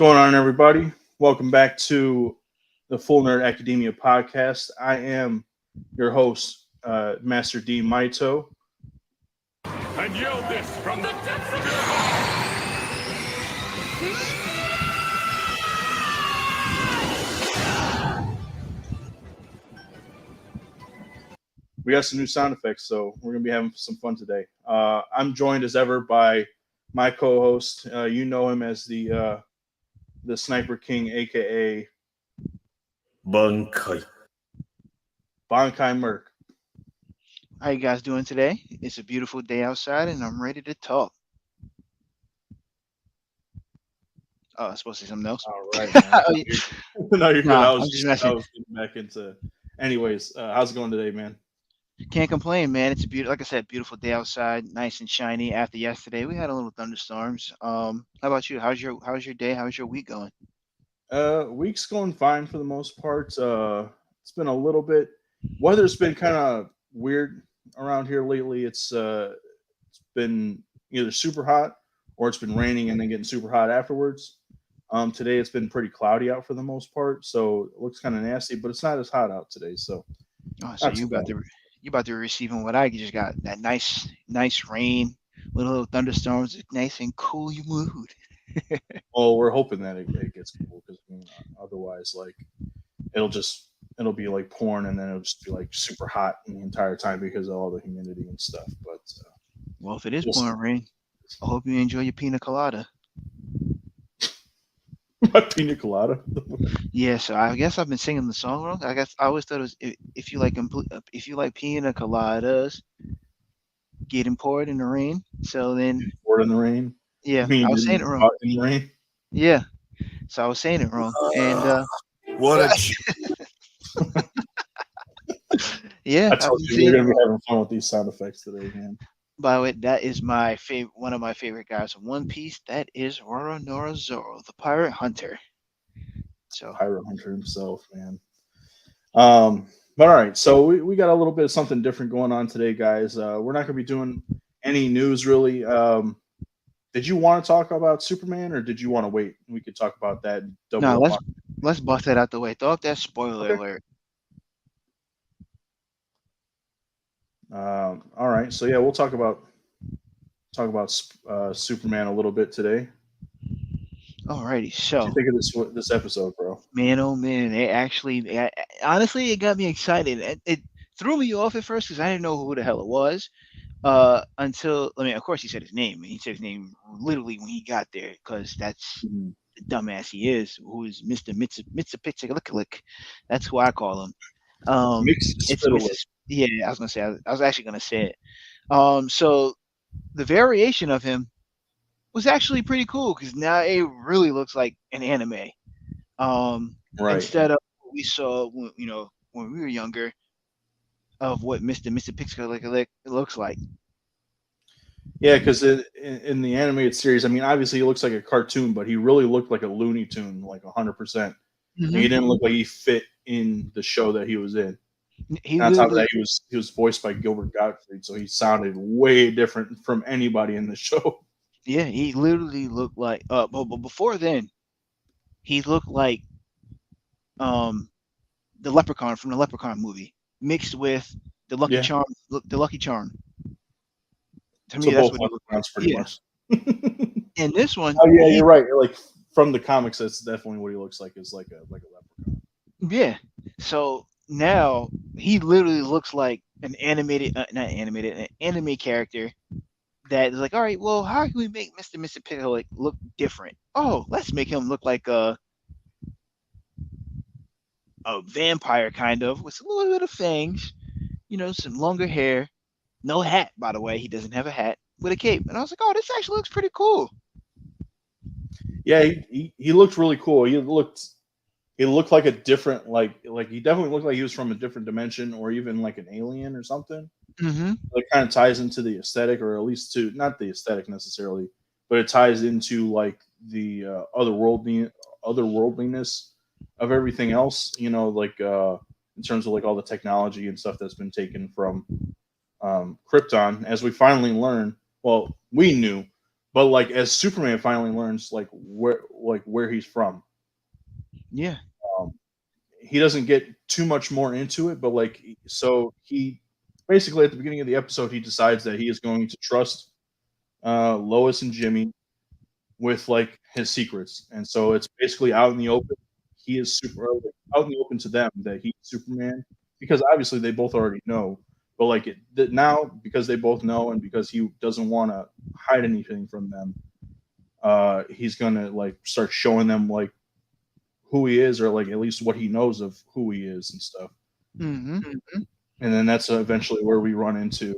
going on, everybody? Welcome back to the Full Nerd Academia podcast. I am your host, Master D. Maito. And yell this from the depths of your heart! We got some new sound effects, so we're going to be having some fun today. I'm joined as ever by my co-host. You know him as the Sniper King, aka Bunkai. Bankai Merc. How you guys doing today? It's a beautiful day outside, and I'm ready to talk. Oh, I was supposed to say something else. All right, man. Oh, yeah. No, you're good. Nah, I was I'm just messing. getting back into. Anyways, how's it going today, man? Can't complain, man. It's a beautiful, like I said, beautiful day outside, nice and shiny. After yesterday, we had a little thunderstorms. How about you? How's your day? How's your week going? Week's going fine for the most part. It's been a little bit. Weather's been kind of weird around here lately. It's been either super hot or it's been raining and then getting super hot afterwards. Today it's been pretty cloudy out for the most part, so it looks kind of nasty, but it's not as hot out today. So Oh, so not too bad. you about to receiving what I just got? That nice rain, little thunderstorms, nice and cool your mood. Well, we're hoping that it gets cool because otherwise, like it'll be like pouring and then it'll just be like super hot the entire time because of all the humidity and stuff. But Well, if it is we'll see. pouring rain, I hope you enjoy your pina colada. My pina colada. Yeah, so I guess I've been singing the song wrong. I guess I always thought it was if you like if you like pina coladas, getting poured in the rain. So then, Poured in the rain. yeah, You mean I you was saying it didn't wrong. caught in the rain? Yeah, so I was saying it wrong. And What a yeah, I I've told been you saying we're it gonna be wrong. having fun with these sound effects today, man. By the way, that is my favorite, one of my favorite guys from One Piece. That is Roronoa Zoro, the pirate hunter. So Pirate Hunter himself, man. But all right, so we got a little bit of something different going on today, guys. We're not gonna be doing any news really. Did you want to talk about Superman or did you want to wait? We could talk about that and double now up on. let's bust that out the way. Throw up that spoiler Okay. alert. All right, so yeah, we'll talk about Superman a little bit today. Alrighty, What do so you think of this episode, bro? man, oh man, honestly, it got me excited. It threw me off at first because I didn't know who the hell it was. Until I mean, of course, he said his name. And he said his name literally when he got there because that's Mhm. the dumbass he is. Who is Mister Mitsupitzalick? That's who I call him. Mix It's spittle Mrs. Yeah, I was gonna say. I was actually gonna say it. So the variation of him was actually pretty cool because now it really looks like an anime. right. Instead of what we saw when we were younger of what Mr. Pixar looks like. Yeah, because in the animated series, I mean, obviously he looks like a cartoon, but he really looked like a Looney Tune, like 100%. Mhm. He didn't look like he fit in the show that he was in. He And on top of literally, that, he was voiced by Gilbert Gottfried, so he sounded way different from anybody in the show. yeah, he literally looked like. But before then, he looked like um the Leprechaun from the Leprechaun movie mixed with the Lucky Yeah, Charm. The Lucky Charm. To so me, that's both what he looked like. leprechauns pretty Yeah. much. And this one, Oh yeah, you're right. Like from the comics, that's definitely what he looks like. Is like a leprechaun. yeah. So now he literally looks like an animated, not animated, an anime character that is like, all right, well, how can we make Mr. Pickle look different? Oh, let's make him look like a vampire kind of with a little bit of fangs, some longer hair, no hat, by the way. He doesn't have a hat with a cape. And I was like, oh, this actually looks pretty cool. Yeah, he looked really cool. He looked like a different like he definitely looked like he was from a different dimension or even like an alien or something. Mm-hmm. It kind of ties into the aesthetic, or at least to not the aesthetic necessarily, but it ties into like the otherworldliness of everything else. Like in terms of like all the technology and stuff that's been taken from Krypton, as we finally learn. Well, we knew, but like as Superman finally learns like where he's from, Yeah. um, he doesn't get too much more into it, but like so he basically at the beginning of the episode he decides that he is going to trust Lois and Jimmy with like his secrets, and so it's basically out in the open. He is out in the open to them that he's Superman because obviously they both already know, but like now because they both know and because he doesn't want to hide anything from them, he's gonna like start showing them like who he is or like at least what he knows of who he is and stuff. Hmm. And then that's eventually where we run into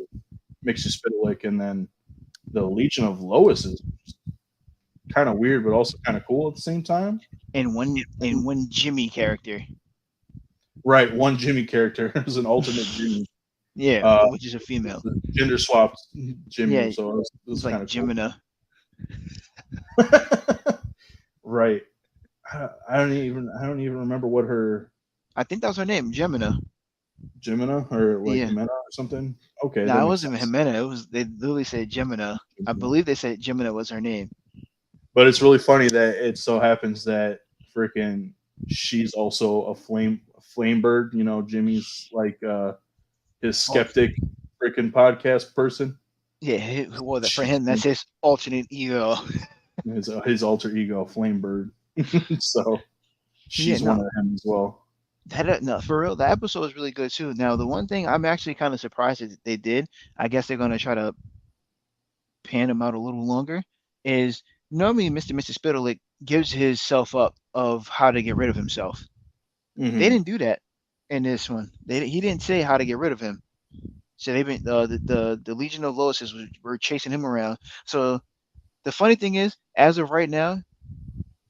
Mixie Spitalik, and then the Legion of Lois is kind of weird, but also kind of cool at the same time. And one Jimmy character. Right, one Jimmy character is an alternate Jimmy, Yeah, uh, which is a female. gender swapped Jimmy. Yeah, So it was it's kind like of cool. Jimina. Right. I don't even remember what her I think that was her name, Jimina. Jimina or like Yeah. Jimena or something. Okay, No, that it makes wasn't sense. Jimena. It was they literally said Jimina. I believe they said Jimina was her name. But it's really funny that it so happens that freaking she's also a flame bird. You know, Jimmy's like his Oh, skeptic freaking podcast person. yeah. Well, that for She's him, that's his alternate ego. his alter ego, flame bird. So Yeah. she's one No, of them as well. that no, for real. That episode was really good too. Now, the one thing I'm actually kind of surprised that they did, I guess they're gonna try to pan him out a little longer, is normally Mr. Spitalik gives himself up of how to get rid of himself. They Hmm. didn't do that in this one. He didn't say how to get rid of him. So they've been the Legion of Lois were chasing him around. So the funny thing is, as of right now,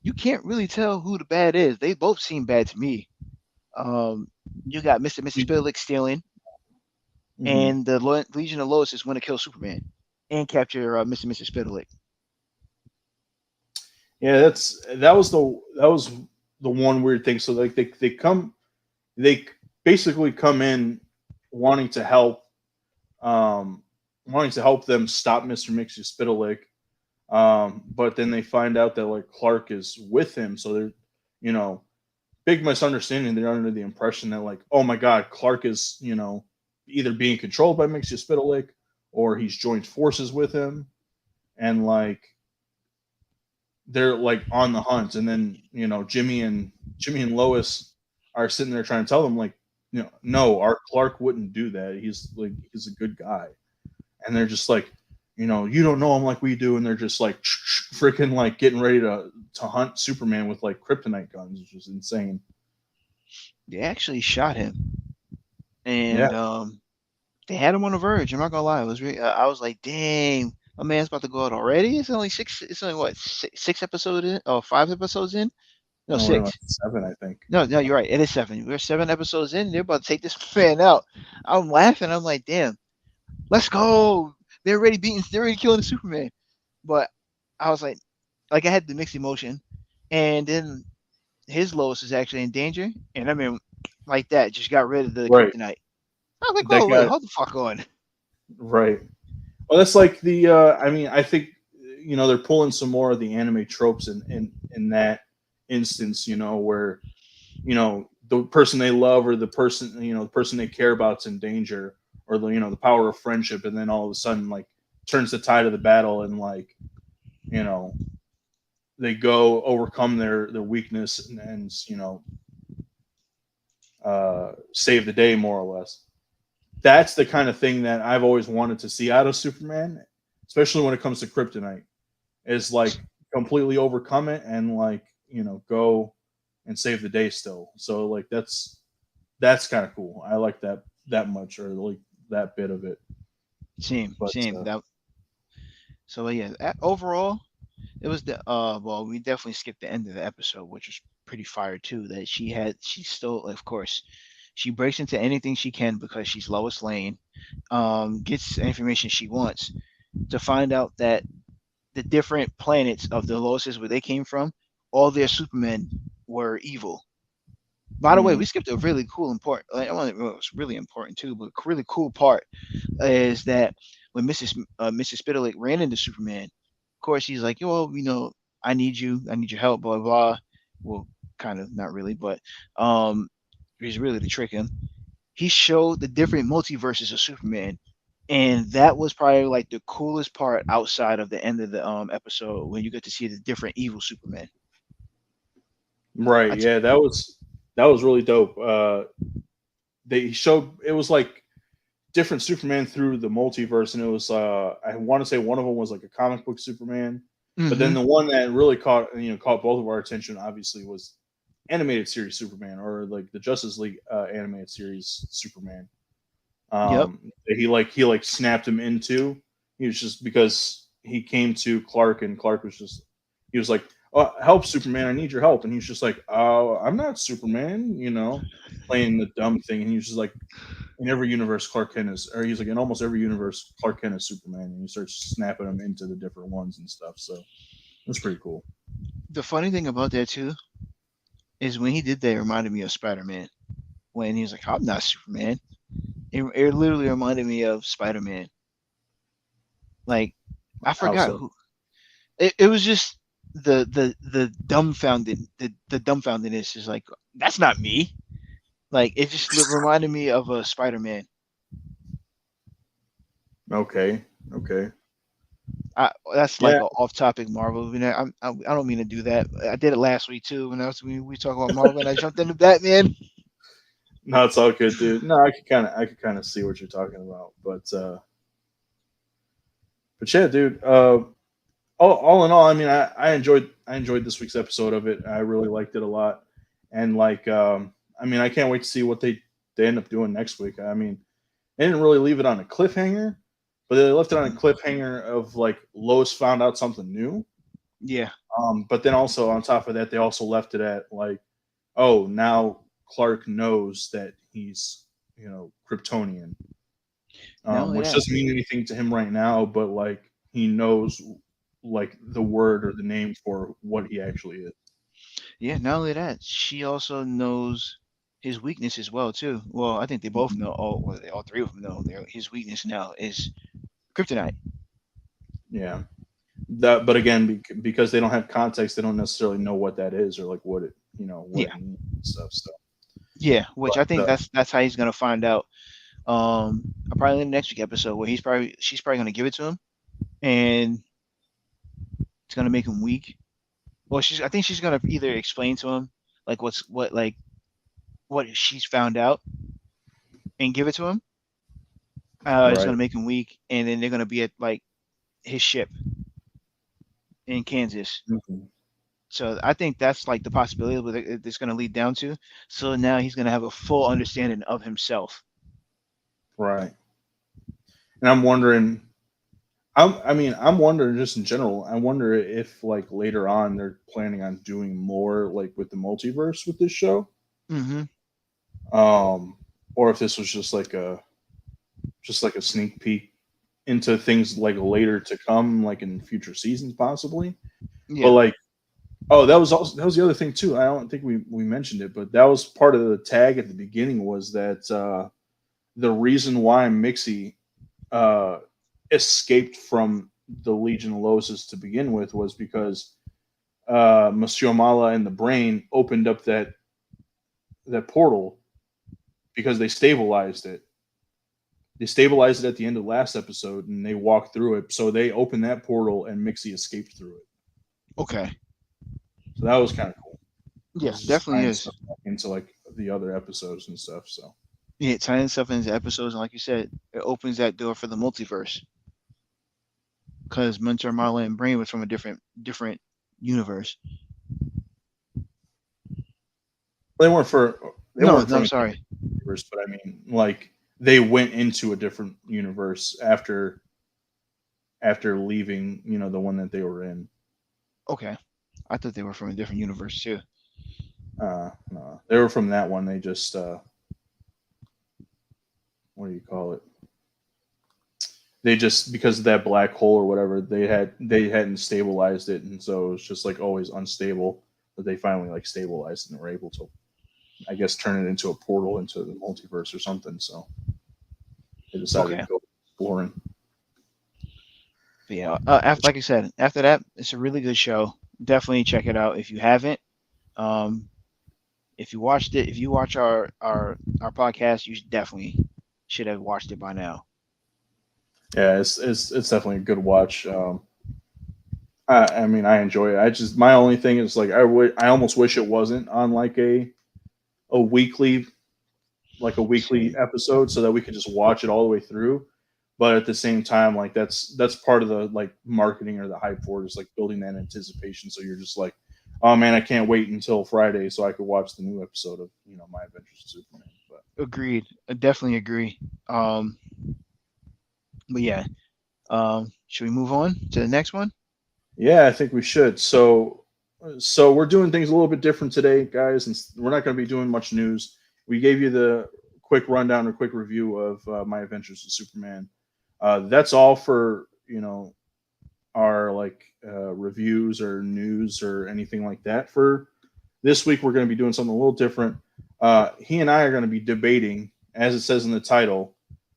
you can't really tell who the bad is. They both seem bad to me. Um, you got Mr. Spitalik stealing, Hmm. and the Legion of Lois is want to kill Superman and capture Mr. Spitalik. Yeah, that was the one weird thing. So like they basically come in wanting to help wanting to help them stop Mr. Mixie Spitalik. But then they find out that like Clark is with him, so they're you know big misunderstanding. They're under the impression that like oh my god, Clark is either being controlled by Mixie Spitalik or he's joined forces with him, and like they're like on the hunt, and then Jimmy and Lois are sitting there trying to tell them like no, our Clark wouldn't do that. He's a good guy, and they're just like you don't know him like we do, and they're just like freaking like getting ready to hunt Superman with like kryptonite guns, which is insane. They actually shot him, Yeah, and they had him on the verge. I'm not gonna lie, it was really, I was like, dang, my man's about to go out already. It's only six. It's only what six episodes in, or 5 episodes in? No, no, we're like six. 7, I think. No, no, you're right. It is seven. We're 7 episodes in. They're about to take this man out. I'm laughing. I'm like, damn, let's go. They're already beating. They're already killing Superman. But I was like I had the mixed emotion, and then his Lois is actually in danger, and I mean, like that, just got rid of the Right, kryptonite. I was like, that oh wait, guy. hold the fuck on. Right. Well, that's like the. I mean, I think they're pulling some more of the anime tropes in that instance. Where the person they love or the person they care about's in danger, or the power of friendship, and then all of a sudden like turns the tide of the battle, and like you know they go overcome their weakness, and save the day more or less. That's the kind of thing that I've always wanted to see out of Superman, especially when it comes to kryptonite, is like completely overcome it and like go and save the day still. So like that's kind of cool. I like that much, or like that bit of it. Same, But same. That so yeah. Overall, it was the well, we definitely skipped the end of the episode, which was pretty fire too. That she still, of course, she breaks into anything she can because she's Lois Lane. Gets the information she wants to find out that the different planets of the Loises where they came from, all their Supermen were evil. By the way, mm, we skipped a really cool important. Like, I want well, it's really important too, but a really cool part is that when Mrs. Spitalik ran into Superman, course, he's like, well, I need you. I need your help. Blah blah. Well, kind of not really, but um, he's really to trick him. He showed the different multiverses of Superman, and that was probably like the coolest part outside of the end of the episode when you get to see the different evil Superman. Right. I t- Yeah, that was really dope. They showed it was like different Superman through the multiverse, and it was I want to say one of them was like a comic book Superman, but then mm-hmm. the one that really caught both of our attention obviously was animated series Superman, or like the Justice League animated series Superman. Yep. He snapped him into. He was just because he came to Clark, and Clark was just he was like, oh, help Superman, I need your help, and he's just like, oh, I'm not Superman, playing the dumb thing, and he's just like, in every universe Clark Kent is, or he's like in almost every universe Clark Kent is Superman, and he starts snapping them into the different ones and stuff. So that's pretty cool. The funny thing about that too is when he did that, it reminded me of Spider Man. When he was like, "I'm not Superman," it literally reminded me of Spider Man. Like I How forgot so? who. It was just the dumbfounded the dumbfoundedness is like that's not me. Like it just reminded me of a Spider Man. Okay, okay, That's like yeah. a off-topic Marvel. I don't mean to do that. I did it last week too when we talk about Marvel and I jumped into Batman. No, it's all good, dude. No, I could kind of see what you're talking about, but yeah, dude. All in all, I mean, I enjoyed this week's episode of it. I really liked it a lot, and like, I mean, I can't wait to see what they end up doing next week. I mean, they didn't really leave it on a cliffhanger, but they left it on a Mhm. cliffhanger of like Lois found out something new. Yeah. But then also on top of that, they also left it at like, oh, now Clark knows that he's Kryptonian, Not only which that, doesn't mean anything to him right now, but like he knows like the word or the name for what he actually is. yeah, not only that, she also knows his weakness as well too. Well, I think they both know. All three of them know his weakness now is kryptonite. Yeah, that. But again, because they don't have context, they don't necessarily know what that is or like what Yeah, it means and stuff. So, yeah. Which I but think that's how he's gonna find out. Probably in the next week episode where she's probably gonna give it to him, and it's gonna make him weak. Well, I think she's gonna either explain to him like what she's found out and give it to him. It's right. gonna make him weak, and then they're gonna be at like his ship in Kansas. Mhm. So I think that's like the possibility of what it's going to lead down to. So now he's going to have a full understanding of himself. Right. And I'm wondering. I'm wondering just in general. I wonder if like later on they're planning on doing more like with the multiverse with this show, Hmm. um, or if this was just like a sneak peek into things like later to come, like in future seasons possibly. But Yeah. like, oh, that was the other thing too. I don't think we mentioned it, but that was part of the tag at the beginning was that the reason why Mixie uh, escaped from the Legion of Loses to begin with was because Monsieur Mala and the Brain opened up that portal because they stabilized it. They stabilized it at the end of last episode, and they walked through it. So they opened that portal, and Mixie escaped through it. Okay. So that was kind of cool. It Yeah, was just definitely tying is. stuff back into like the other episodes and stuff. So Yeah, tying stuff into episodes, and like you said, it opens that door for the multiverse because Mentor, Marlon, and Brain was from a different universe. they weren't for they No, weren't no, from a sorry. different universe, but I mean, like they went into a different universe after leaving, the one that they were in. Okay, I thought they were from a different universe too. No, they were from that one. They just what do you call it? They just because of that black hole or whatever they hadn't stabilized it, and so it was just like always unstable. But they finally like stabilized and were able to, I guess, turn it into a portal into the multiverse or something. So they decided Okay. to go exploring. But yeah, after, like I said, after that, it's a really good show. Definitely check it out if you haven't. Um, if you watched it, if you watch our podcast, you definitely should have watched it by now. Yeah, it's definitely a good watch. I mean, I enjoy it. I just my only thing is like I almost wish it wasn't on like a weekly a weekly Same. episode so that we could just watch it all the way through. But at the same time, like that's part of the like marketing or the hype for it is like building that anticipation. So you're just like, oh man, I can't wait until Friday so I could watch the new episode of My Adventures in Superman. But Agreed. I definitely agree. Um, but yeah, should we move on to the next one? yeah, I think we should. So we're doing things a little bit different today, guys, and we're not going to be doing much news. We gave you the quick rundown or quick review of My Adventures with Superman. That's all for our like reviews or news or anything like that. For this week, we're going to be doing something a little different. He and I are going to be debating, as it says in the title,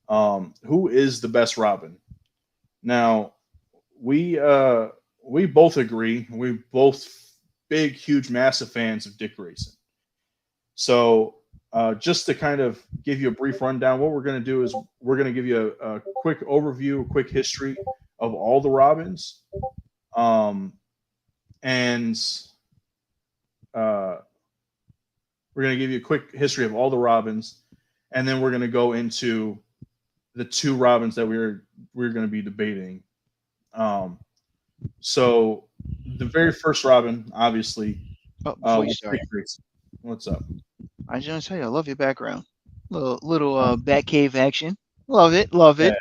who is the best Robin. Now, we both agree. We both big, huge, massive fans of Dick Grayson. So, just to kind of give you a brief rundown, what we're going to do is we're going to give you a quick overview, a quick history of all the Robins, um, and uh, we're going to give you a quick history of all the Robins, and then we're going to go into the two Robins that we're going to be debating. Um, so, the very first Robin, obviously, Oh, before you was start, Dick Grayson. What's up? I just want to tell you, I love your background. Little Batcave action. Love it. Love Yeah,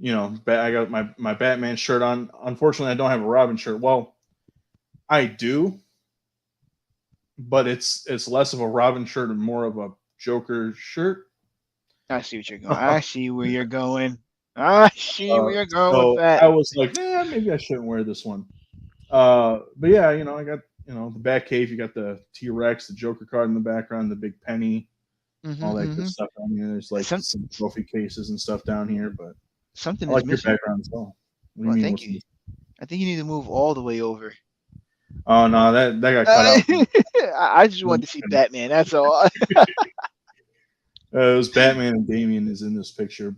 it. I got my Batman shirt on. Unfortunately, I don't have a Robin shirt. Well, I do, but it's less of a Robin shirt and more of a Joker shirt. I see what you're going. I see where you're going. I see where you're going with So that. I was like, maybe I shouldn't wear this one. But yeah, I got the Batcave. You got the T Rex, the Joker card in the background, the big penny, Mm-hmm, all that good mm-hmm. stuff down here. There's like Some some trophy cases and stuff down here, but something I is like your missing. background as well. What do you Well, mean? thank What's you. this? I think you need to move all the way over. Oh no, that got cut Uh, out. I just wanted to see Batman. That's all. It was Batman and Damian is in this picture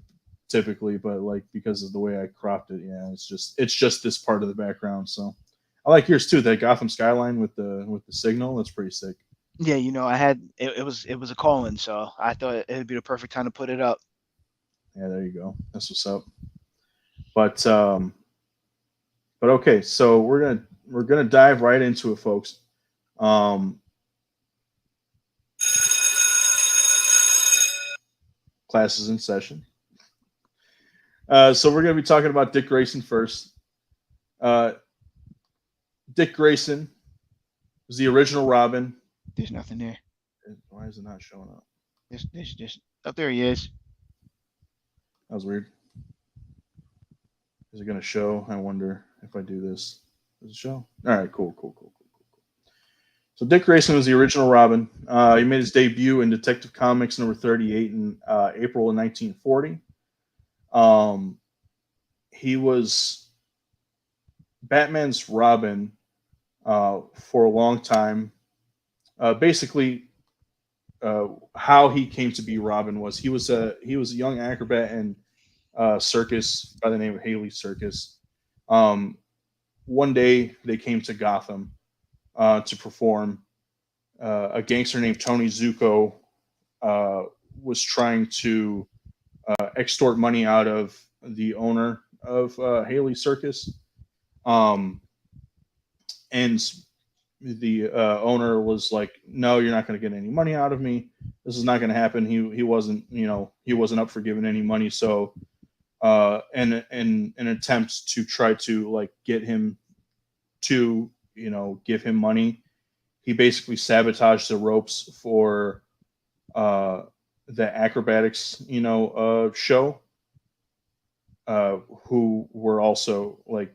typically, but like because of the way I cropped it, yeah, it's just this part of the background. So I like yours too. That Gotham skyline with the signal. That's pretty sick. Yeah, I had it was a call-in, so I thought it'd be the perfect time to put it up. Yeah, there you go. That's what's up. But okay, so we're gonna dive right into it, folks. Um, Classes in session. So we're gonna be talking about Dick Grayson first. Uh, Dick Grayson was the original Robin. There's nothing there. Why is it not showing up? There's up there. He is. That was weird. Is it going to show? I wonder if I do this. Does it show? All right, cool. So Dick Grayson was the original Robin. He made his debut in Detective Comics number 38 in April of 1940. He was Batman's Robin for a long time. Basically, how he came to be Robin was he was a young acrobat in circus by the name of Haley Circus. Um, One day they came to Gotham to perform. A gangster named Tony Zuko was trying to extort money out of the owner of Haley Circus, um, and the owner was like, "No, you're not going to get any money out of me. This is not going to happen." He wasn't he wasn't up for giving any money, so in an attempt to try to like get him to give him money, he basically sabotaged the ropes for uh, the acrobatics show, who were also like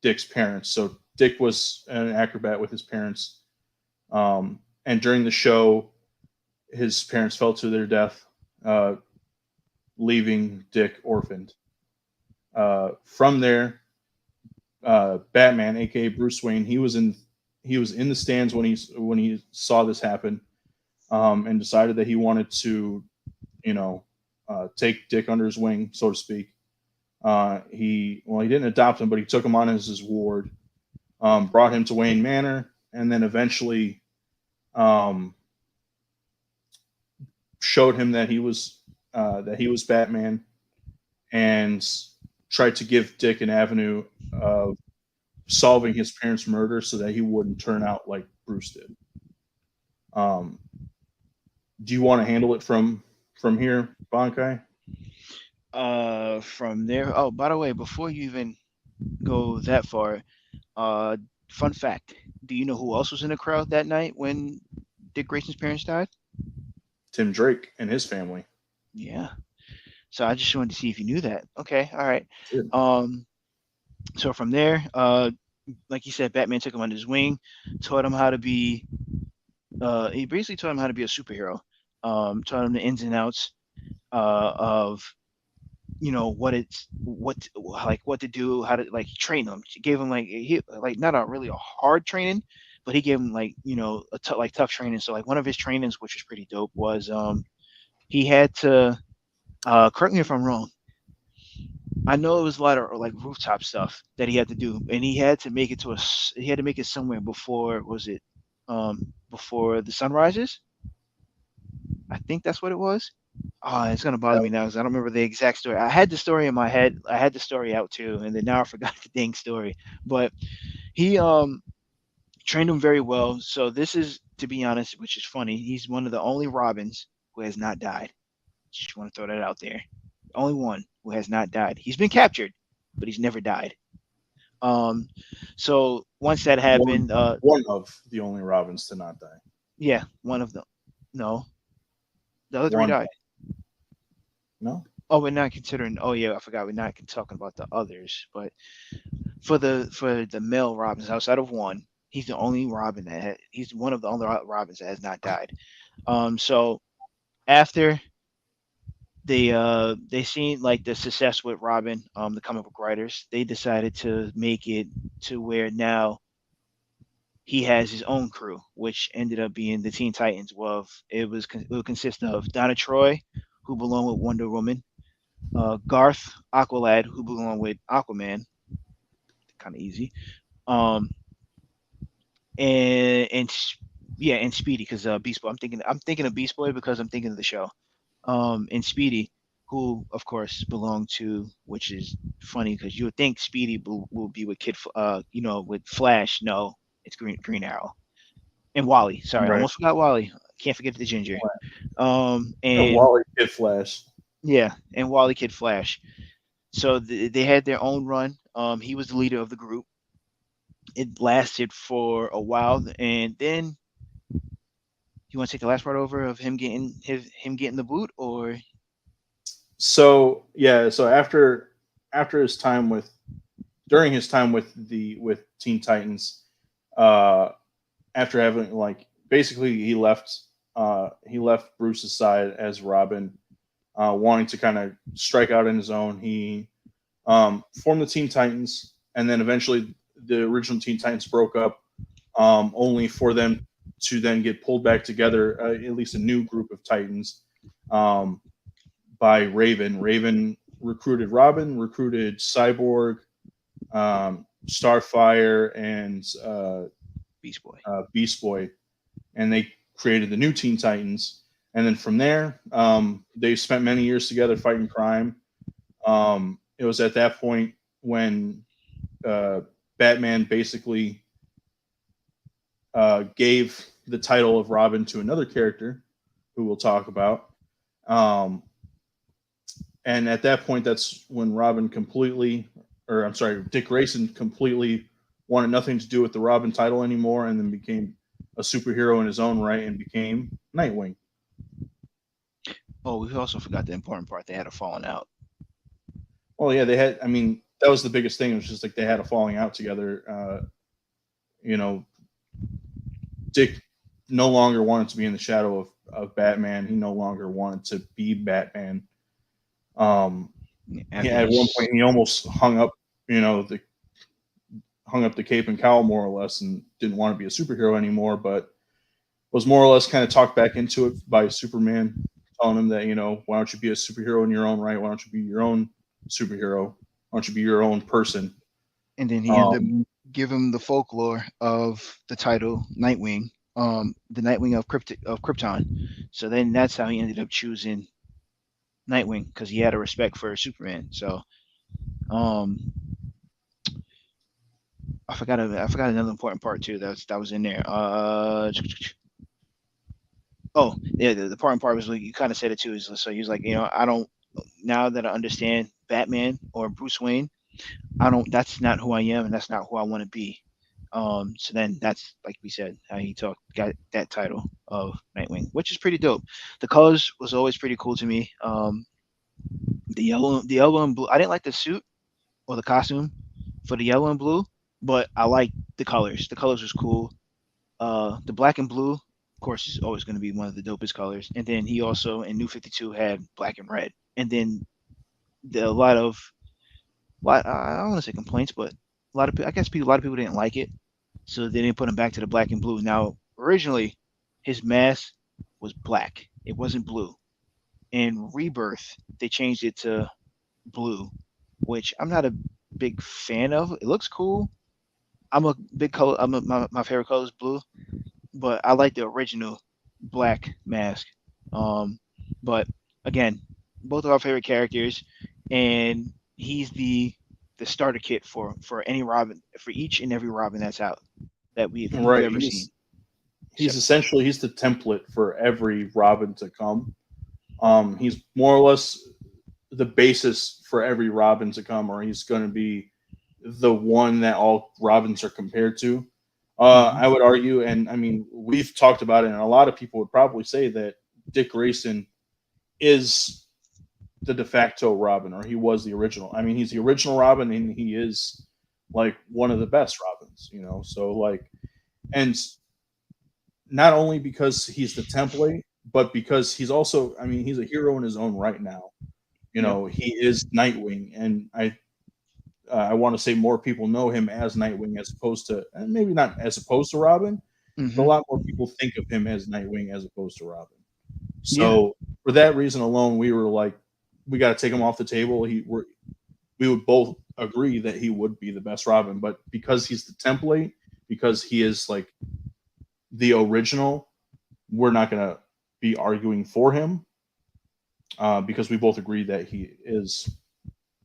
Dick's parents. So Dick was an acrobat with his parents, and during the show, his parents fell to their death, uh, leaving Dick orphaned. From there, Batman, aka Bruce Wayne, he was in the stands when he saw this happen, and decided that he wanted to, you know, take Dick under his wing, so to speak. He didn't adopt him, but he took him on as his ward, brought him to Wayne Manor, and then eventually um, showed him that he was Batman, and tried to give Dick an avenue of solving his parents' murder so that he wouldn't turn out like Bruce did. Um, do you want to handle it from here, Bankai? From there. Oh, by the way, before you even go that far, uh, fun fact: do you know who else was in the crowd that night when Dick Grayson's parents died? Tim Drake and his family. Yeah. So I just wanted to see if you knew that. Okay. All right. Did. Um. So from there, like you said, Batman took him under his wing, taught him how to be. He basically taught him how to be a superhero. Taught him the ins and outs of what to do, how to like train them. He gave him like not a really a hard training, but he gave him like like tough training. So like one of his trainings, which was pretty dope, was he had to correct me if I'm wrong. I know it was a lot of like rooftop stuff that he had to do, and he had to make it he had to make it somewhere before was it before the sun rises. I think that's what it was. Oh, it's gonna bother me now because I don't remember the exact story. I had the story in my head. I had the story out too, and then now I forgot the dang story. But he trained him very well. So this is, to be honest, which is funny. He's one of the only Robins who has not died. Just want to throw that out there. Only one who has not died. He's been captured, but he's never died. Um, so once that one happened, one of the only Robins to not die. yeah, one of them. No, the other three One, died. no. Oh, we're not considering. Oh yeah, I forgot. We're not talking about the others. But for the male Robins, outside of one, he's the only Robin he's one of the only Robins that has not died. So after they seen like the success with Robin, the comic book writers, they decided to make it to where now he has his own crew, which ended up being the Teen Titans. Well, it would consist of Donna Troy, who belonged with Wonder Woman, Garth Aqualad, who belonged with Aquaman, kind of easy, um, and yeah, and Speedy because Beast Boy. I'm thinking of Beast Boy because I'm thinking of the show. And Speedy, who of course belonged to, which is funny because you would think Speedy will be with with Flash. No, it's Green Arrow and Wally. Sorry, I Right. almost forgot Wally. Can't forget the ginger. And Wally Kid Flash. yeah, and Wally Kid Flash. So they had their own run. He was the leader of the group. It lasted for a while, and then you want to take the last part over of him getting the boot, or So yeah, so after his time with during his time with Teen Titans, uh, after having like basically he left Bruce's side as Robin, wanting to kind of strike out on his own. He formed the Teen Titans, and then eventually the original Teen Titans broke up, only for them to then get pulled back together, at least a new group of Titans, um, by Raven. Raven recruited Robin, recruited Cyborg, Starfire, and Beast Boy? Beast Boy, and they created the new Teen Titans. And then from there, they spent many years together fighting crime. It was at that point when Batman basically gave the title of Robin to another character who we'll talk about. Um, and at that point, that's when Dick Grayson completely wanted nothing to do with the Robin title anymore, and then became a superhero in his own right and became Nightwing. Oh, we also forgot the important part. They had a falling out. Well, yeah, they had. I mean, that was the biggest thing. It was just like they had a falling out together. You know, Dick no longer wanted to be in the shadow of Batman. He no longer wanted to be Batman. Um, after at one he's point he almost you know, the hung up the cape and cowl more or less, and didn't want to be a superhero anymore, but was more or less kind of talked back into it by Superman, telling him that, you know, why don't you be a superhero in your own right? Why don't you be your own superhero? Why don't you be your own person? and then he ended up Um, give him the folklore of the title Nightwing, the Nightwing of Krypton. So then that's how he ended up choosing Nightwing because he had a respect for Superman. So um, I forgot another important part too that was in there. Oh yeah, the important part was like you kind of said it too. Is so he was like, you know, I don't now that I understand Batman or Bruce Wayne, I don't. That's not who I am, and that's not who I want to be. So then that's like we said, how he got that title of Nightwing, which is pretty dope. The colors was always pretty cool to me. The yellow and blue. I didn't like the suit or the costume for the yellow and blue, but I like the colors. The colors was cool. The black and blue, of course, is always going to be one of the dopest colors. And then he also in New 52 had black and red. And then a lot I don't want to say complaints, but a lot of I guess a lot of people didn't like it, so they didn't put him back to the black and blue. Now originally, his mask was black; it wasn't blue. In Rebirth, they changed it to blue, which I'm not a big fan of. It looks cool. I'm a big color. My favorite color is blue, but I like the original black mask. Um, but again, both of our favorite characters, and he's the starter kit for any Robin for each and every Robin that's out that we've right. ever seen. So, He's the template for every Robin to come. He's more or less the basis for every Robin to come, or he's going to be the one that all Robins are compared to. mhm. I would argue, and I mean, we've talked about it, and a lot of people would probably say that Dick Grayson is the de facto Robin, or he was the original. I mean, he's the original Robin, and he is like one of the best Robins, you know. So like, and not only because he's the template, but because he's also, I mean, he's a hero in his own right now. You Yep. know, he is Nightwing, and I want to say more people know him as Nightwing as opposed to, and maybe not as opposed to Robin, but a Mhm. lot more people think of him as Nightwing as opposed to Robin. Yeah. So for that reason alone, we were like, we got to take him off the table. We would both agree that he would be the best Robin, but because he's the template, because he is like the original, we're not gonna be arguing for him because we both agree that he is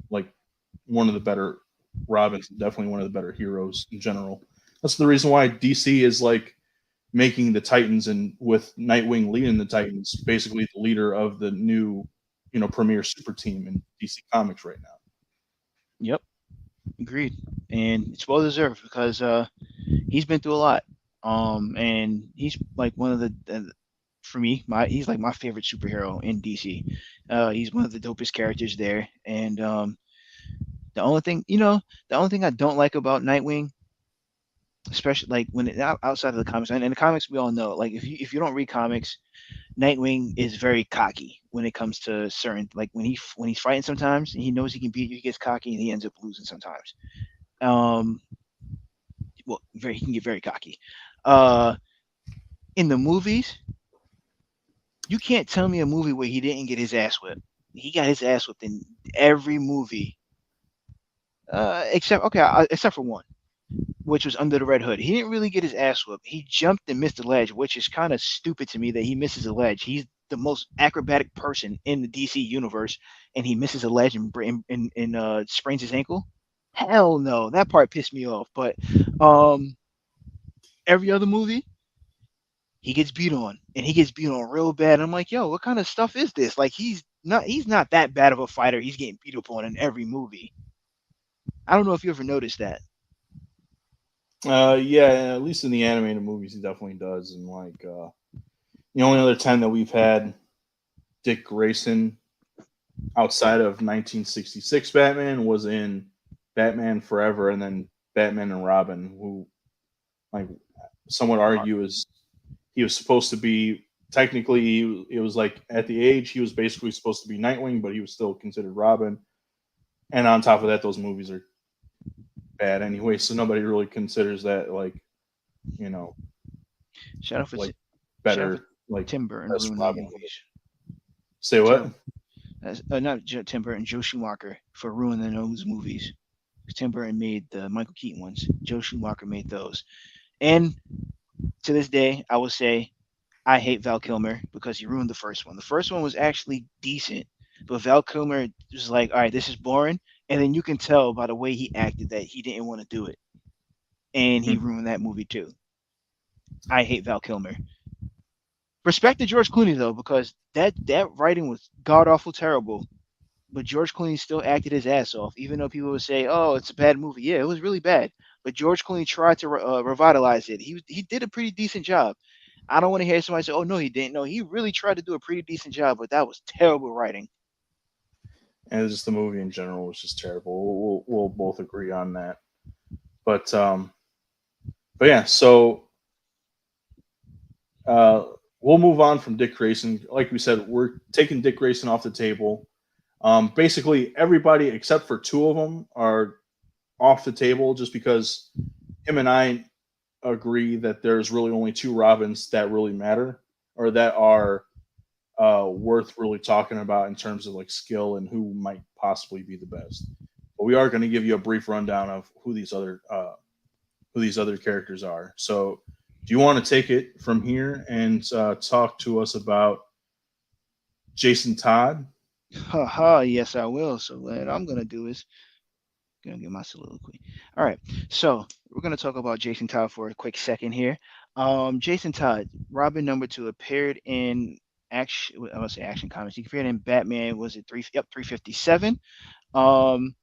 like one of the better Robins, definitely one of the better heroes in general. That's the reason why DC is like making the Titans, and with Nightwing leading the Titans, basically the leader of the new, you know, premier super team in DC Comics right now. Yep. Agreed. And it's well deserved because he's been through a lot. And he's like one of the for me, my he's like my favorite superhero in DC. He's one of the dopest characters there. And the only thing, the only thing I don't like about Nightwing, especially like when outside of the comics, and in the comics we all know, like if you don't read comics, Nightwing is very cocky when it comes to certain, like when he's fighting sometimes, he knows he can beat you, he gets cocky and he ends up losing sometimes. Um, well, he can get very cocky. Uh, in the movies, you can't tell me a movie where he didn't get his ass whipped. He got his ass whipped in every movie, except for one, which was Under the Red Hood. He didn't really get his ass whooped. He jumped and missed the ledge, which is kind of stupid to me that he misses a ledge. He's the most acrobatic person in the DC universe, and he misses a ledge and sprains his ankle. Hell no, that part pissed me off. But um, every other movie, he gets beat on, and he gets beat on real bad. I'm like, yo, what kind of stuff is this? Like, he's not that bad of a fighter. He's getting beat up on in every movie. I don't know if you ever noticed that. Yeah, at least in the animated movies, he definitely does. And like the only other time that we've had Dick Grayson outside of 1966 Batman was in Batman Forever, and then Batman and Robin, who like some would argue is he was supposed to be technically it was like at the age he was basically supposed to be Nightwing, but he was still considered Robin. And on top of that, those movies are bad anyway, so nobody really considers that like, you know, Shout out for like shout out for better, like Tim Burton best ruining Robin. movies. Say what? Terrible. Not Tim Burton, Joe Schumacher for ruining those movies. Tim Burton made the Michael Keaton ones. Joe Schumacher made those. And to this day, I will say I hate Val Kilmer because he ruined the first one. The first one was actually decent, but Val Kilmer was like, all right, this is boring. And then you can tell by the way he acted that he didn't want to do it. And he Hmm. ruined that movie too. I hate Val Kilmer. Respect to George Clooney though, because that writing was god awful terrible. But George Clooney still acted his ass off, even though people would say, "Oh, it's a bad movie." Yeah, it was really bad. But George Clooney tried to revitalize it. He did a pretty decent job. I don't want to hear somebody say, "Oh no, he didn't." No, he really tried to do a pretty decent job, but that was terrible writing. And just the movie in general was just terrible. We'll both agree on that. But yeah, so uh, we'll move on from Dick Grayson. Like we said, we're taking Dick Grayson off the table. Basically, everybody except for two of them are off the table just because him and I agree that there's really only two Robins that really matter or that are worth really talking about in terms of like skill and who might possibly be the best. But we are going to give you a brief rundown of who these other characters are. So, do you want to take it from here and talk to us about Jason Todd? Haha, yes, I will. So what I'm gonna do is gonna get my soliloquy. All right, so we're gonna talk about Jason Todd for a quick second here. Jason Todd, Robin number two, appeared in action. I would say Action Comics. He appeared in Batman. Was it 357? Um,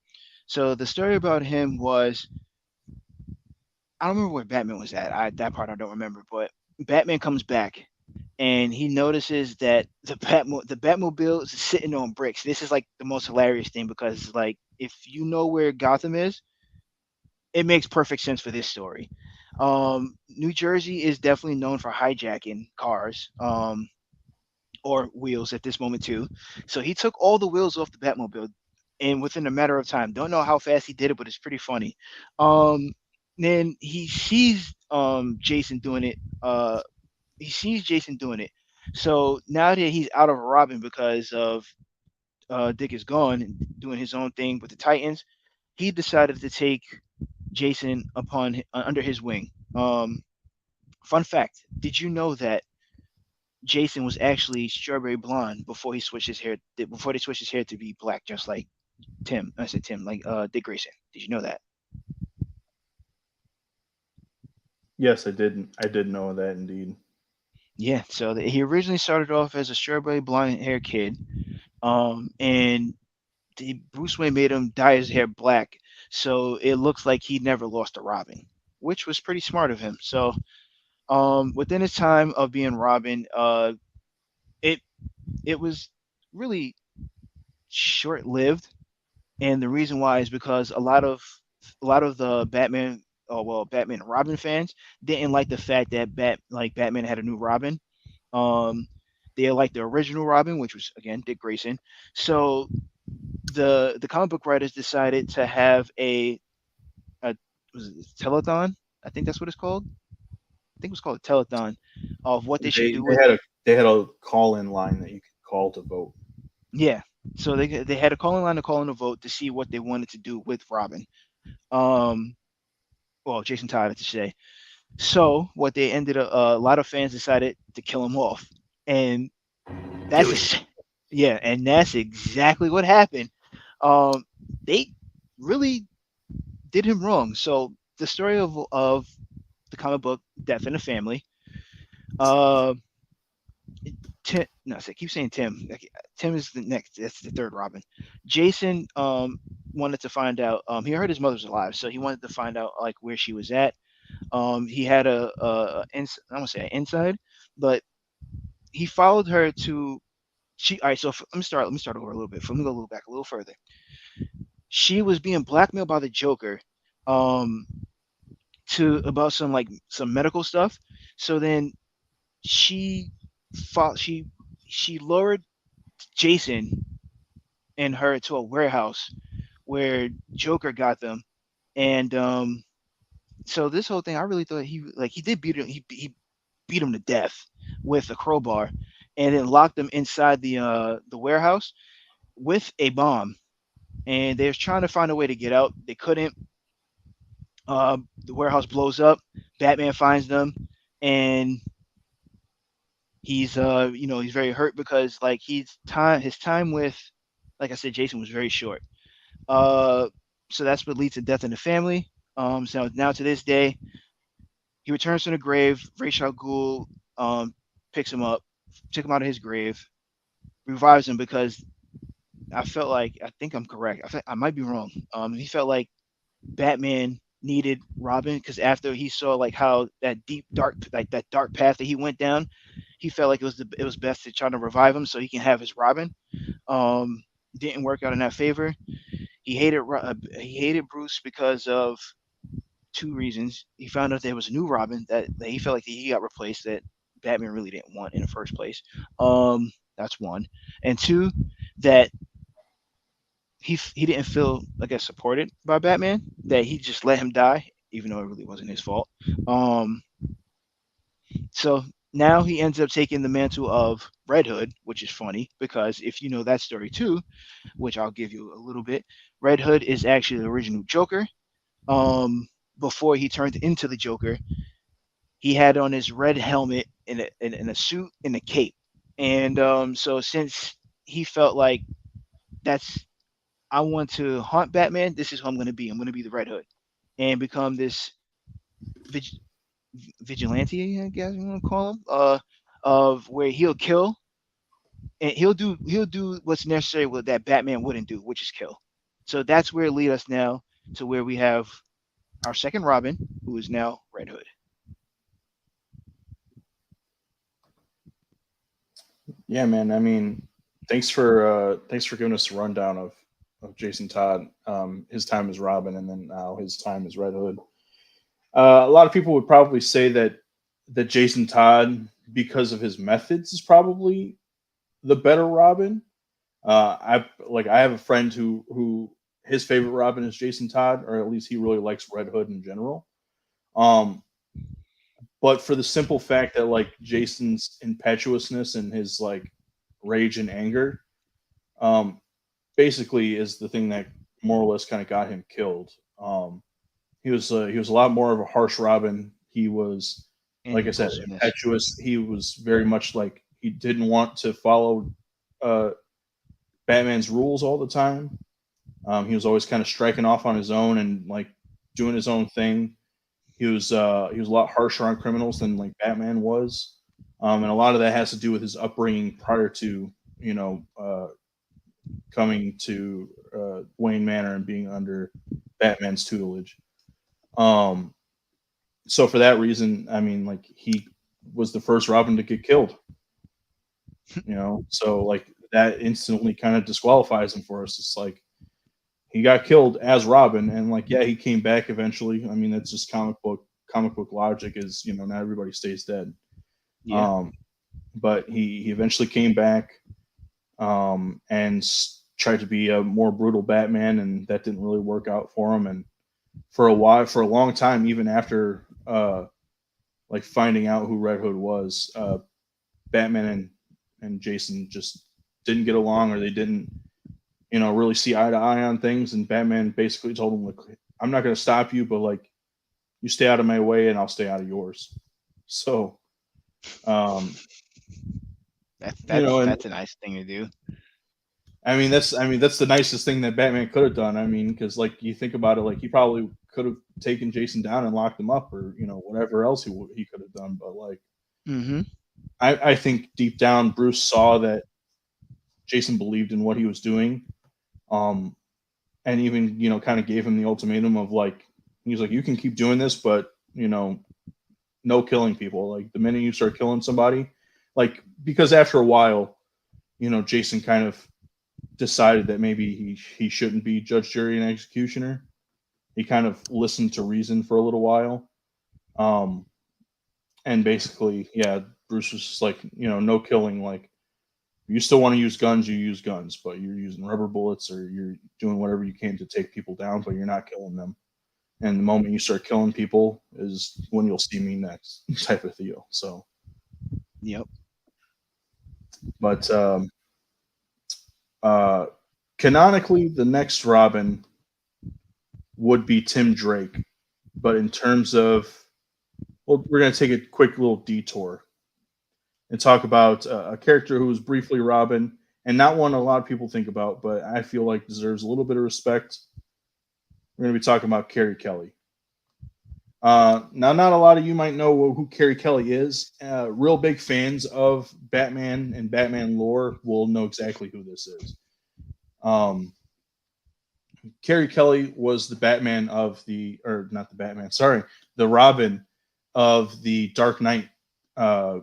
so the story about him was I don't remember where Batman was at. That part I don't remember, but Batman comes back and he notices that the Batmobile is sitting on bricks. This is like the most hilarious thing because like if you know where Gotham is, it makes perfect sense for this story. New Jersey is definitely known for hijacking cars or wheels at this moment too. So he took all the wheels off the Batmobile, and within a matter of time, don't know how fast he did it, but it's pretty funny. Um, then he sees Jason doing it. He sees Jason doing it. So now that he's out of Robin because of Dick is gone and doing his own thing with the Titans, he decided to take Jason under his wing. Fun fact: did you know that Jason was actually strawberry blonde before he switched his hair? Before they switched his hair to be black, just like Tim. I said Tim, like Dick Grayson. Did you know that? Yes, I did. I did know that indeed. Yeah. So he originally started off as a strawberry blonde hair kid, and Bruce Wayne made him dye his hair black, so it looks like he never lost a Robin, which was pretty smart of him. So, within his time of being Robin, it it was really short lived, and the reason why is because a lot of the Batman, oh well, Batman and Robin fans didn't like the fact that Batman had a new Robin. Um, they liked the original Robin, which was again Dick Grayson. So the comic book writers decided to have a was it telethon? I think that's what it's called. I think it was called a telethon of what they should They do they with had a they had a call in line that you could call to vote. yeah. So they had a calling line to call in a vote to see what they wanted to do with Robin. Um, well, Jason Todd, I should say. So what they ended up, a lot of fans decided to kill him off, and Kill him. yeah, and that's exactly what happened. Um, they really did him wrong. So the story of the comic book Death in the Family. Uh, Tim, no, I keep saying Tim. Tim is the next. That's the third Robin. Jason wanted to find out. He heard his mother's alive, so he wanted to find out like where she was at. He had I don't say an inside, but he followed her to. She all right. So let me start. Let me start over a little bit. Let me go a little back a little further. She was being blackmailed by the Joker. Um, to about some medical stuff. So then she fought she lured Jason and her to a warehouse where Joker got them, and so this whole thing, I really thought he did beat him. He beat him to death with a crowbar, and then locked him inside the warehouse with a bomb. And they're trying to find a way to get out. They couldn't. The warehouse blows up. Batman finds them, and he's he's very hurt because like his time with, like I said, Jason was very short. Uh, so that's what leads to death in the family. So now to this day, he returns from the grave. Ra's al Ghul picks him up, took him out of his grave, revives him because I think I'm correct. I might be wrong. He felt like Batman needed Robin because after he saw like how that deep that dark path that he went down, he felt like it was best to try to revive him so he can have his Robin. Um, didn't work out in that favor. He hated Bruce because of two reasons. He found out there was a new Robin that he felt like he got replaced that Batman really didn't want in the first place. That's one, and two, that he didn't feel like I supported by Batman. That he just let him die, even though it really wasn't his fault. Um, so now he ends up taking the mantle of Red Hood, which is funny because if you know that story too, which I'll give you a little bit, Red Hood is actually the original Joker. Um, Before he turned into the Joker, he had on his red helmet and in a suit and a cape. And so since he felt like that's I want to haunt Batman, this is who I'm going to be. I'm going to be the Red Hood and become this vig- vigilante, I guess you want to call him, of where he'll kill and he'll do what's necessary with that Batman wouldn't do, which is kill. So that's where it lead us now to where we have our second Robin, who is now Red Hood. Yeah, man. I mean, thanks for giving us a rundown of Jason Todd, his time as Robin, and then now his time as Red Hood. A lot of people would probably say that Jason Todd, because of his methods, is probably the better Robin. I have a friend who his favorite Robin is Jason Todd, or at least he really likes Red Hood in general. Um, but for the simple fact that like Jason's impetuousness and his like rage and anger, um, basically is the thing that more or less kind of got him killed. He was a lot more of a harsh Robin. He was, And like I said, impulsiveness. impetuous. He was very much like he didn't want to follow uh, Batman's rules all the time. He was always kind of striking off on his own and like doing his own thing. He was a lot harsher on criminals than like Batman was, and a lot of that has to do with his upbringing prior to you know coming to Wayne Manor and being under Batman's tutelage. Um, so for that reason, I mean, like he was the first Robin to get killed. So like that instantly kind of disqualifies him for us. It's like he got killed as Robin, and like yeah, he came back eventually. I mean, that's just comic book logic. Is not everybody stays dead. Yeah. Um, but he eventually came back and tried to be a more brutal Batman, and that didn't really work out for him. And for a long time, even after like finding out who Red Hood was, Batman and Jason just didn't get along, or they didn't really see eye to eye on things. And Batman basically told him, "Look, I'm not going to stop you, but like you stay out of my way, and I'll stay out of yours." So, um, That's you that's know, and that's a nice thing to do. I mean that's the nicest thing that Batman could have done. I mean, because like you think about it, like he probably could have taken Jason down and locked him up, or whatever else he could have done. But like Mm-hmm. I think deep down Bruce saw that Jason believed in what he was doing, um, and even kind of gave him the ultimatum of like he was like, you can keep doing this, but no killing people. Like the minute you start killing somebody, like because after a while, Jason kind of decided that maybe he shouldn't be judge, jury, and executioner. He kind of listened to reason for a little while, and basically, yeah, Bruce was just like, no killing. Like You still want to use guns, you use guns, but you're using rubber bullets or you're doing whatever you can to take people down, but you're not killing them. And the moment you start killing people is when you'll see me next, type of deal. So, Yep. but uh, canonically, the next Robin would be Tim Drake. But in terms of, well, we're going to take a quick little detour and talk about a character who was briefly Robin and not one a lot of people think about, but I feel like deserves a little bit of respect. We're going to be talking about Carrie Kelly. Now, not a lot of you might know who Carrie Kelly is. Real big fans of Batman and Batman lore will know exactly who this is. Um, Carrie Kelly was the Batman of the, or not the Batman, sorry, the Robin of the Dark Knight uh,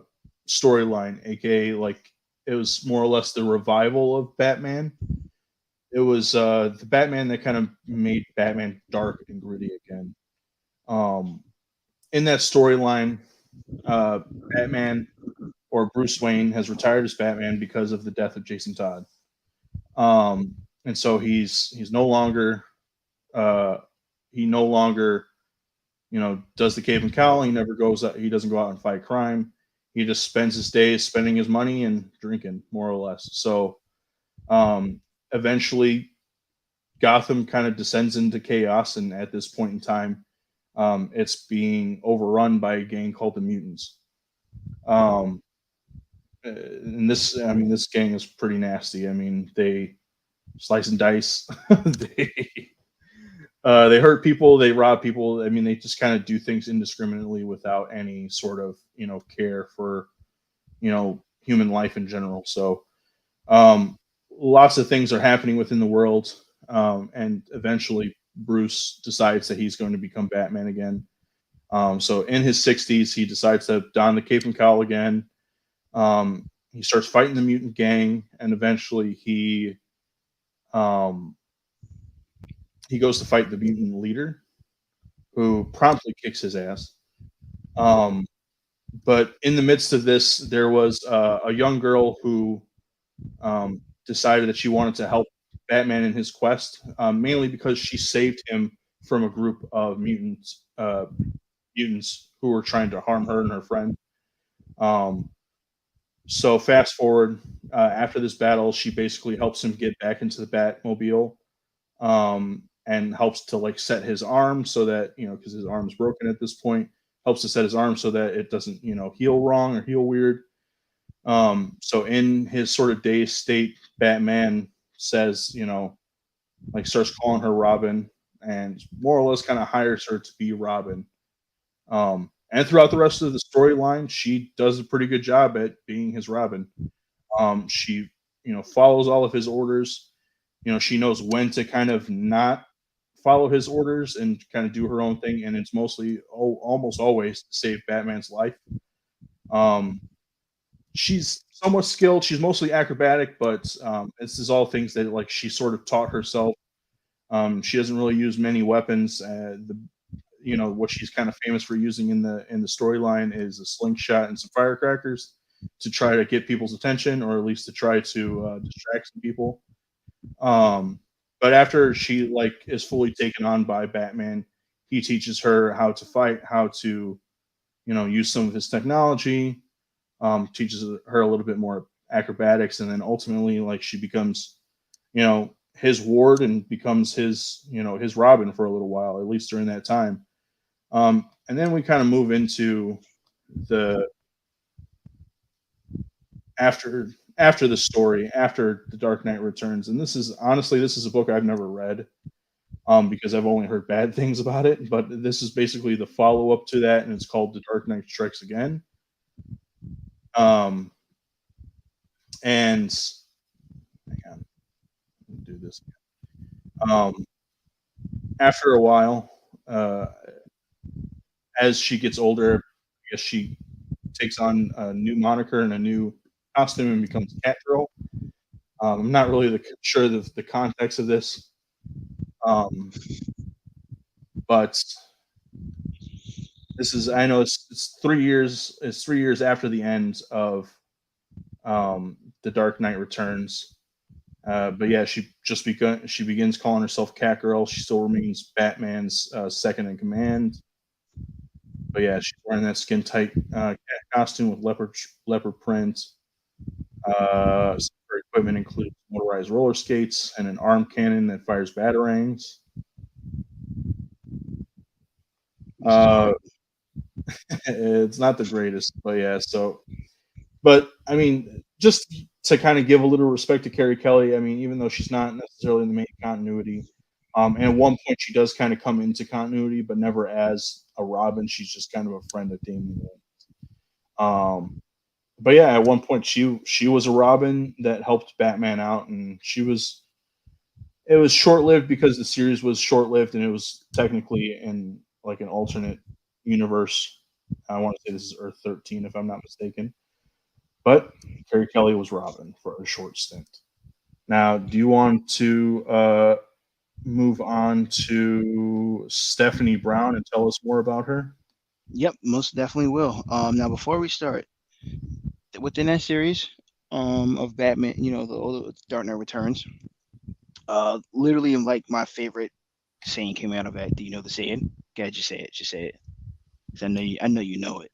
storyline, aka like it was more or less the revival of Batman. It was the Batman that kind of made Batman dark and gritty again. Um, in that storyline, uh, Batman or Bruce Wayne has retired as Batman because of the death of Jason Todd. And so he's no longer uh, he no longer does the cape and cowl. He never goes out. He doesn't go out and fight crime. He just spends his days spending his money and drinking, more or less. So um, eventually, Gotham kind of descends into chaos, and at this point in time, it's being overrun by a gang called the Mutants. Um, and this, I mean, this gang is pretty nasty. I mean, they slice and dice. they they hurt people. They rob people. I mean, they just kind of do things indiscriminately without any sort of care for human life in general. So um, lots of things are happening within the world, and eventually Bruce decides that he's going to become Batman again. So in his 60s, he decides to don the cape and cowl again. He starts fighting the mutant gang, and eventually um, he goes to fight the mutant leader, who promptly kicks his ass. Um, but in the midst of this, there was a young girl who decided that she wanted to help Batman in his quest, mainly because she saved him from a group of mutants who were trying to harm her and her friend. Um, so fast forward, after this battle, she basically helps him get back into the Batmobile, and helps to like set his arm so that because his arm's broken at this point, helps to set his arm so that it doesn't heal wrong or heal weird. So in his sort of dazed state, Batman says, like starts calling her Robin and more or less kind of hires her to be Robin. And throughout the rest of the storyline, she does a pretty good job at being his Robin. She, follows all of his orders. She knows when to kind of not follow his orders and kind of do her own thing, and it's mostly almost always to save Batman's life. Um, she's somewhat skilled. She's mostly acrobatic, but this is all things that like she sort of taught herself. She doesn't really use many weapons. What she's kind of famous for using in the storyline is a slingshot and some firecrackers to try to get people's attention, or at least to try to distract some people. Um, but after she like is fully taken on by Batman, he teaches her how to fight, how to use some of his technology, teaches her a little bit more acrobatics, and then ultimately, like she becomes, his ward and becomes his Robin for a little while, at least during that time. And then we kind of move into the after after the story, after the Dark Knight Returns, and this is a book I've never read, because I've only heard bad things about it. But this is basically the follow up to that, and it's called The Dark Knight Strikes Again. Um, and hang on, let me do this. Um, After a while, as she gets older, I guess she takes on a new moniker and a new costume and becomes Catgirl. I'm not really sure the context of this, um, but this is I know it's 3 years. It's 3 years after the end of The Dark Knight Returns. But yeah, she begins calling herself Catgirl. She still remains Batman's second in command. But yeah, she's wearing that skin tight cat costume with leopard print. Some of her equipment includes motorized roller skates and an arm cannon that fires batarangs. This is Uh, great. it's not the greatest, but yeah. So, but I mean, just to kind of give a little respect to Carrie Kelly. I mean, even though she's not necessarily in the main continuity, and at one point she does kind of come into continuity, but never as a Robin. She's just kind of a friend of Damian. Um, but yeah, at one point she was a Robin that helped Batman out, and it was short lived because the series was short lived, and it was technically in like an alternate universe. I want to say this is Earth 13, if I'm not mistaken. But Carrie Kelly was Robin for a short stint. Now, do you want to move on to Stephanie Brown and tell us more about her? Yep, most definitely will. Now before we start, within that series, of Batman, the older Dark Knight Returns, literally like my favorite saying came out of that. Do you know the saying? Okay, just say it. Just say it. 'Cause I know you know it.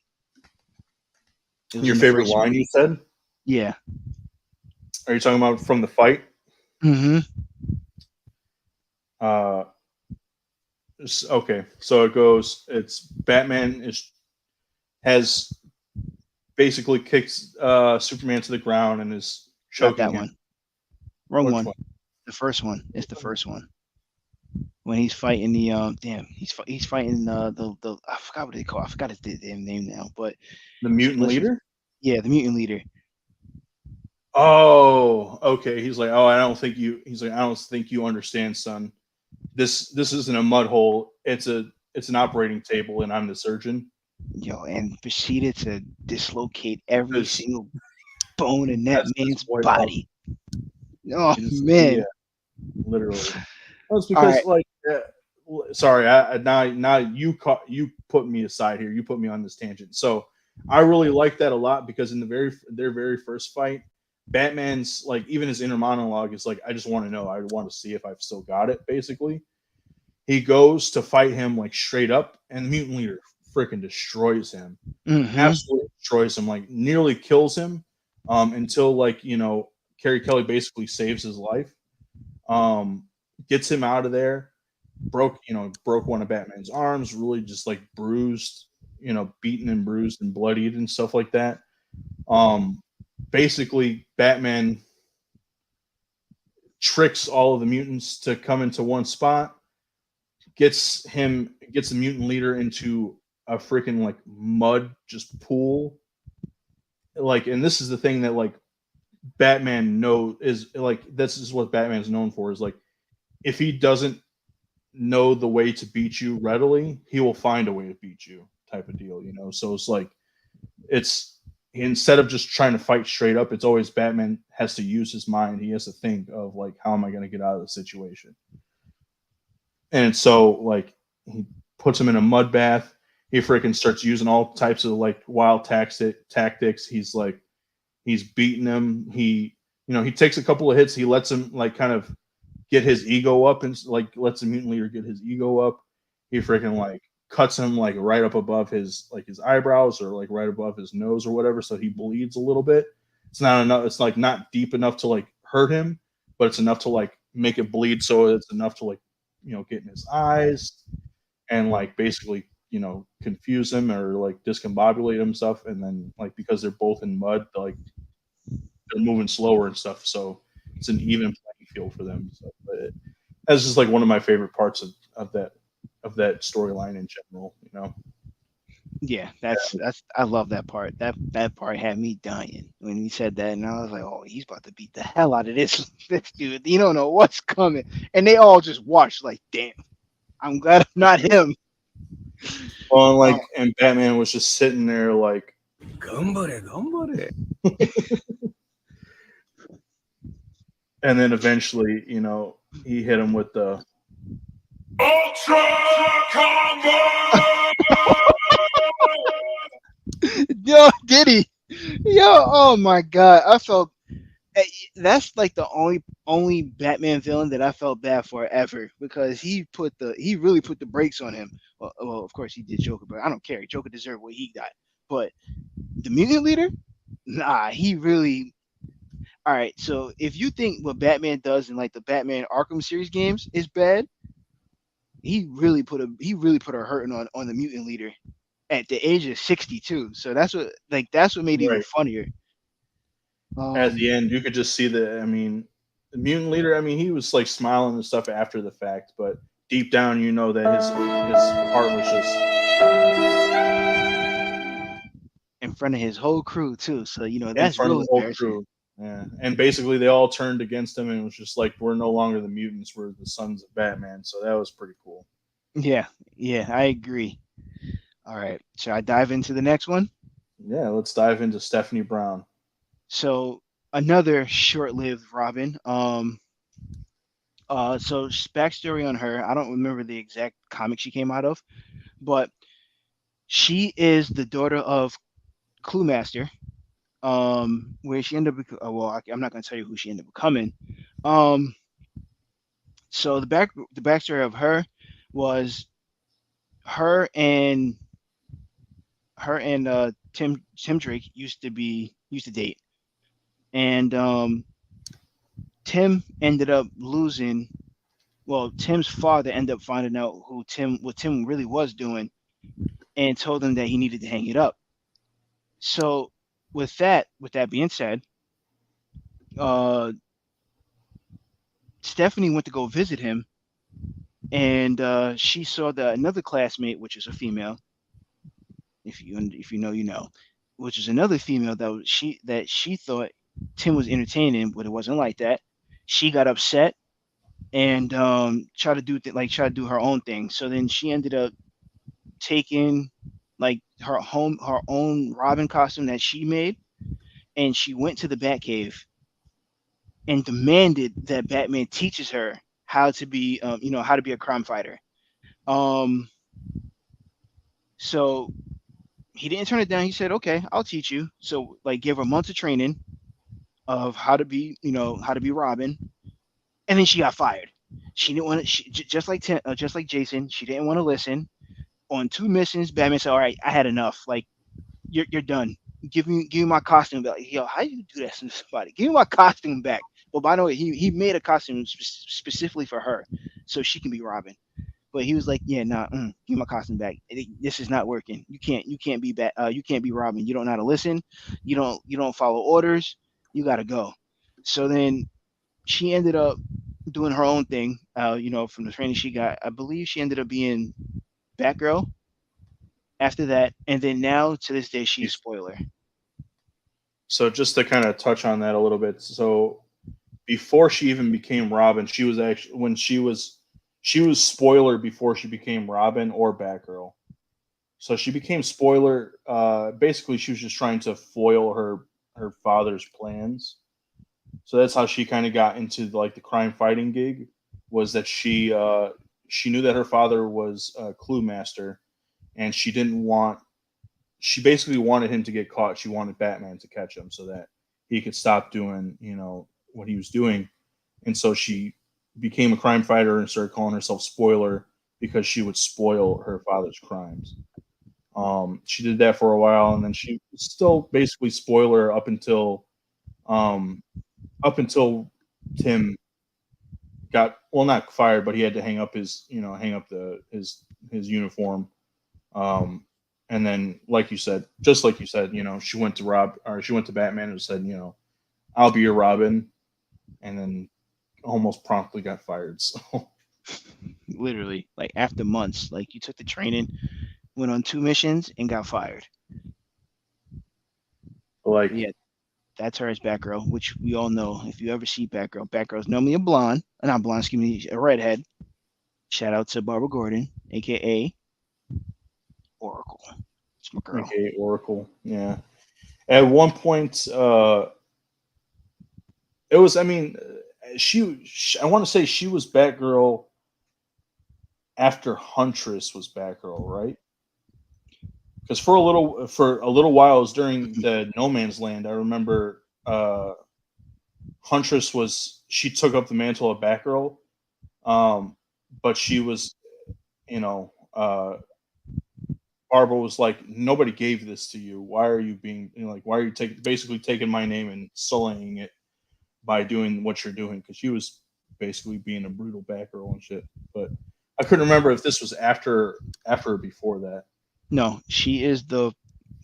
It was Your in the favorite first one. line, you said? Yeah. Are you talking about from the fight? Mm-hmm. Uh, okay, so it goes. It's Batman has basically kicked Superman to the ground and is Not choking that him. one. Wrong Which one. one? The first one. It's the first one. When he's fighting the damn, he's fighting the I forgot what they call. I forgot his damn name now. But The mutant listen, leader? yeah, the mutant leader. Oh, okay. He's like, oh, I don't think you. He's like, I don't think you understand, son. This isn't a mud hole. It's an operating table, and I'm the surgeon. And proceeded to dislocate every Because single bone in that that's his man's white out. body. Oh He just yeah, man. literally. That's All because right. like, sorry, now you put me aside here. You put me on this tangent. So I really like that a lot because in their very first fight, Batman's like even his inner monologue is like, I just want to know. I want to see if I've still got it. Basically, he goes to fight him like straight up, and the mutant leader freaking destroys him, Mm-hmm. absolutely destroys him, like nearly kills him, until like Carrie Kelly basically saves his life, um, gets him out of there, broke one of Batman's arms, really just like bruised, beaten and bruised and bloodied and stuff like that. Um, Basically, Batman tricks all of the mutants to come into one spot, gets the mutant leader into a freaking like mud just pool. Like, and this is the thing that like Batman know is like this is what Batman's known for is like if he doesn't know the way to beat you readily, he will find a way to beat you type of deal. So it's like it's instead of just trying to fight straight up, it's always Batman has to use his mind. He has to think of like how am I going to get out of the situation. And so like he puts him in a mud bath. He freaking starts using all types of like wild tactics. He's beating him. He takes a couple of hits. He lets him like kind of get his ego up and like lets the mutant leader get his ego up. He freaking like cuts him like right up above his eyebrows or like right above his nose or whatever, so he bleeds a little bit. It's not enough. It's like not deep enough to like hurt him, but it's enough to like make it bleed, so it's enough to like get in his eyes and like basically confuse him or like discombobulate himself. And then like because they're both in mud, they're moving slower and stuff, so it's an even playing field for them. So, but that's just like one of my favorite parts of that storyline in general. Yeah, that's I love that part. That part had me dying when he said that, and I was like, oh, he's about to beat the hell out of this this dude. You don't know what's coming, and they all just watched like, damn. I'm glad I'm not him. Well, and like, and Batman was just sitting there like, Gambare, gambare. and then eventually, he hit him with the Ultra Combo! Yo, did he? Yo, oh my god, I felt That's like the only Batman villain that I felt bad for ever because he really put the brakes on him. Well, of course he did Joker, but I don't care. Joker deserved what he got. But the mutant leader, nah, he really. All right, so if you think what Batman does in like the Batman Arkham series games is bad, he really put a hurting on the mutant leader at the age of 62. So that's what made it even Right. funnier. At the Um, end, you could just see the. I mean, the mutant leader. I mean, he was like smiling and stuff after the fact, but deep down, you know that his heart was just in front of his whole crew too. So in that's front of real the whole embarrassing. crew. Yeah, and basically they all turned against him, and it was just like we're no longer the mutants; we're the sons of Batman. So that was pretty cool. Yeah, yeah, I agree. All right, should I dive into the next one? Yeah, let's dive into Stephanie Brown. So another short-lived Robin. So backstory on her. I don't remember the exact comic she came out of, but she is the daughter of Cluemaster. Where she ended up, I'm not going to tell you who she ended up becoming. Um, so the backstory of her was her and Tim Drake used to date, and Tim ended up losing. Well, Tim's father ended up finding out what Tim really was doing, and told him that he needed to hang it up. So, with that being said, uh, Stephanie went to go visit him, and she saw that another classmate, which is a female, if you know, you know, which is another female that she thought Tim was entertaining, but it wasn't like that. She got upset and try to do her own thing. So then she ended up taking like her own Robin costume that she made, and she went to the Batcave and demanded that Batman teaches her how to be how to be a crime fighter. Um, so he didn't turn it down. He said, "Okay, I'll teach you." So like, give her months of training of how to be, how to be Robin, and then she got fired. She didn't want to, just like just like Jason. She didn't want to listen. On two missions, Batman said, "All right, I had enough. Like, you're done. Give me my costume back." Like, yo, how do you do that to somebody? Give me my costume back. Well, by the way, he made a costume specifically for her, so she can be Robin. But he was like, "Yeah, nah, give me my costume back. This is not working. You can't be you can't be Robin. You don't know how to listen. You don't follow orders. You gotta go." So then she ended up doing her own thing. From the training she got, I believe she ended up being Batgirl after that, and then now to this day she's spoiler. So just to kind of touch on that a little bit. So before she even became Robin, she was actually when she was spoiler before she became Robin or Batgirl. So she became spoiler. Basically, she was just trying to foil her father's plans. So that's how she kind of got into like the crime fighting gig. Was that she knew that her father was a clue master, and she didn't want. She basically wanted him to get caught. She wanted Batman to catch him so that he could stop doing what he was doing. And so she became a crime fighter and started calling herself Spoiler because she would spoil her father's crimes. She did that for a while, and then she was still basically spoiler um, up until Tim got not fired, but he had to hang up his uniform. Um, and then, like you said, just like you said, she went to she went to Batman and said, I'll be your Robin, and then almost promptly got fired. So Literally, like after months, like you took the training, went on two missions, and got fired. But like yeah, that's her as Batgirl, which we all know. If you ever see Batgirl, Batgirl's normally a blonde, not blonde, excuse me, a redhead. Shout out to Barbara Gordon, aka Oracle. It's my girl. okay, Oracle, yeah. At one point, it was. I mean, I want to say she was Batgirl after Huntress was Batgirl, right? Because for a little while, it was during the No Man's Land. I remember Huntress she took up the mantle of Batgirl, but she was, you know, Barbara was like, nobody gave this to you. Why are you being, like, why are you basically taking my name and sullying it by doing what you're doing? Because she was basically being a brutal Batgirl and shit. But I couldn't remember if this was after or before that. No, she is the.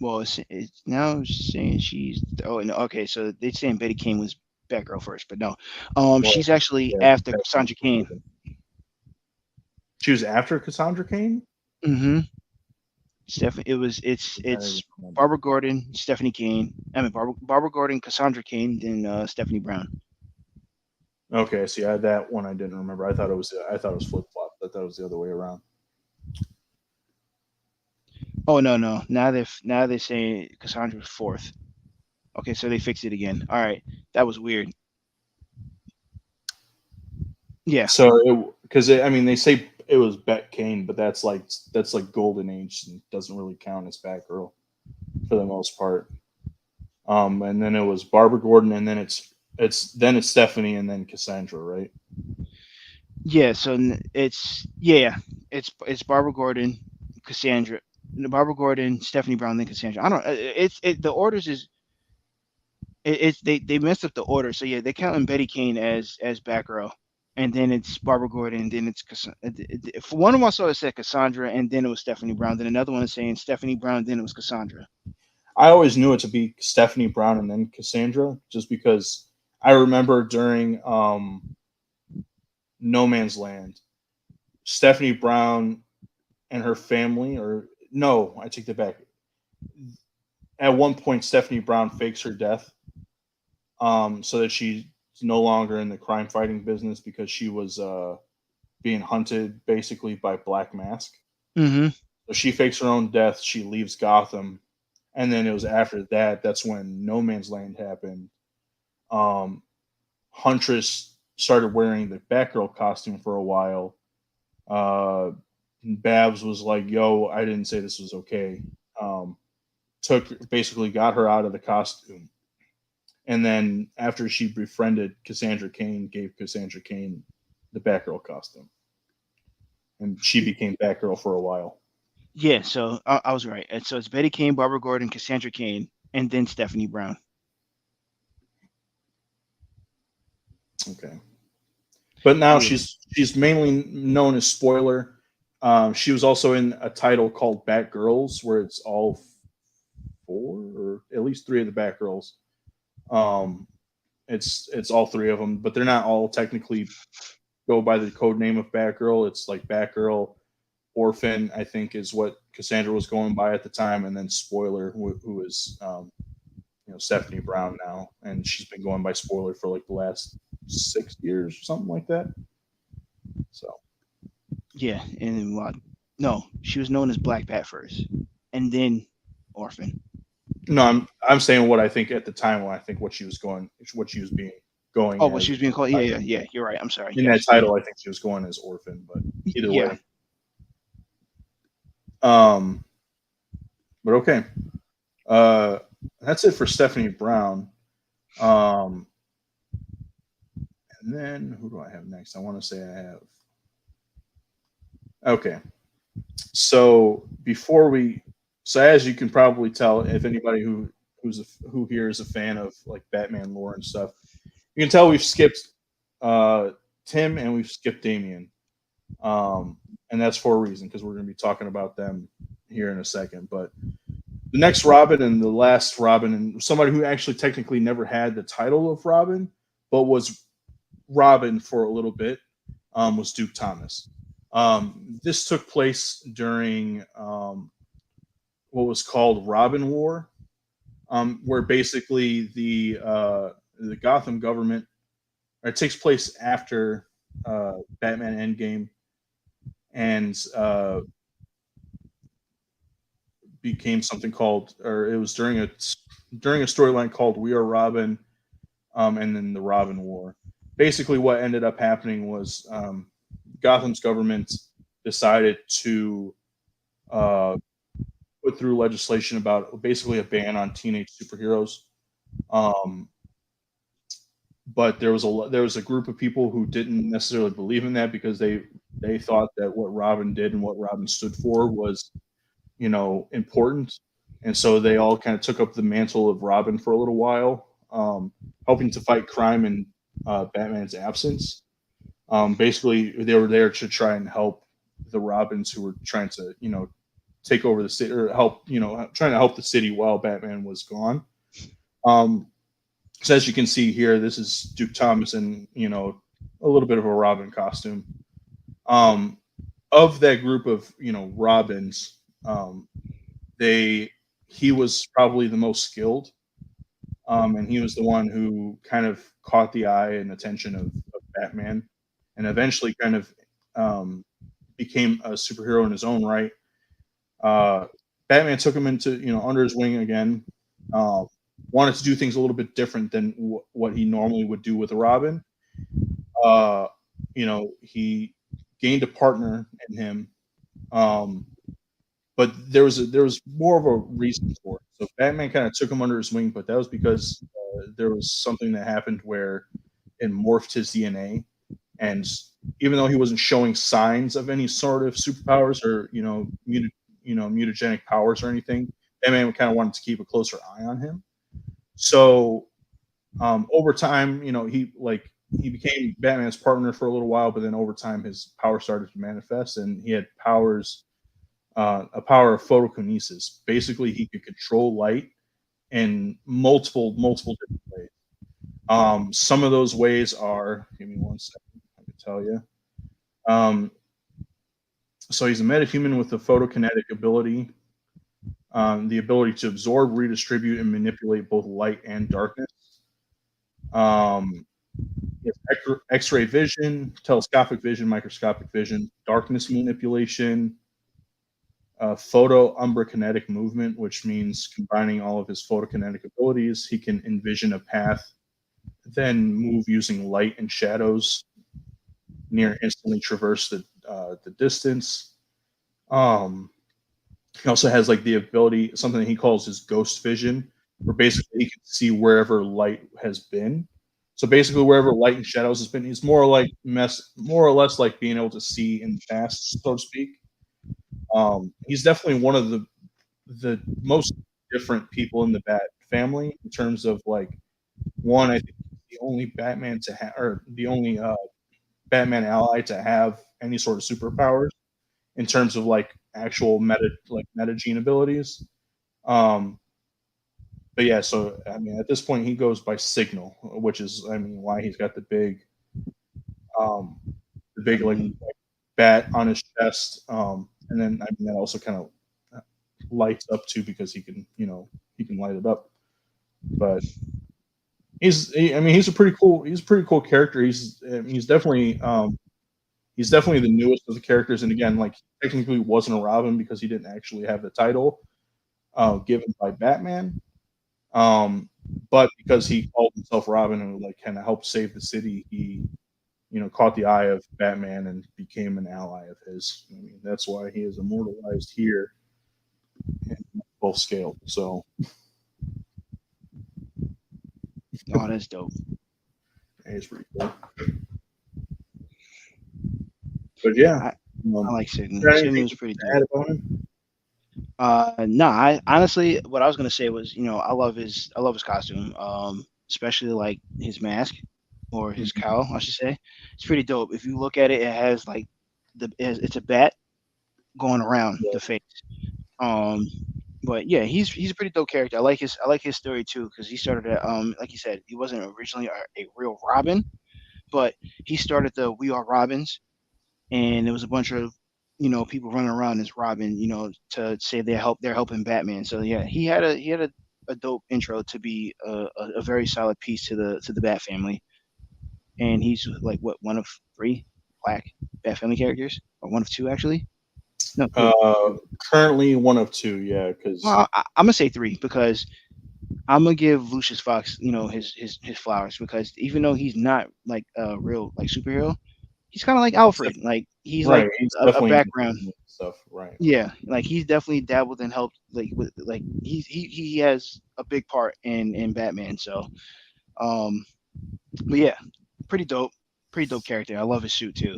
Well, it's now saying she's. Oh, no. Okay, so they're saying Betty Kane was Batgirl first, but no. Well, She's actually yeah, after Cassandra Cain. she was after Cassandra Cain. Mm-hmm. Stephanie. It's Barbara Gordon, Stephanie Kane. I mean Barbara Gordon, Cassandra Cain, then Stephanie Brown. Okay, see, that one I didn't remember. I thought it was flip flop. I thought it was the other way around. Oh no. Now they're saying Cassandra's fourth. Okay, so they fixed it again. All right, that was weird. Yeah. So because I mean they say it was Bet Kane, but that's like Golden Age and doesn't really count as Batgirl for the most part. And then it was Barbara Gordon, and then it's Stephanie, and then Cassandra, right? Yeah. So it's Barbara Gordon, Cassandra, Barbara Gordon, Stephanie Brown, then Cassandra. I don't. The orders is it's they messed up the order. So yeah, they're counting Betty Kane as Batgirl, and then it's Barbara Gordon, and then it's for one of them I saw it said Cassandra, and then it was Stephanie Brown. Then another one is saying Stephanie Brown, then it was Cassandra. I always knew it to be Stephanie Brown and then Cassandra, just because I remember during No Man's Land, Stephanie Brown and her family, or no, I take that back. At one point, Stephanie Brown fakes her death, so that she's no longer in the crime fighting business because she was being hunted basically by Black Mask. Mm-hmm. So she fakes her own death. She leaves Gotham, and then it was after that's when No Man's Land happened. Huntress started wearing the Batgirl costume for a while. Babs was like, "Yo, I didn't say this was okay." Got her out of the costume, and then after she befriended Cassandra Cain, gave Cassandra Cain the Batgirl costume, and she became Batgirl for a while. Yeah, so I was right. And so it's Betty Kane, Barbara Gordon, Cassandra Cain, and then Stephanie Brown. Okay, but now Yeah. she's mainly known as Spoiler. She was also in a title called Batgirls, where it's all four or at least three of the Batgirls. It's all three of them, but they're not all technically go by the code name of Batgirl. It's like Batgirl, Orphan, I think, is what Cassandra was going by at the time, and then Spoiler, who is Stephanie Brown now, and she's been going by Spoiler for like the last 6 years or something like that. So Yeah, and no, she was known as Black Bat first, and then Orphan. no, I'm saying what I think at the time when I think what she was being going. Oh, what she was being called? Yeah. You're right. I'm sorry. In Yes. that title, I think she was going as Orphan, but either Yeah. way. But okay. That's it for Stephanie Brown. And then who do I have next? I want to say I have. Okay. So as you can probably tell, if anybody who here is a fan of like Batman lore and stuff, you can tell we've skipped Tim and we've skipped Damian. And that's for a reason, because we're going to be talking about them here in a second. But the next Robin and the last Robin, and somebody who actually technically never had the title of Robin, but was Robin for a little bit, was Duke Thomas. This took place during what was called Robin War, where basically the Gotham government, or it takes place after Batman Endgame, and became something called, or it was during a storyline called We Are Robin, and then the Robin War. Basically, what ended up happening was Gotham's government decided to put through legislation about basically a ban on teenage superheroes. but there was a group of people who didn't necessarily believe in that because they thought that what Robin did and what Robin stood for was, important, and so they all kind of took up the mantle of Robin for a little while, helping to fight crime in Batman's absence. Basically, they were there to try and help the Robins who were trying to, take over the city or help, trying to help the city while Batman was gone. Um, so as you can see here, this is Duke Thomas in, a little bit of a Robin costume. Um, of that group of, Robins, they he was probably the most skilled, and he was the one who kind of caught the eye and attention of Batman, and eventually kind of um, became a superhero in his own right. Uh, Batman took him into under his wing again. Uh, Wanted to do things a little bit different than what he normally would do with Robin. Uh, he gained a partner in him, um, but there was more of a reason for it. So Batman kind of took him under his wing, but that was because there was something that happened where it morphed his DNA, and even though he wasn't showing signs of any sort of superpowers or mutagenic powers or anything, Batman kind of wanted to keep a closer eye on him. So over time, he became Batman's partner for a little while, but then over time his power started to manifest, and he had powers, a power of photokinesis. Basically, he could control light in multiple different ways. Some of those ways are, give me one second, I can tell you. Um, so he's a metahuman with a photokinetic ability, the ability to absorb, redistribute, and manipulate both light and darkness. Um, he has X-ray vision, telescopic vision, microscopic vision, darkness manipulation, photo-umbrakinetic movement, which means combining all of his photokinetic abilities, he can envision a path, then move using light and shadows, near instantly traverse the distance. Um, he also has like the ability, something that he calls his ghost vision, where basically he can see wherever light has been. So basically, wherever light and shadows has been, he's more or less like being able to see in the past, so to speak. He's definitely one of the most different people in the Bat family in terms of like one. I think the only Batman to have, or the only Batman ally to have any sort of superpowers in terms of like actual metagene abilities. Um, but yeah, so I mean, at this point, he goes by Signal, which is, I mean, why he's got um, the big like bat on his chest, and then I mean that also kind of lights up too because he can light it up. But I mean, he's a pretty cool character. He's definitely the newest of the characters, and again, like technically wasn't a Robin because he didn't actually have the title given by Batman. But because he called himself Robin and like kind of helped save the city, he caught the eye of Batman and became an ally of his. I mean, that's why he is immortalized here in both scale. So, Oh, that's dope. it's pretty cool. But yeah, I like Signal. got Signal anything is pretty to add dope. about him? No, I honestly, what I was gonna say was, I love his costume, especially like his mask or his Mhm. cowl, I should say. It's pretty dope. If you look at it, it has like it's a bat going around Yeah. the face. Um, but yeah, he's a pretty dope character. I like his story too because he started at, like you said, he wasn't originally a real Robin, but he started the We Are Robins, and there was a bunch of people running around as Robin, to say they're helping Batman. So yeah, he had a dope intro to be a very solid piece to the Bat family, and he's like what, one of three black Bat family characters, or one of two actually. No, three. Uh, Currently one of two, yeah, because Well, I'm gonna say three because I'm gonna give Lucius Fox, his flowers, because even though he's not like a real like superhero, he's kind of like Alfred. Like he's like right, he's a definitely background. into stuff, right? Yeah, like he's definitely dabbled and helped, like with like he has a big part in Batman. So, um, But yeah, pretty dope. Pretty dope character. I love his suit too.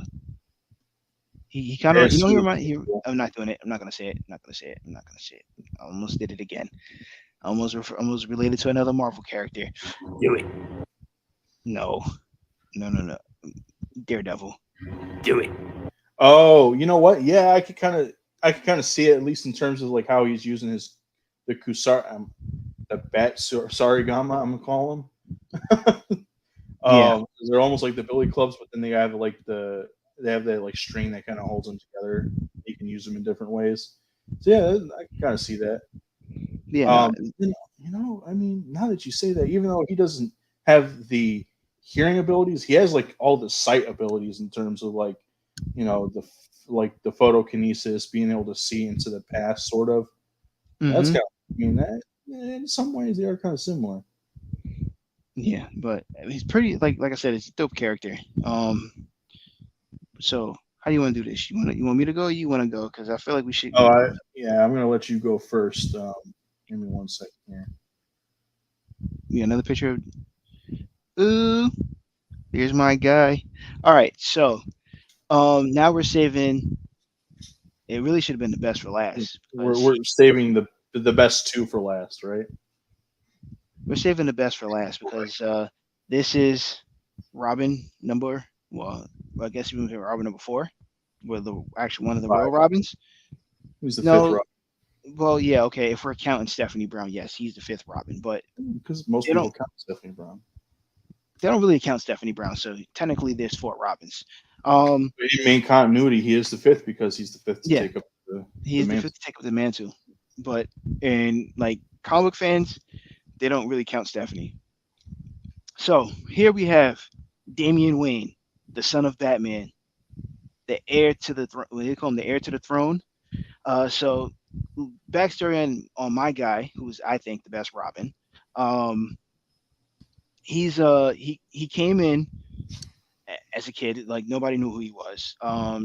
He kind Yeah, of, it's he super remind. cool. I'm not doing it. I'm not gonna say it. I'm not gonna say it. I'm not gonna say it. I almost did it again. Almost related to another Marvel character. Do it. No, no. Daredevil. Do it. Oh, you know what? Yeah, I could kind of see it, at least in terms of like how he's using the Kusar the Sarigama, I'm gonna call them. Yeah, 'Cause they're almost like the billy clubs, but then they have that like string that kind of holds them together. You can use them in different ways. So yeah, I can kind of see that. yeah, no, I mean, now that you say that, even though he doesn't have the hearing abilities, he has like all the sight abilities in terms of like, like the photokinesis, being able to see into the past, sort of. That's hmm kind of, I mean, that in some ways they are kind of similar. yeah, but he's pretty like I said, it's a dope character. So how do you want to do this? You want me to go? Or you want to go? Because I feel like we should. Yeah, I'm gonna let you go first. Give me 1 second here. Yeah, another picture of. Ooh, here's my guy. All right, so now we're saving. It really should have been the best for last We're because we're saving the best two for last, right? we're saving the best for last because this is Robin number. Well, I guess you moved Robin number 4, where the actually one of the real Five. Robins. Who's the fifth No, Robin? well, yeah, okay. If we're counting Stephanie Brown, yes, he's the fifth Robin, but Because most they people don't count Stephanie Brown. they don't really count Stephanie Brown. So technically, there's 4 Robins. Um, But in main continuity, he is the fifth because he's the fifth to yeah, take up he the is the mantle. fifth to take up the mantle, but in like comic fans, they don't really count Stephanie. So here we have Damian Wayne, the son of Batman, the heir to the throne. They call him the heir to the throne. So backstory on my guy, who's I think the best Robin. Um, he came in as a kid, like nobody knew who he was.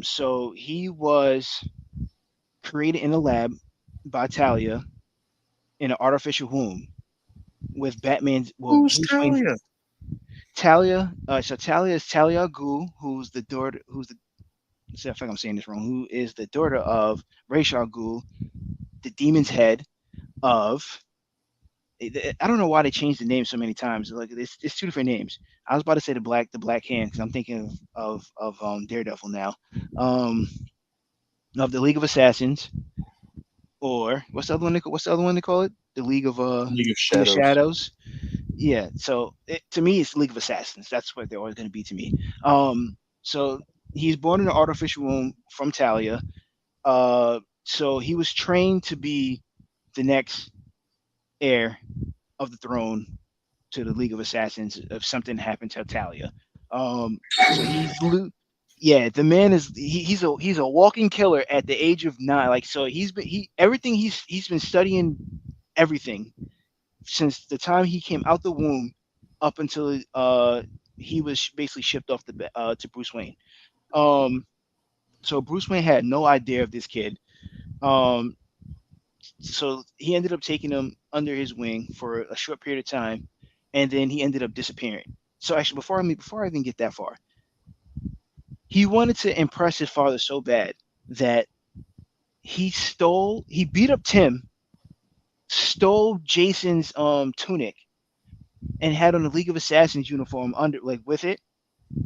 So he was created in a lab by Talia in an artificial womb with Who's Bruce Wayne. Talia? Talia. So Talia is Talia al Ghul, who's the daughter, who's the see if I'm saying this wrong, who is the daughter of Ra's al Ghul, the demon's head of. I don't know why they changed the name so many times. Like it's 2 different names. I was about to say the Black Hand because I'm thinking of Daredevil now. Um, of the League of Assassins, or what's the other one they call it? The League of League of Shadows. Shadows. Yeah. So to me, it's League of Assassins. That's what they're always going to be to me. So he's born in an artificial womb from Talia. So he was trained to be the next heir of the throne to the League of Assassins if something happened to Talia. So yeah, the man is he's a walking killer at the age of 9. Like so, everything he's been studying everything since the time he came out the womb up until he was basically shipped off to Bruce Wayne. Um, so Bruce Wayne had no idea of this kid. Um, so he ended up taking him under his wing for a short period of time, and then he ended up disappearing. So actually, before I even get that far, he wanted to impress his father so bad that he beat up Tim, stole Jason's tunic, and had on the League of Assassins uniform under like with it,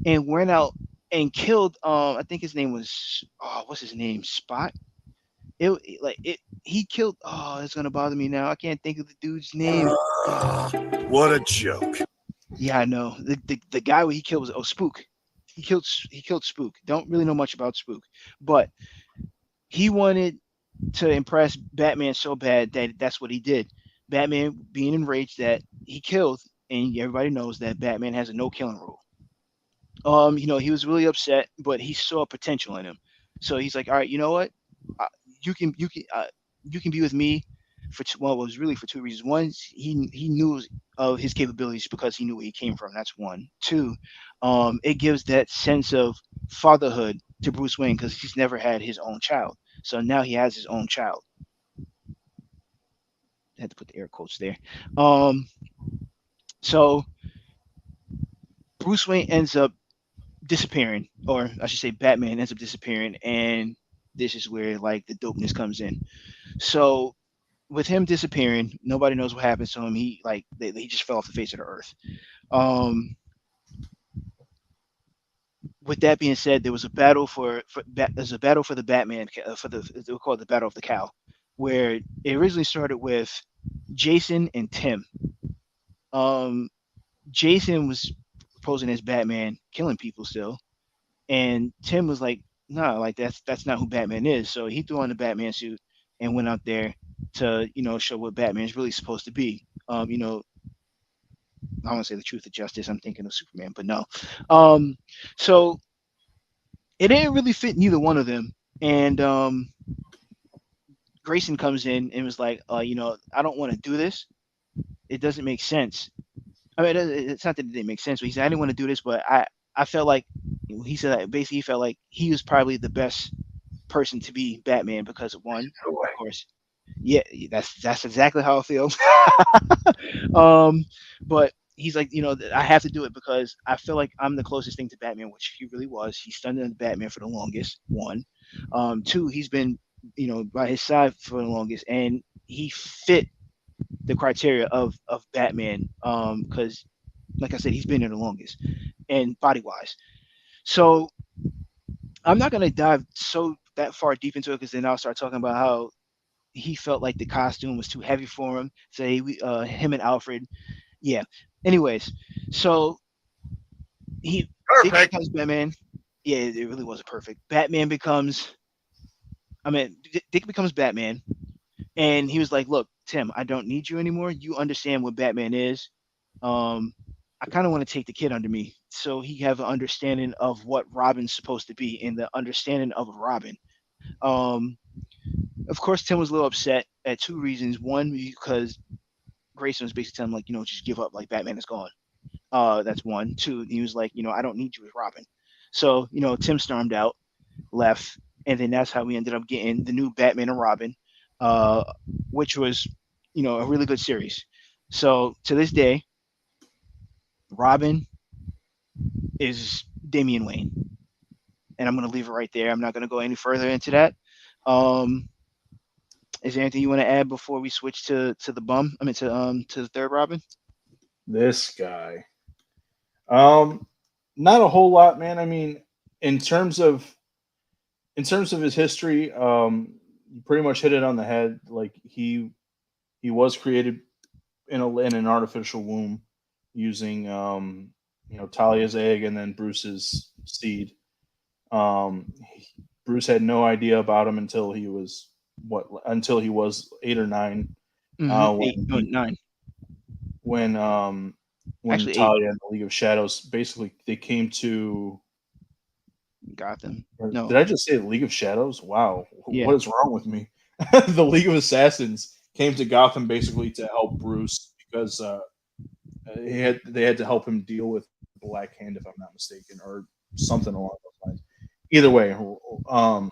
and went out and killed I think his name was what's his name, Spot. Like it he killed, it's gonna bother me now. I can't think of the dude's name. What a joke. Yeah, I know. The guy he killed was Spook. He killed Spook. Don't really know much about Spook, but he wanted to impress Batman so bad that that's what he did. Batman being enraged that he killed, and everybody knows that Batman has a no killing rule. He was really upset, but he saw potential in him. So he's like, all right, you know what? Uh, you can be with me for well, it was really for 2 reasons. One, he knew of his capabilities because he knew where he came from. That's one. Two, it gives that sense of fatherhood to Bruce Wayne because he's never had his own child. So now he has his own child. I had to put the air quotes there. Um, so Bruce Wayne ends up disappearing, or I should say, Batman ends up disappearing, and this is where like the dopeness comes in. So with him disappearing, nobody knows what happens to him. He like he just fell off the face of the earth. Um, with that being said, there was a battle there's a battle for the Batman for the they call it the Battle of the Cow, where it originally started with Jason and Tim. Um, Jason was posing as Batman, killing people still, and Tim was like, "No, like that's not who Batman is." So he threw on the Batman suit and went out there to show what Batman is really supposed to be. I want to say the truth of justice. I'm thinking of Superman, but no. So it didn't really fit neither one of them. And Grayson comes in and was like, I don't want to do this. It doesn't make sense. I mean, it's not that it didn't make sense, but he said, I didn't want to do this, but I felt like, he said that basically he felt like he was probably the best person to be Batman because of one, of course. Yeah, that's exactly how I feel. But he's like, I have to do it because I feel like I'm the closest thing to Batman, which he really was. He stunned the Batman for the longest. One, two, he's been, by his side for the longest, and he fit the criteria of Batman. Because, like I said, he's been there the longest, and body wise. So I'm not gonna dive that far deep into it because then I'll start talking about how he felt like the costume was too heavy for him. Say him and Alfred. Yeah. Anyways, so Dick Perfect. becomes Batman. Yeah, it really wasn't perfect. Batman becomes. I mean, Dick becomes Batman, and he was like, "Look, Tim, I don't need you anymore. You understand what Batman is. I kind of want to take the kid under me, so he have an understanding of what Robin's supposed to be and the understanding of Robin." Um, of course, Tim was a little upset at two reasons. One, because Grayson was basically telling him, like, just give up, like Batman is gone. That's one. Two, he was like, I don't need you as Robin. So, Tim stormed out, left, and then that's how we ended up getting the new Batman and Robin, uh, which was, a really good series. So to this day, Robin is Damian Wayne, and I'm gonna leave it right there. I'm not gonna go any further into that. Um, is there anything you want to add before we switch to the bum? I mean to the third Robin. This guy. Um, Not a whole lot, man. I mean, in terms of in terms of his history, you pretty much hit it on the head. Like he was created in an artificial womb using Talia's egg and then Bruce's seed. Bruce had no idea about him until he was 8 or 9. Mm-hmm. When Eight, no, nine, when um when actually eight. Talia and the League of Shadows basically they came to. Gotham. Or No, did I just say the League of Shadows? Wow, yeah, what is wrong with me? The League of Assassins came to Gotham basically to help Bruce because they had to help him deal with Black Hand, if I'm not mistaken, or something along those lines. Either way, um,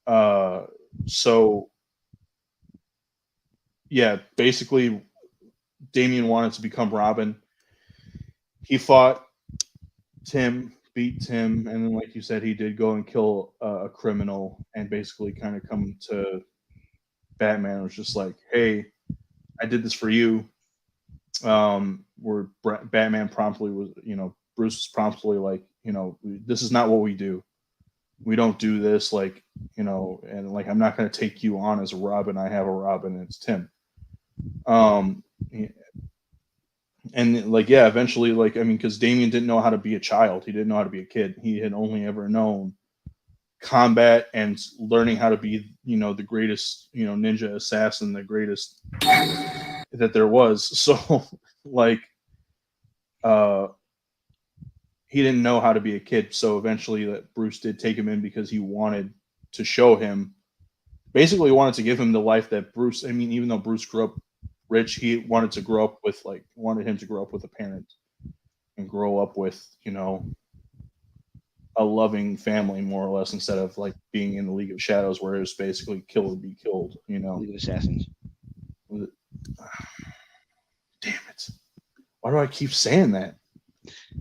uh, so yeah, basically, Damian wanted to become Robin. He fought Tim, beat Tim, and then, like you said, he did go and kill a criminal, and basically kind of come to Batman. Was just like, "Hey, I did this for you." Where Batman promptly was, Bruce was promptly like, this is not what we do. We don't do this, like, and like I'm not going to take you on as a Robin. I have a Robin, and it's Tim. Um, and like yeah, eventually, like I mean, because Damien didn't know how to be a child. He didn't know how to be a kid. He had only ever known combat and learning how to be, the greatest, ninja assassin, the greatest that there was. So like uh he didn't know how to be a kid. So eventually that Bruce did take him in because he wanted to show him, basically wanted to give him the life that Bruce, I mean, even though Bruce grew up rich, he wanted to grow up with wanted him to grow up with a parent and grow up with, a loving family, more or less, instead of like being in the League of Shadows where it was basically kill or be killed, League of Assassins. Damn it. Why do I keep saying that?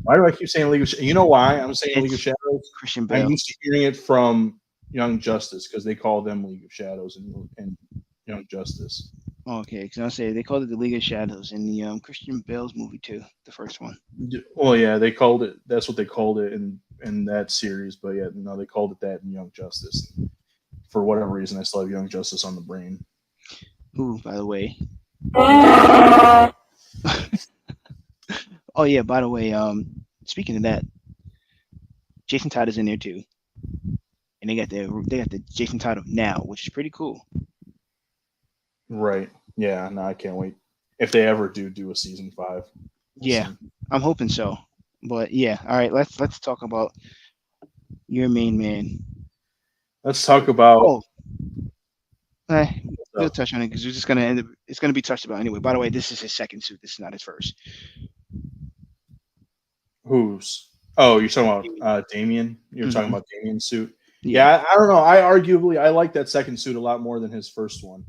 Why do I keep saying League of Shadows? You know why I'm saying League of It's Shadows? Christian I'm Bale. used to hearing it from Young Justice because they call them League of Shadows and Young Justice. Okay, because I say they called it the League of Shadows in the Christian Bale's movie too, the first one. Well, yeah, they called it. That's what they called it in that series. But yeah, no, they called it that in Young Justice. For whatever reason, I still have Young Justice on the brain. Who, by the way? Oh yeah, by the way, speaking of that, Jason Todd is in there too, and they got the Jason Todd of now, which is pretty cool. Right. Yeah. No, I can't wait. If they ever do a season 5. We'll Yeah, see. I'm hoping so. But yeah, all right, let's talk about your main man. Let's talk about Oh, we'll touch on it because we're just gonna end. It's gonna be touched about anyway. By the way, this is his second suit. This is not his first. who's. Oh, you're talking about Damian. You're talking Mhm. about Damian's suit. Yeah, Yeah, I don't know. I like that second suit a lot more than his first one.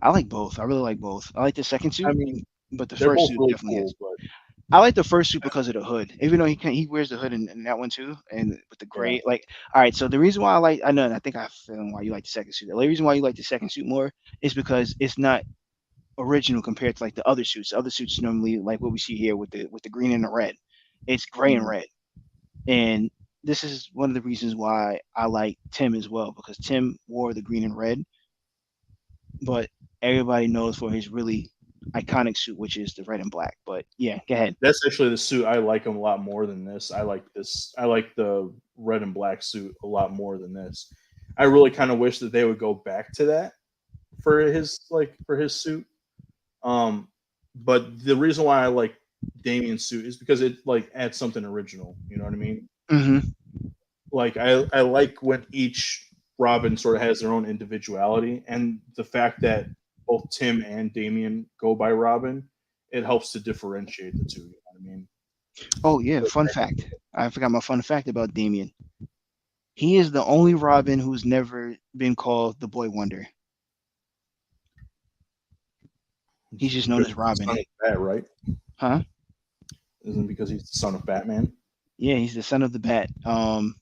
I like both. I really like both. I like the second I suit, mean, but the they're first both suit really definitely cool, is. but I like the first suit because of the hood, even though he wears the hood in that one too, and with the yeah, gray. Like, all right, so the reason why I know, and I think I feel why you like the second suit. The only reason why you like the second suit more is because it's not original compared to like the other suits. The other suits normally like what we see here with the green and the red. It's gray and mm, red, and this is one of the reasons why I like Tim as well because Tim wore the green and red, but everybody knows for his really iconic suit, which is the red and black. But yeah, go ahead. that's actually the suit I like him a lot more than this. I like this. I like the red and black suit a lot more than this. I really kind of wish that they would go back to that for his suit. Um, but the reason why I like Damien's suit is because it like adds something original. You know what I mean? Hmm. Like I like when each Robin sort of has their own individuality, and the fact that both Tim and Damien go by Robin, it helps to differentiate the two. You know what I mean? Oh yeah, fun fact. I forgot my fun fact about Damian. He is the only Robin who's never been called the Boy Wonder. He's just known Because as he's the Robin. son of Bat, right? Huh? Isn't it because he's the son of Batman? Yeah, he's the son of the Bat. I want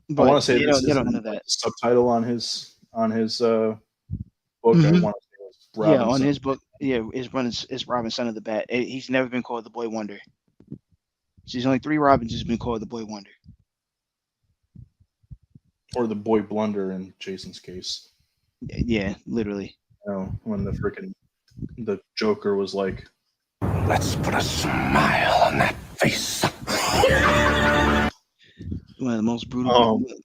But to say this they is don't in know like that. the subtitle on his book. I Hmm. want to say it's Yeah, on Robinson his book, yeah, is Robin, son of the Bat. He's never been called the Boy Wonder. So there's only 3 Robins who's been called the Boy Wonder. or the Boy Blunder in Jason's case. Yeah, literally. You know, when the Joker was like, Let's put a smile on that face. One of the most brutal um, people.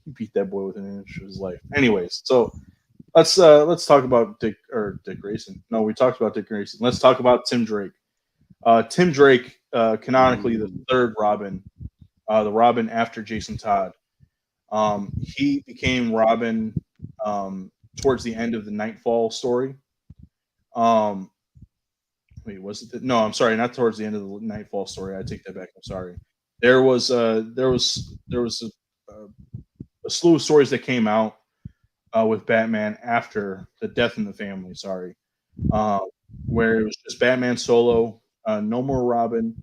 he beat that boy with an inch of his life. Anyways, so let's talk about Dick Grayson. No, we talked about Dick Grayson. Let's talk about Tim Drake. Tim Drake, canonically the third Robin, the Robin after Jason Todd. He became Robin towards the end of the Nightfall story. Um, wait, was it? No, I'm sorry, not towards the end of the Nightfall story. I take that back. I'm sorry. There was a slew of stories that came out with Batman after the death in the family. Sorry, uh, where it was just Batman solo, no more Robin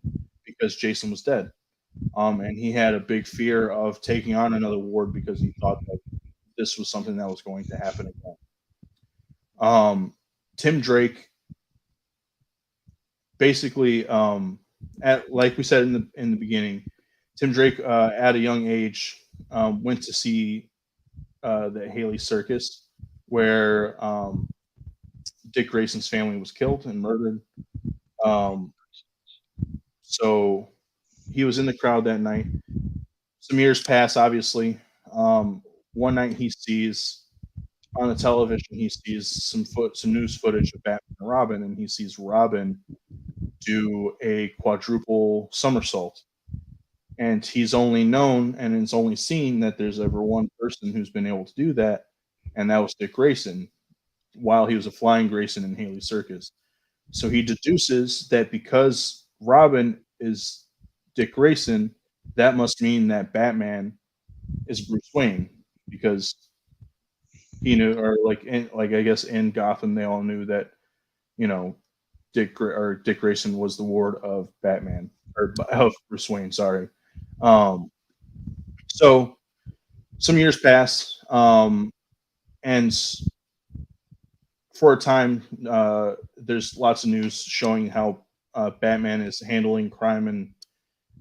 because Jason was dead. And he had a big fear of taking on another ward because he thought that this was something that was going to happen again. Tim Drake basically, at like we said in the beginning, Tim Drake at a young age went to see the Haley Circus, where Dick Grayson's family was killed and murdered. Um, so he was in the crowd that night. Some years pass, obviously. One night he sees on the television, he sees some news footage of Batman and Robin, and he sees Robin do a quadruple somersault. And he's only known and it's only seen that there's ever one person who's been able to do that, and that was Dick Grayson while he was a flying Grayson in Haley Circus. So he deduces that because Robin is Dick Grayson, that must mean that Batman is Bruce Wayne because he knew, or like I guess in Gotham they all knew that you know Dick Grayson was the ward of Batman. or of Bruce Wayne. Sorry. Um, so some years pass, and for a time, there's lots of news showing how Batman is handling crime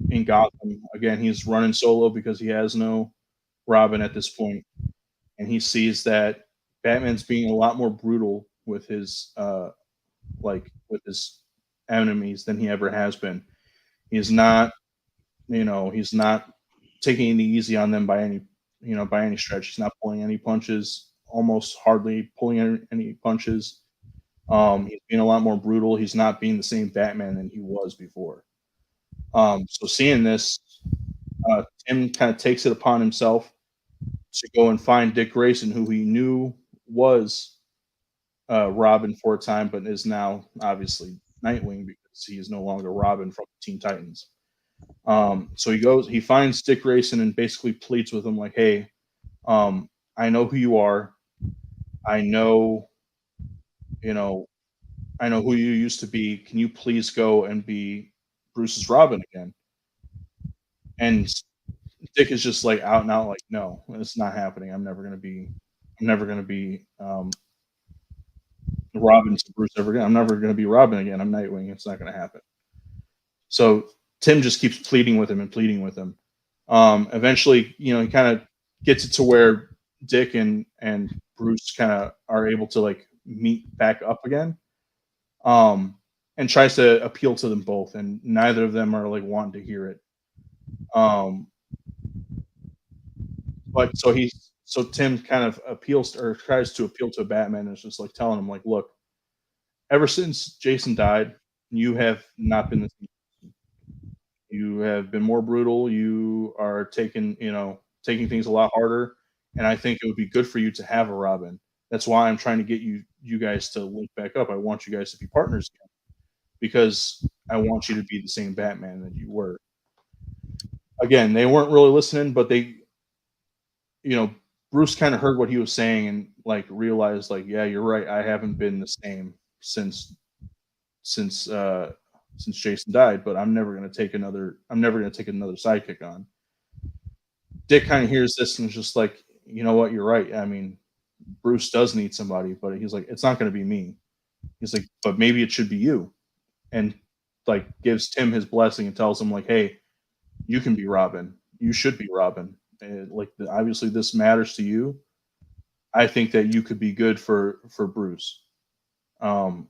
in Gotham. Again, he's running solo because he has no Robin at this point, and he sees that Batman's being a lot more brutal with his with his enemies than he ever has been. He's not, he's not taking it easy on them by any stretch. He's not pulling any punches, almost hardly pulling any punches. He's being a lot more brutal. He's not being the same Batman than he was before. So seeing this, Tim kind of takes it upon himself to go and find Dick Grayson, who he knew was Robin for a time, but is now obviously Nightwing because he is no longer Robin from Teen Titans. So he finds Dick Grayson and basically pleads with him like, "Hey, I know who you are. I know, you know, I know who you used to be. Can you please go and be Bruce's Robin again?" And Dick is just like out and out, like, "No, it's not happening. I'm never gonna be Robin to Bruce ever again. I'm never gonna be Robin again. I'm Nightwing. It's not gonna happen." So Tim just keeps pleading with him and pleading with him. Eventually, he kind of gets it to where Dick and Bruce kind of are able to like meet back up again, and tries to appeal to them both, and neither of them are like wanting to hear it. Um, but so Tim kind of appeals or tries to appeal to Batman, and it's just like telling him like, "Look, ever since Jason died, you have not been the same. You have been more brutal. You are taking things a lot harder, and I think it would be good for you to have a Robin. That's why I'm trying to get you guys to link back up. I want you guys to be partners again because I want you to be the same Batman that you were." Again, they weren't really listening, but you know, Bruce kind of heard what he was saying and like realized like, yeah, you're right. I haven't been the same since uh since Jason died, but I'm never gonna take another sidekick on. Dick kind of hears this and is just like, you know what, you're right. I mean, Bruce does need somebody, but he's like, it's not gonna be me. He's like, but maybe it should be you. And like gives Tim his blessing and tells him like, hey, you can be Robin. You should be Robin. And like obviously this matters to you. I think that you could be good for Bruce. Um,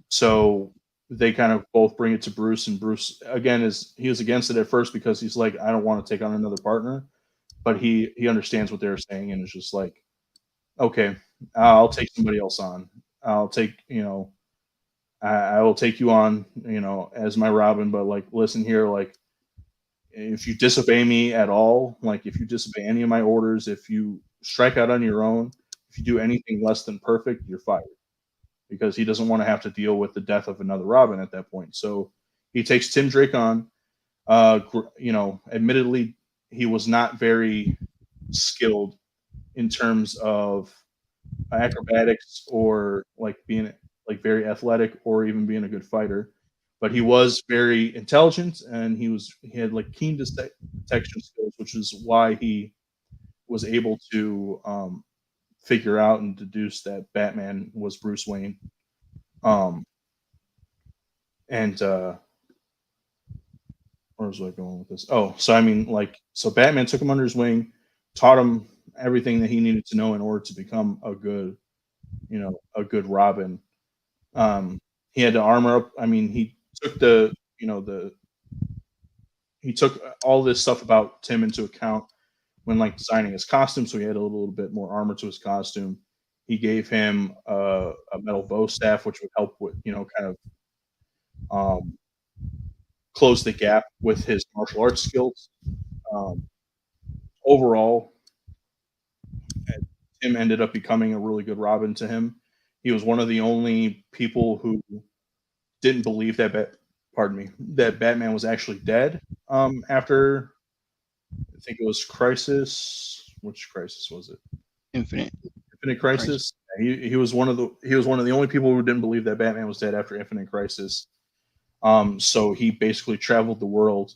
so they kind of both bring it to Bruce, and Bruce again he was against it at first because he's like, I don't want to take on another partner, but he understands what they're saying and is just like, okay, I'll take somebody else on. I'll take I will take you on as my Robin, but like listen here, like if you disobey me at all, like if you disobey any of my orders, if you strike out on your own, if you do anything less than perfect, you're fired. Because he doesn't want to have to deal with the death of another Robin at that point. So he takes Tim Drake on. Admittedly, he was not very skilled in terms of acrobatics or like being like very athletic or even being a good fighter. But he was very intelligent and he had like keen detection skills, which is why he was able to figure out and deduce that Batman was Bruce Wayne. Um, and where was I going with this? Oh, so I mean, like, so Batman took him under his wing, taught him everything that he needed to know in order to become a good Robin. He had to armor up. I mean, he took he took all this stuff about Tim into account when like designing his costume, so he had a little bit more armor to his costume. He gave him a metal bow staff, which would help with kind of um, close the gap with his martial arts skills. Um, Overall, Tim ended up becoming a really good Robin to him. He was one of the only people who didn't believe that Batman was actually dead. After I think it was Crisis. Which Crisis was it? Infinite. Infinite Crisis. He was one of the only people who didn't believe that Batman was dead after Infinite Crisis. So he basically traveled the world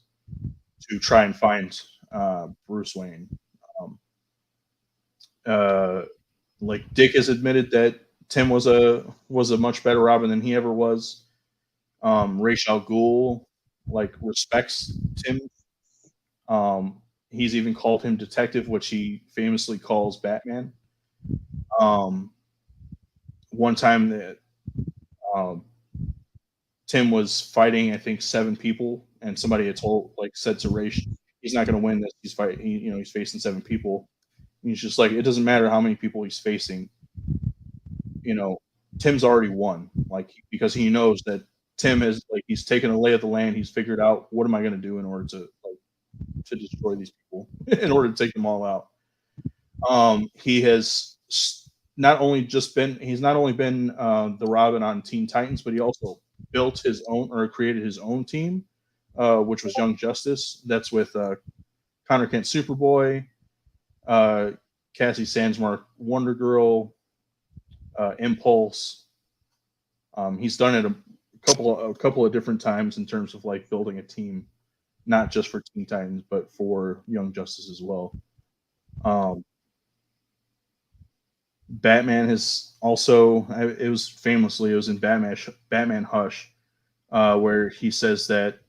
to try and find Bruce Wayne. Um, uh, like Dick has admitted that Tim was a much better Robin than he ever was. Ra's al Ghul like respects Tim. He's even called him detective, which he famously calls Batman. Um, one time that um, Tim was fighting, I think 7 people, and somebody had said to Ra's, he's not going to win this. He's fighting, he's facing 7 people. And he's just like, it doesn't matter how many people he's facing. You know, Tim's already won, like because he knows that Tim is like he's taken a lay of the land. He's figured out what am I going to do in order to destroy these people, in order to take them all out. He has he's not only been the Robin on Teen Titans, but he also built his own or created his own team, which was Young Justice. That's with Connor Kent Superboy, Cassie Sandsmark Wonder Girl, Impulse. He's done it a couple of different times in terms of like building a team, not just for Teen Titans, but for Young Justice as well. Batman has also it was in Batman Hush, where he says that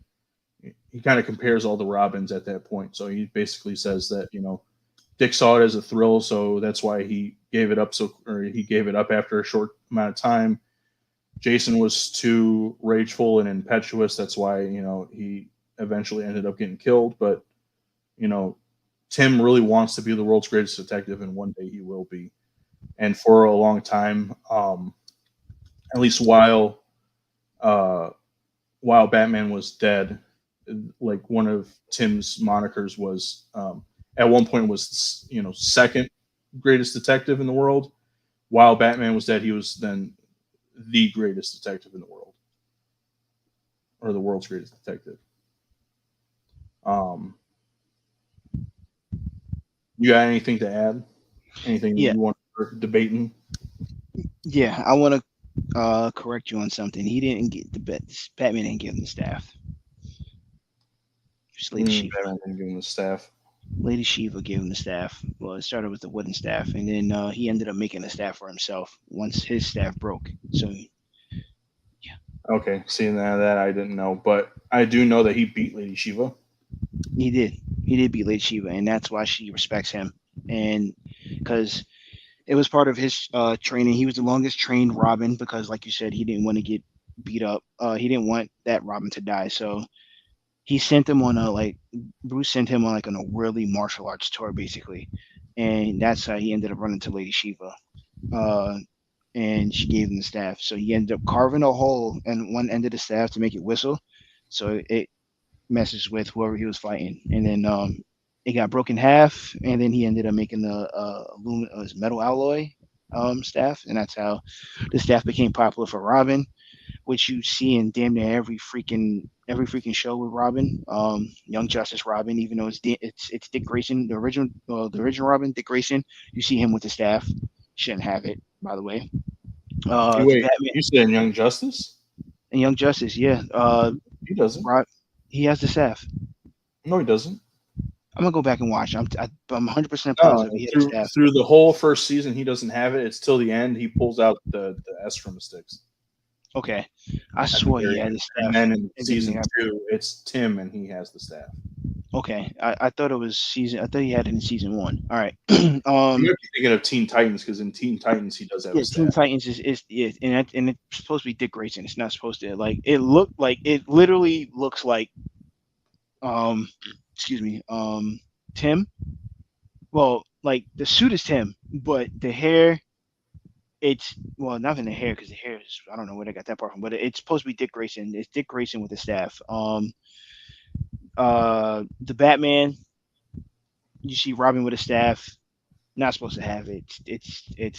he kind of compares all the Robins at that point. So he basically says that Dick saw it as a thrill, so that's why he gave it up. He gave it up after a short amount of time. Jason was too rageful and impetuous. That's why he eventually ended up getting killed. But Tim really wants to be the world's greatest detective, and one day he will be. And for a long time, at least while Batman was dead, like one of Tim's monikers was at one point was second greatest detective in the world. While Batman was dead, he was then the greatest detective in the world, or the world's greatest detective. You got anything to add? Anything Yeah, you want debating? yeah. I want to correct you on something. He didn't get the Batman didn't give him the staff. Just Lady Shiva. Batman didn't give him the staff. Lady Shiva gave him the staff. Well, it started with the wooden staff, and then he ended up making a staff for himself once his staff broke. So Okay, seeing that I didn't know, but I do know that he beat Lady Shiva. he did. He did beat Lady Shiva, and that's why she respects him. And because it was part of his training, he was the longest trained Robin because, like you said, he didn't want to get beat up. He didn't want that Robin to die, so he sent him on Bruce sent him on on a really martial arts tour basically, and that's how he ended up running to Lady Shiva. And she gave him the staff. So he ended up carving a hole in one end of the staff to make it whistle, so it messes with whoever he was fighting. And then it got broken in half, and then he ended up making the metal alloy staff, and that's how the staff became popular for Robin, which you see in damn near every freaking show with Robin. Young Justice Robin, even though it's Dick Grayson, the original Robin, Dick Grayson, you see him with the staff. Shouldn't have it, by the way. Wait, you said in Young Justice? And Young Justice, yeah. He doesn't. He has the staff. No, he doesn't. I'm gonna go back and watch. I'm 100% No, positive he has the staff. through the whole first season, he doesn't have it. It's till the end he pulls out the S from the sticks. Okay, I swore he had the staff. And then in season 2, it's Tim, and he has the staff. Okay, I thought it was season. I thought he had it in season 1. All right. You might be thinking of Teen Titans because in Teen Titans he does have a staff. Teen Titans is and it's supposed to be Dick Grayson. It's not supposed to it literally looks like excuse me Tim. Well, like the suit is Tim, but the hair. It's not in the hair because the hair is I don't know where they got that part from, but it's supposed to be Dick Grayson. It's Dick Grayson with the staff. The Batman, you see Robin with a staff. Not supposed to have it. It's You're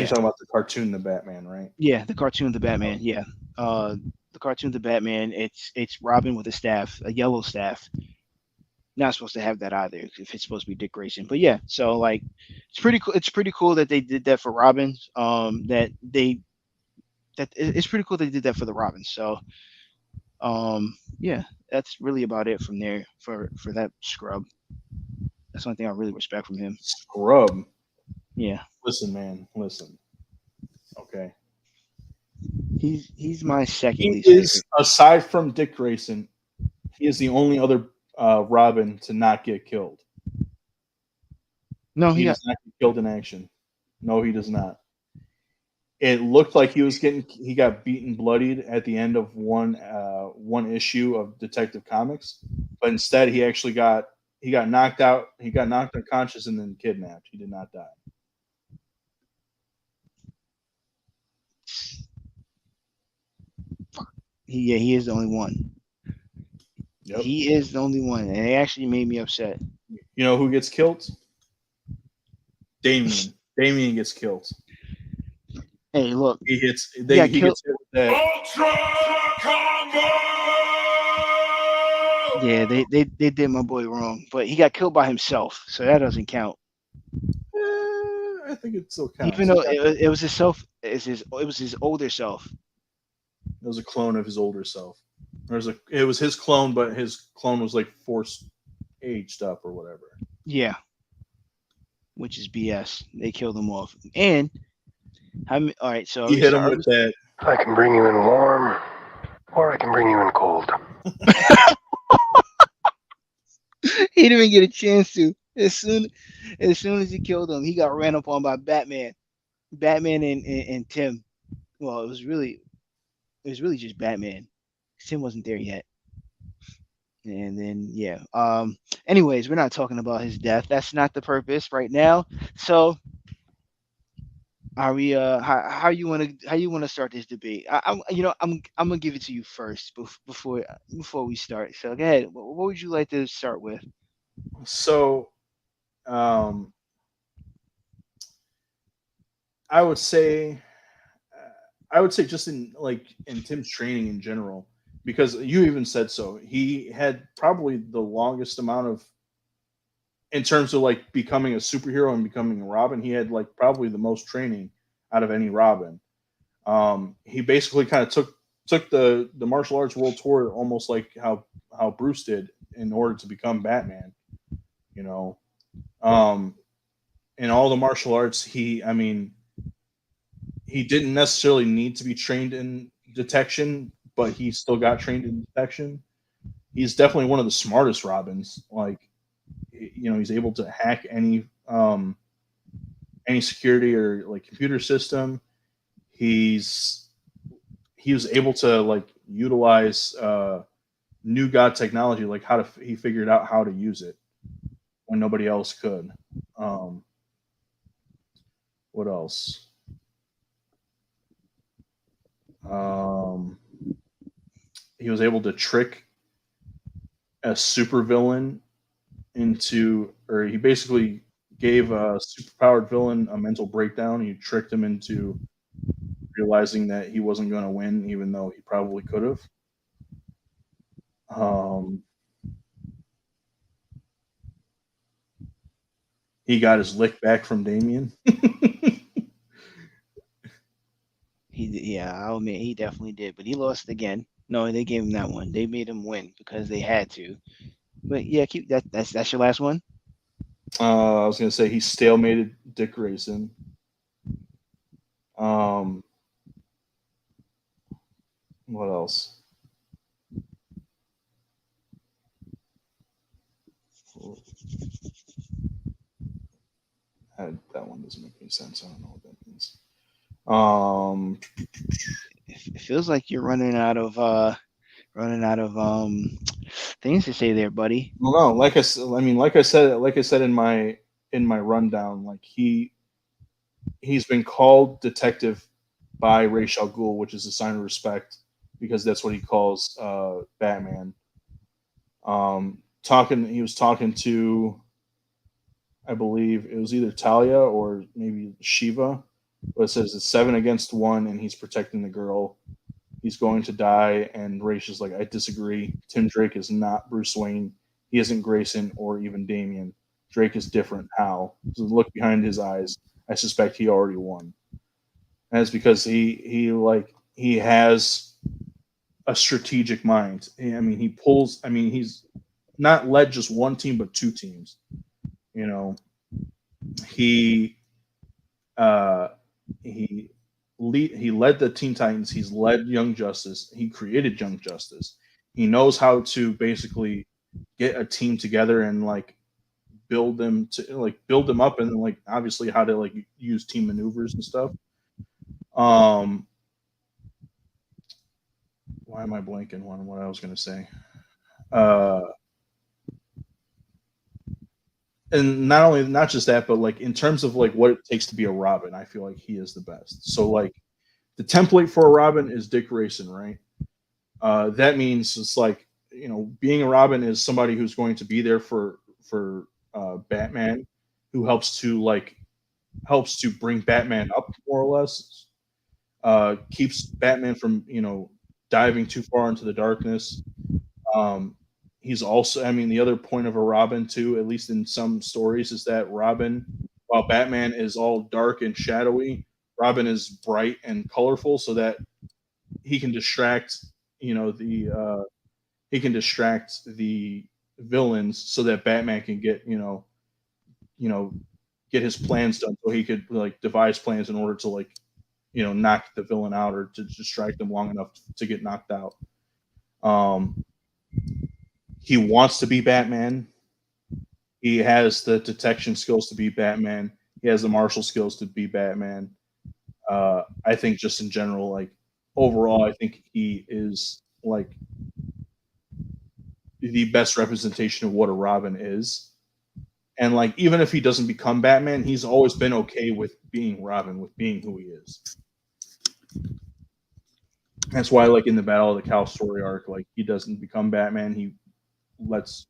talking about the cartoon, The Batman, right? Yeah, the cartoon, The Batman. Yeah, the cartoon, The Batman. It's Robin with a staff, a yellow staff. Not supposed to have that either if it's supposed to be Dick Grayson. But yeah, so it's pretty cool. It's pretty cool that they did that for Robin. That they it's pretty cool they did that for the Robins. So yeah, that's really about it from there for that scrub. That's the only thing I really respect from him. Scrub. Yeah, Listen, man. Listen. Okay. he's my second He least is, favorite. aside from Dick Grayson, he is the only other Robin to not get killed. No, he He got does not get killed in action. No, he does not. It looked like he got beaten bloodied at the end of one issue of Detective Comics, but instead he got knocked out, he got knocked unconscious and then kidnapped. He did not die. he is the only one. Yep. He is the only one, and it actually made me upset. You know who gets killed? Damian. Damian gets killed. Hey, look, He hits. got He killed. gets hit with that. Ultra Combo! Yeah, they did my boy wrong, but he got killed by himself, so that doesn't count. I think it still Even counts. though it was his self, it was his older self. It was a clone of his older self. It was his clone, but his clone was like force aged up or whatever. Yeah, which is BS. They killed him off. And all right, so He hit him with that. I can bring you in warm, or I can bring you in cold. he didn't even get a chance to. As soon as he killed him, he got ran up on by Batman. Batman and Tim. Well, it was really just Batman. Tim wasn't there yet. And then yeah. Anyways, we're not talking about his death. That's not the purpose right now. So are we how you want to start this debate? I'm gonna give it to you first before we start. So go ahead. What would you like to start with? So, um, I would say, just in Tim's training in general, because you even said so. He had probably the longest amount of, in terms of like becoming a superhero and becoming a Robin. He had like probably the most training out of any Robin. He basically kind of took the martial arts world tour almost like how Bruce did in order to become Batman. You know, um, in all the martial arts, he didn't necessarily need to be trained in detection, but he still got trained in detection. He's definitely one of the smartest Robins. Like, he's able to hack any security or like computer system. He's he was able to like utilize new god technology, like he figured out how to use it when nobody else could. Um, what else? Um, he was able to trick a supervillain or he basically gave a superpowered villain a mental breakdown. He tricked him into realizing that he wasn't going to win, even though he probably could have. He got his lick back from Damian. Yeah, I'll admit he definitely did, but he lost again. No, they gave him that one. They made him win because they had to. But yeah, keep that. That's your last one. I was going to say he stalemated Dick Grayson. What else? That one doesn't make any sense. I don't know what that means. It feels like you're running out of things to say there, buddy. Well, no, like like I said in my rundown, like he's been called detective by Ra's al Ghul, which is a sign of respect because that's what he calls Batman. He was talking to, I believe it was either Talia or maybe Shiva, but it says it's 7-1, and he's protecting the girl. He's going to die, and Ra's is like, I disagree. Tim Drake is not Bruce Wayne. He isn't Grayson or even Damian. Drake is different. How? So look behind his eyes. I suspect he already won. And it's because he like he has a strategic mind. I mean, he pulls. I mean, he's not led just one team, but two teams. You know, he uh, he he led the Teen Titans. He's led Young Justice. He created Young Justice. He knows how to basically get a team together and like build them up, and then like obviously how to like use team maneuvers and stuff. Um, why am I blanking on what I was going to say? Uh, and not just that, but like in terms of like what it takes to be a Robin, I feel like he is the best. So like the template for a Robin is Dick Grayson, right? That means it's like being a Robin is somebody who's going to be there for Batman, who helps to bring Batman up more or less, keeps Batman from diving too far into the darkness. Um, he's also, I mean, the other point of a Robin too, at least in some stories, is that Robin, while Batman is all dark and shadowy, Robin is bright and colorful, so that he can distract, the he can distract the villains, so that Batman can you know, get his plans done, so he could like devise plans in order to like knock the villain out or to distract them long enough to get knocked out. Um, he wants to be Batman. He has the detection skills to be Batman. He has the martial skills to be Batman. I think just in general, like overall, I think he is like the best representation of what a Robin is. And like even if he doesn't become Batman, he's always been okay with being Robin, with being who he is. That's why, like in the Battle of the Cow story arc, like he doesn't become Batman. He lets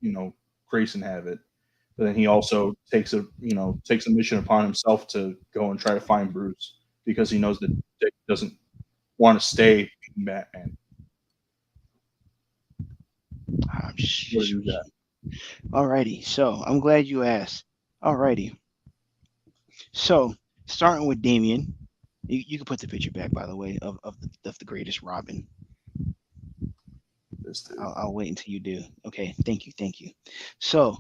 Grayson have it, but then he also takes a mission upon himself to go and try to find Bruce because he knows that Dick doesn't want to stay being Batman. I'm What do you got? Alrighty, so I'm glad you asked. Alrighty, so starting with Damian, you can put the picture back, by the way, of the greatest Robin. This dude. I'll wait until you do. Okay, thank you. So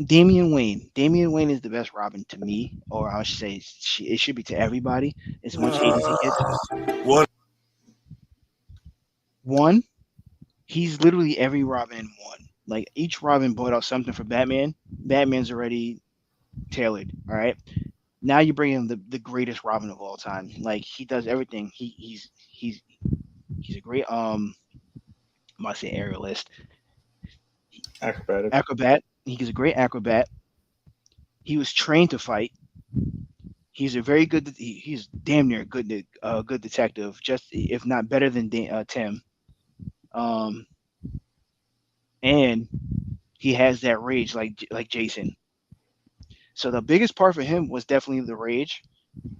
Damian Wayne. Damian Wayne is the best Robin to me, or I should say, it should be to everybody. As much hate as he gets. What? One, he's literally every Robin in one. Like each Robin brought out something for Batman. Batman's already tailored. All right. Now you bring in the greatest Robin of all time. Like he does everything. He's a great I might say aerialist, Acrobatic. acrobat. He's a great acrobat. He was trained to fight. He's a very good. He's damn near good detective. Just if not better than Tim. Um, and he has that rage like Jason. So the biggest part for him was definitely the rage,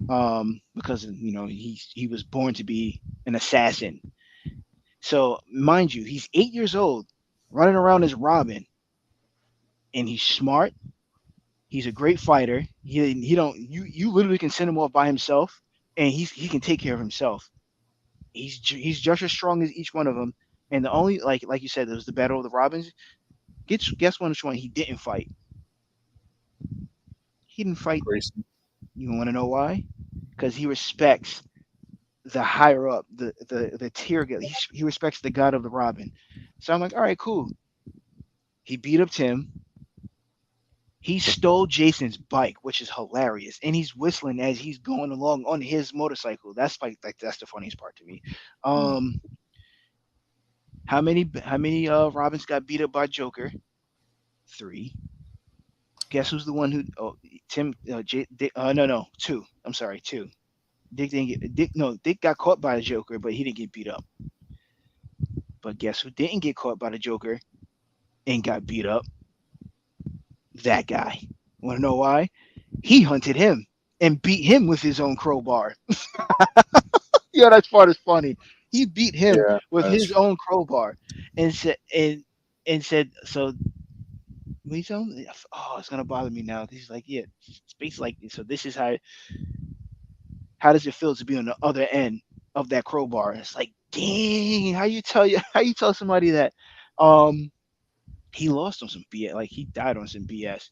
because he was born to be an assassin. So mind you, he's 8 years old, running around as Robin, and he's smart. He's a great fighter. He don't you literally can send him off by himself, and he can take care of himself. He's just as strong as each one of them. And the only like you said, there was the Battle of the Robins. Guess which one he didn't fight? He didn't fight. Grayson. You want to know why? Because he respects the higher up, the tier. He respects the god of the Robin. So I'm like, all right, cool. He beat up Tim. He stole Jason's bike, which is hilarious, and he's whistling as he's going along on his motorcycle. That's like that's the funniest part to me. Um, how many Robins got beat up by Joker? 3. Guess who's the one who? Oh, Tim. No, 2. I'm sorry, 2. Dick didn't get Dick. No, Dick got caught by the Joker, but he didn't get beat up. But guess who didn't get caught by the Joker and got beat up? That guy. Want to know why? He hunted him and beat him with his own crowbar. Yeah, that part is funny. He beat him Yeah, with that's his own crowbar and said so. What you tell him? Oh, it's gonna bother me now. He's like, yeah, space like this. So this is how does it feel to be on the other end of that crowbar. It's like, dang, how you tell somebody that um he lost on some BS, like he died on some BS.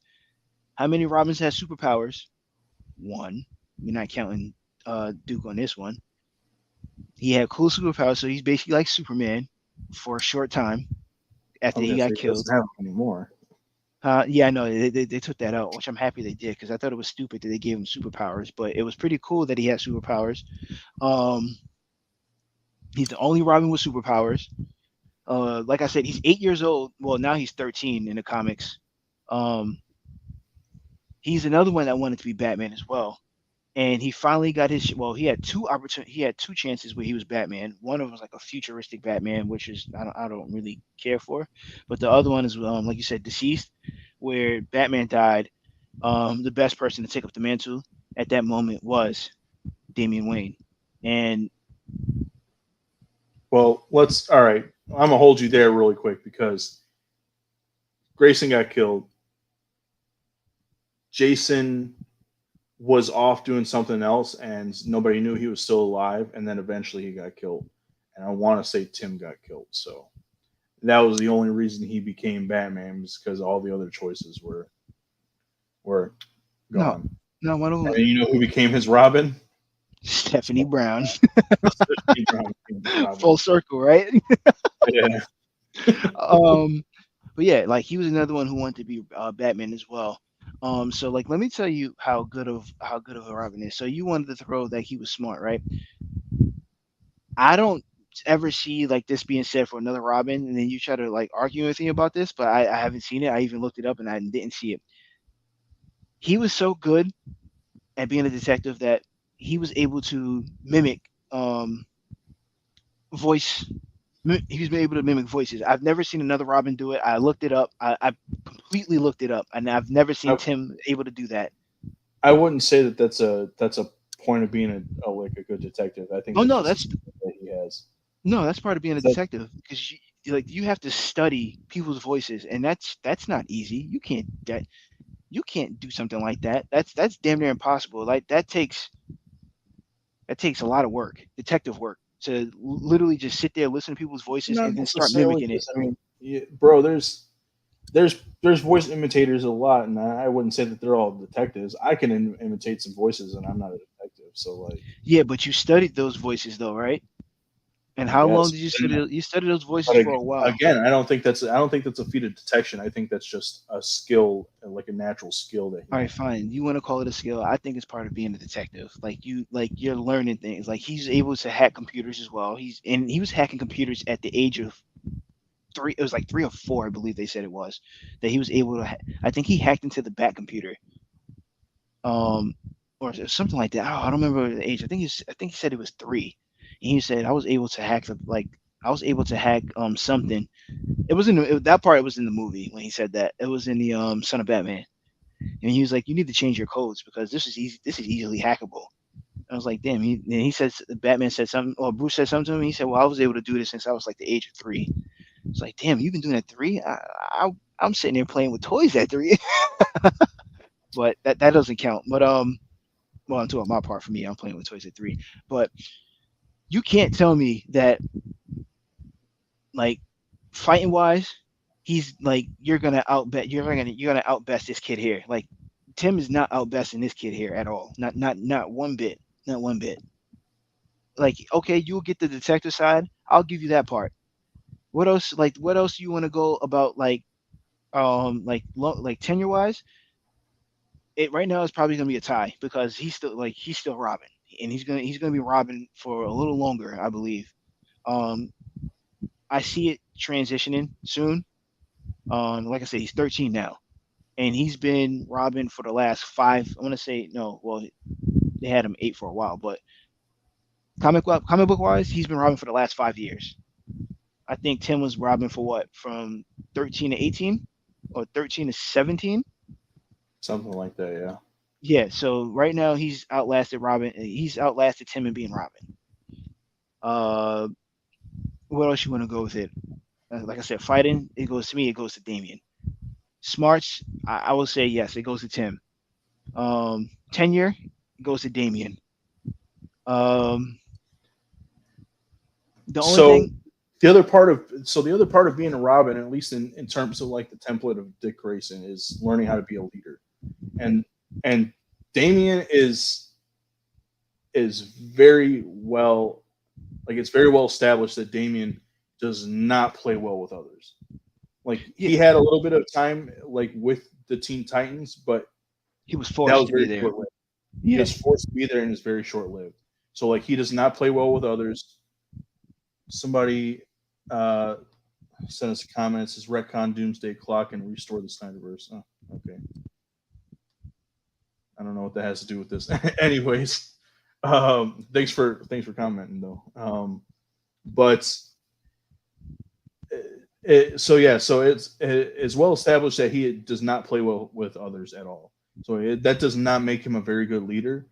How many Robins has superpowers? One. We're not counting Duke on this one. He had cool superpowers, so he's basically like Superman for a short time I after was he gonna say got he killed. doesn't have them anymore. Yeah, I know they took that out, which I'm happy they did because I thought it was stupid that they gave him superpowers, but it was pretty cool that he had superpowers. Um, he's the only Robin with superpowers. Like I said, he's 8 years old. Well, now he's 13 in the comics. Um, he's another one that wanted to be Batman as well. And he finally got his. Well, he had two opportunities. He had two chances where he was Batman. One of them was like a futuristic Batman, which is I don't really care for. But the other one is like you said, deceased, where Batman died. The best person to take up the mantle at that moment was Damian Wayne. And Well, let's. All right, I'm gonna hold you there really quick because Grayson got killed. Jason was off doing something else, and nobody knew he was still alive. And then eventually he got killed. And I want to say Tim got killed. So that was the only reason he became Batman, was because all the other choices were no, gone. no, one of them, And you know who became his Robin? Stephanie Brown. Steve Brown became his Robin. Full circle, right? Yeah. um, but yeah, like he was another one who wanted to be Batman as well. So like let me tell you how good of a Robin is. So you wanted to throw that he was smart, right? I don't ever see like this being said for another Robin, and then you try to like argue anything about this, but I haven't seen it. I even looked it up and I didn't see it. He was so good at being a detective that he was able to mimic voice. He's been able to mimic voices. I've never seen another Robin do it. I looked it up. I completely looked it up, and I've never seen I, Tim able to do that. I wouldn't say that that's a point of being like a good detective. I think Oh that's no, just a that's skill that he has. no, that's part of being a That, detective because like you have to study people's voices, and that's not easy. You can't do something like that. That's damn near impossible. Like that takes a lot of work, detective work, to literally just sit there, listen to people's voices, not and then start necessarily mimicking it. because I mean, bro, there's voice imitators a lot, and I wouldn't say that they're all detectives. I can imitate some voices, and I'm not a detective. So like, Yeah, but you studied those voices though, right? And I how long guess. did you study? You studied those voices But for a while. again, I don't think that's a feat of detection. I think that's just a skill, like a natural skill that he All right, has. fine. You want to call it a skill? I think it's part of being a detective. Like you're learning things. Like he's able to hack computers as well. He was hacking computers at the age of three. It was like 3 or 4, I believe they said it was that he was able to. I think he hacked into the Bat computer, um, or something like that. I don't remember the age. I think he said it was 3. And he said I was able to hack the like I was able to hack something. It was in that part. It was in the movie when he said that. It was in the Son of Batman. And he was like, "You need to change your codes because this is easy. This is easily hackable." I was like, "Damn." He says Batman said something, or Bruce said something to him. He said, "Well, I was able to do this since I was like the age of 3." It's like, "Damn, you've been doing that 3? I'm sitting there playing with toys at 3." But that doesn't count. But well, I'm talking my part for me. I'm playing with toys at 3. But you can't tell me that like fighting wise, he's like you're gonna outbest this kid here. Like Tim is not outbesting this kid here at all. Not one bit. Not one bit. Like okay, you'll get the detective side. I'll give you that part. What else? Like what else you want to go about? Like tenure wise, it right now is probably gonna be a tie because he's still Robin and he's gonna be Robin for a little longer, I believe. Um, I see it transitioning soon. Like I said, he's 13 now, and he's been Robin for the last 5. I want to say no. Well, they had him 8 for a while, but comic book wise, he's been Robin for the last 5 years. I think Tim was Robin for what from 13 to 18 or 13 to 17. Something like that, yeah. Yeah, so right now he's outlasted Robin. He's outlasted Tim in being Robin. Uh, what else you want to go with it? Like I said, fighting. It goes to me. It goes to Damian. Smarts. I will say yes. It goes to Tim. Tenure goes to Damian. Um, The only So thing, the other part of being a Robin, at least in terms of like the template of Dick Grayson, is learning how to be a leader. And and Damien is very well, like, it's very well established that Damien does not play well with others. Like, he yeah, had a little bit of time like with the Teen Titans, but he was that forced was to be very there. short lived. He Yeah, was forced to be there and is very short lived. So like he does not play well with others. Somebody uh sent us a comment. It says retcon Doomsday Clock and restore the Snyderverse. Oh, okay. I don't know what that has to do with this. Anyways, thanks for commenting though. But so yeah, so it's well established that he does not play well with others at all. So that does not make him a very good leader.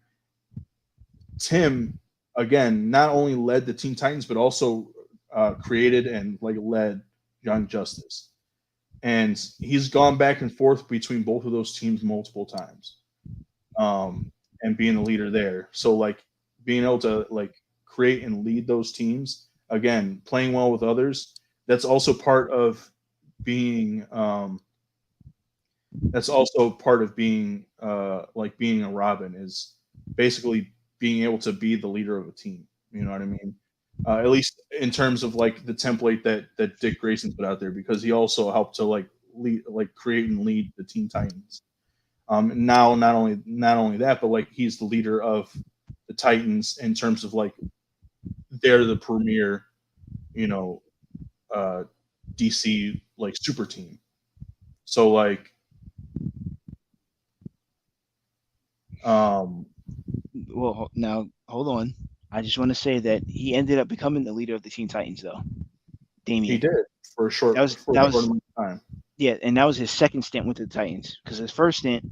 Tim, again, not only led the Teen Titans, but also created and like led Young Justice, and he's gone back and forth between both of those teams multiple times, and being the leader there. So like being able to like create and lead those teams, again, playing well with others. That's also part of being. That's also part of being like being a Robin, is basically being able to be the leader of a team. You know what I mean? At least in terms of like the template that Dick Grayson put out there, because he also helped to like lead, like create and lead the Teen Titans. Now not only that, but like he's the leader of the Titans in terms of like they're the premier, you know, uh, DC like super team. So like um well, now hold on. I just want to say that he ended up becoming the leader of the Teen Titans, though. he Damian. did for a short That was for that a short was amount of time. yeah, and that was his second stint with the Titans. Because his first stint,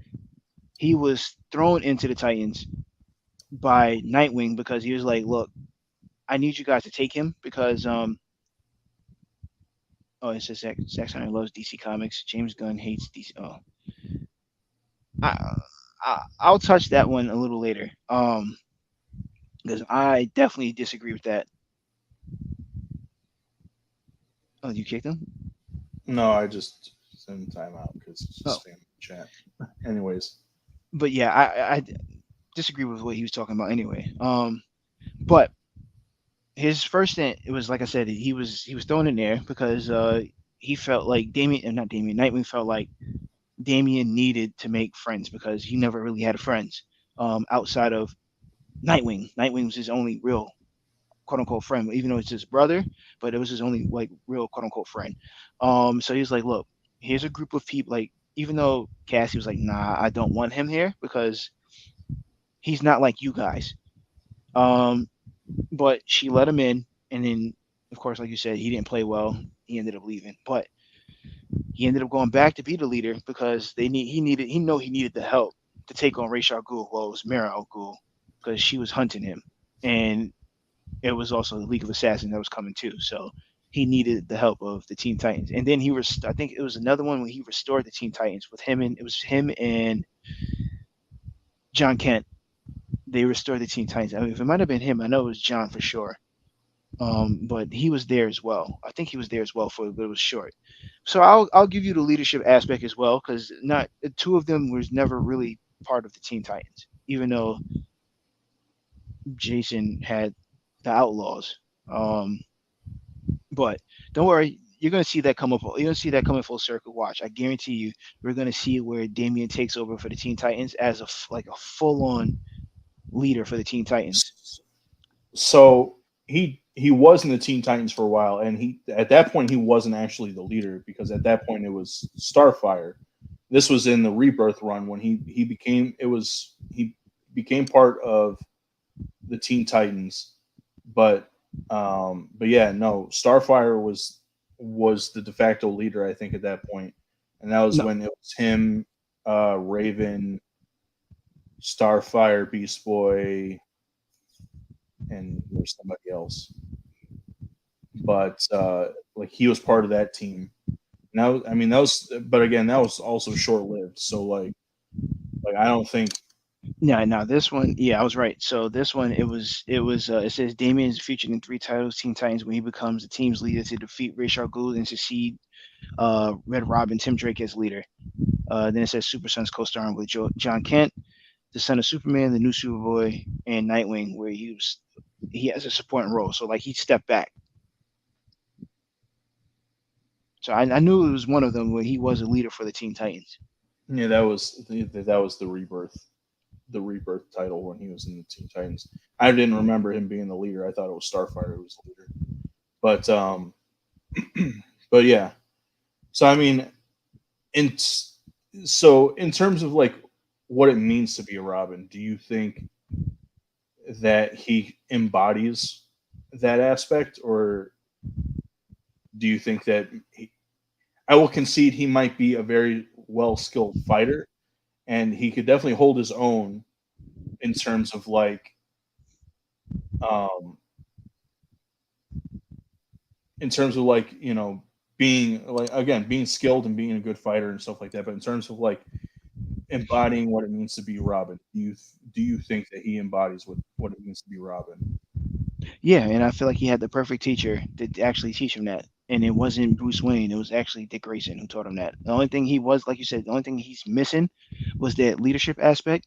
he was thrown into the Titans by Nightwing because he was like, "Look, I need you guys to take him because oh, it says Zack Snyder loves DC Comics. James Gunn hates DC. Oh, I, I'll touch that one a little later. Because I definitely disagree with that. Oh, you kicked him? No, I just sent time out because it's Oh, just spam chat. Anyways, but yeah, I disagree with what he was talking about anyway. But his first stint, it was like I said, he was thrown in there because he felt like not Damien, Nightwing felt like Damien needed to make friends because he never really had friends outside of Nightwing. Nightwing was his only real quote unquote friend, even though it's his brother, but it was his only like real quote unquote friend. So he was like, look, here's a group of people. Like, even though Cassie was like, nah, I don't want him here because he's not like you guys. Um, but she let him in, and then of course, like you said, he didn't play well. He ended up leaving, but he ended up going back to be the leader because he needed the help to take on Ra's al Ghul. Well, it was Mara al Ghul because she was hunting him, and it was also the League of Assassins that was coming too. So he needed the help of the Teen Titans. And then I think it was another one when he restored the Teen Titans with him, and it was him and John Kent. They restored the Teen Titans. I mean, if it might have been him, I know it was John for sure. But he was there as well. I think he was there as well but it was short. So I'll give you the leadership aspect as well because not the two of them was never really part of the Teen Titans, even though Jason had the Outlaws. Um, But don't worry, you're gonna see that come up. You're gonna see that coming full circle. Watch, I guarantee you, we're gonna see where Damian takes over for the Teen Titans as like a full-on leader for the Teen Titans. so he was in the Teen Titans for a while, and he at that point he wasn't actually the leader, because at that point it was Starfire. This was in the Rebirth run when he became part of the Teen Titans, but yeah, no, Starfire was the de facto leader, I think, at that point, and that was No, when it was him, Raven, Starfire, Beast Boy, and there's somebody else. But like he was part of that team. Now, I mean, that was, but again, that was also short lived. So like I don't think No, this one, yeah, I was right. So this one, it says Damian is featured in three titles, Teen Titans, when he becomes the team's leader to defeat Ra's al Ghul and succeed Red Robin, Tim Drake as leader. Then it says Super Sons co-starring with John Kent, the son of Superman, the new Superboy, and Nightwing, where he has a supporting role. So like he stepped back. So I knew it was one of them where he was a leader for the Teen Titans. Yeah, that was the rebirth title when he was in the Teen Titans. I didn't remember him being the leader. I thought it was Starfire who was the leader. But but yeah. So I mean, in so in terms of like what it means to be a Robin, do you think that he embodies that aspect, or do you think that I will concede he might be a very well skilled fighter, and he could definitely hold his own in terms of um, being like again being skilled and being a good fighter and stuff like that. But in terms of like embodying what it means to be Robin, do you think that he embodies what it means to be Robin? Yeah, and I feel like he had the perfect teacher to actually teach him that. And it wasn't Bruce Wayne; it was actually Dick Grayson who taught him that. The only thing he was, like you said, the only thing he's missing was that leadership aspect,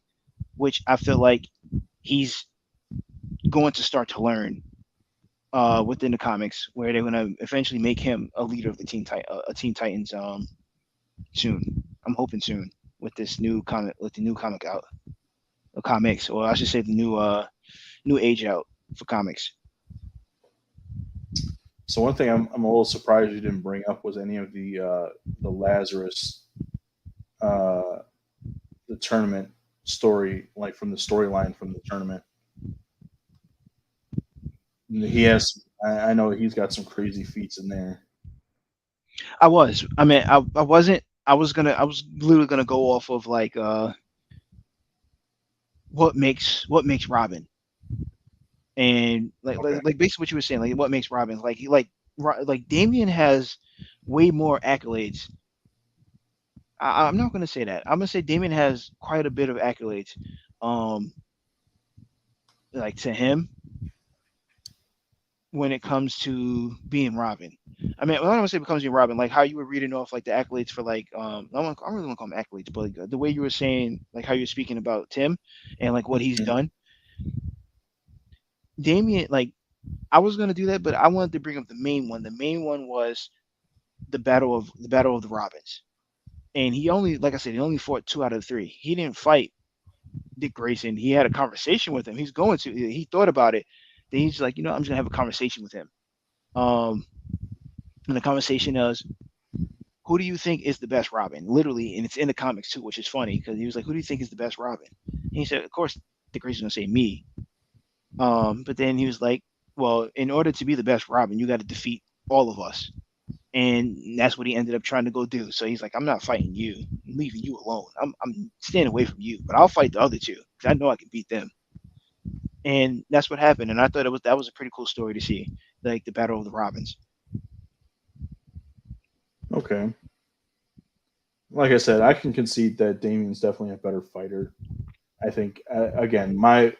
which I feel like he's going to start to learn within the comics, where they're going to eventually make him a leader of the Teen Titans soon. I'm hoping soon with this new comic, with the new comic out, the comics, or I should say the new age out for comics. So one thing I'm a little surprised you didn't bring up was any of the Lazarus uh, the tournament story, like from the storyline from the tournament. He has, I know he's got some crazy feats in there. I was. I mean, I wasn't. I was literally gonna go off of like what makes Robin, and Okay. like basically what you were saying, like what makes Robin, like like Damian has way more accolades. I'm not gonna say that. I'm gonna say Damian has quite a bit of accolades, um, like to him when it comes to being Robin. I mean, when I say becomes being Robin, like how you were reading off like the accolades for like I don't really want to call them accolades, but like, the way you were saying like how you're speaking about Tim and like what he's Mhm. done. Damien, like I was gonna do that, but I wanted to bring up the main one. The main one was the battle of the Robins, and he only, like I said, he only fought two out of three. He didn't fight Dick Grayson. He had a conversation with him. He's going to. He thought about it. Then he's like, I'm just gonna have a conversation with him. Um, and the conversation is, who do you think is the best Robin? Literally, and it's in the comics too, which is funny because he was like, who do you think is the best Robin? And he said, of course, Dick Grayson's gonna say me. But then he was like, well, in order to be the best Robin, you got to defeat all of us. And that's what he ended up trying to go do. So he's like, I'm not fighting you. I'm leaving you alone. I'm staying away from you, but I'll fight the other two because I know I can beat them. And that's what happened. And I thought that was a pretty cool story to see, like the Battle of the Robins. Okay. Like I said, I can concede that Damien's definitely a better fighter. I think again, my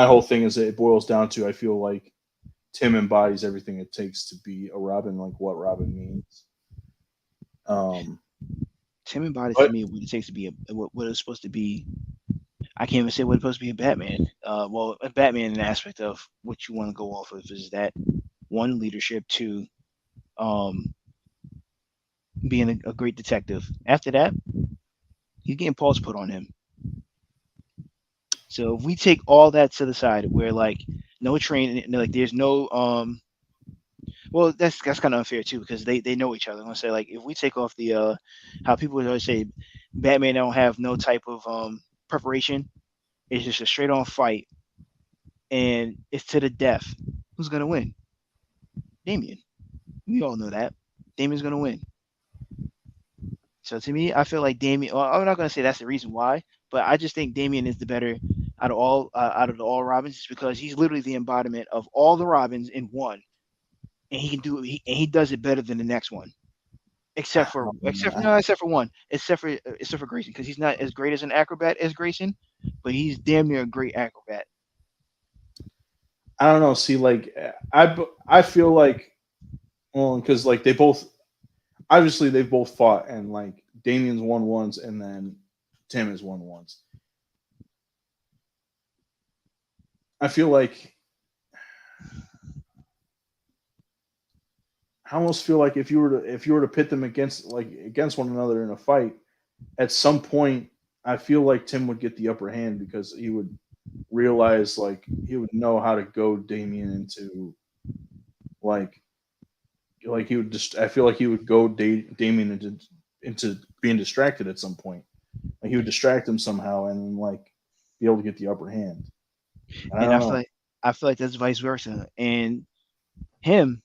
whole thing is that it boils down to I feel like Tim embodies everything it takes to be a Robin, like what Robin means. Um, Tim embodies to but me what it takes to be what it's supposed to be. I can't even say what it's supposed to be a Batman. Well, a Batman in the aspect of what you want to go off of is that one, leadership, two, um, being a great detective. After that, he's getting paws put on him. So if we take all that to the side, where like no training, like there's no well, that's kind of unfair too because they know each other. I'm gonna say like if we take off the how people always say Batman don't have no type of preparation, it's just a straight on fight and it's to the death. Who's gonna win? Damian. We all know that. Damian's gonna win. So to me, I feel like Damian. Well, I'm not gonna say that's the reason why, but I just think Damian is the better out of the all Robins, just because he's literally the embodiment of all the Robins in one, and he can do and he does it better than the next one. except I for don't except know. no, except for one, except for Grayson, because he's not as great as an acrobat as Grayson, but he's damn near a great acrobat. I don't know. See, like I feel like, well, because like they both obviously they've both fought, and like Damien's won once, and then Tim has won once. I feel like I almost feel like if you were to pit them against one another in a fight, at some point I feel like Tim would get the upper hand because he would realize like he would know how to go Damien into like he would just I feel like he would go Damien into being distracted at some point. Like he would distract him somehow and then like be able to get the upper hand. I And don't know. I feel like that's vice versa. And him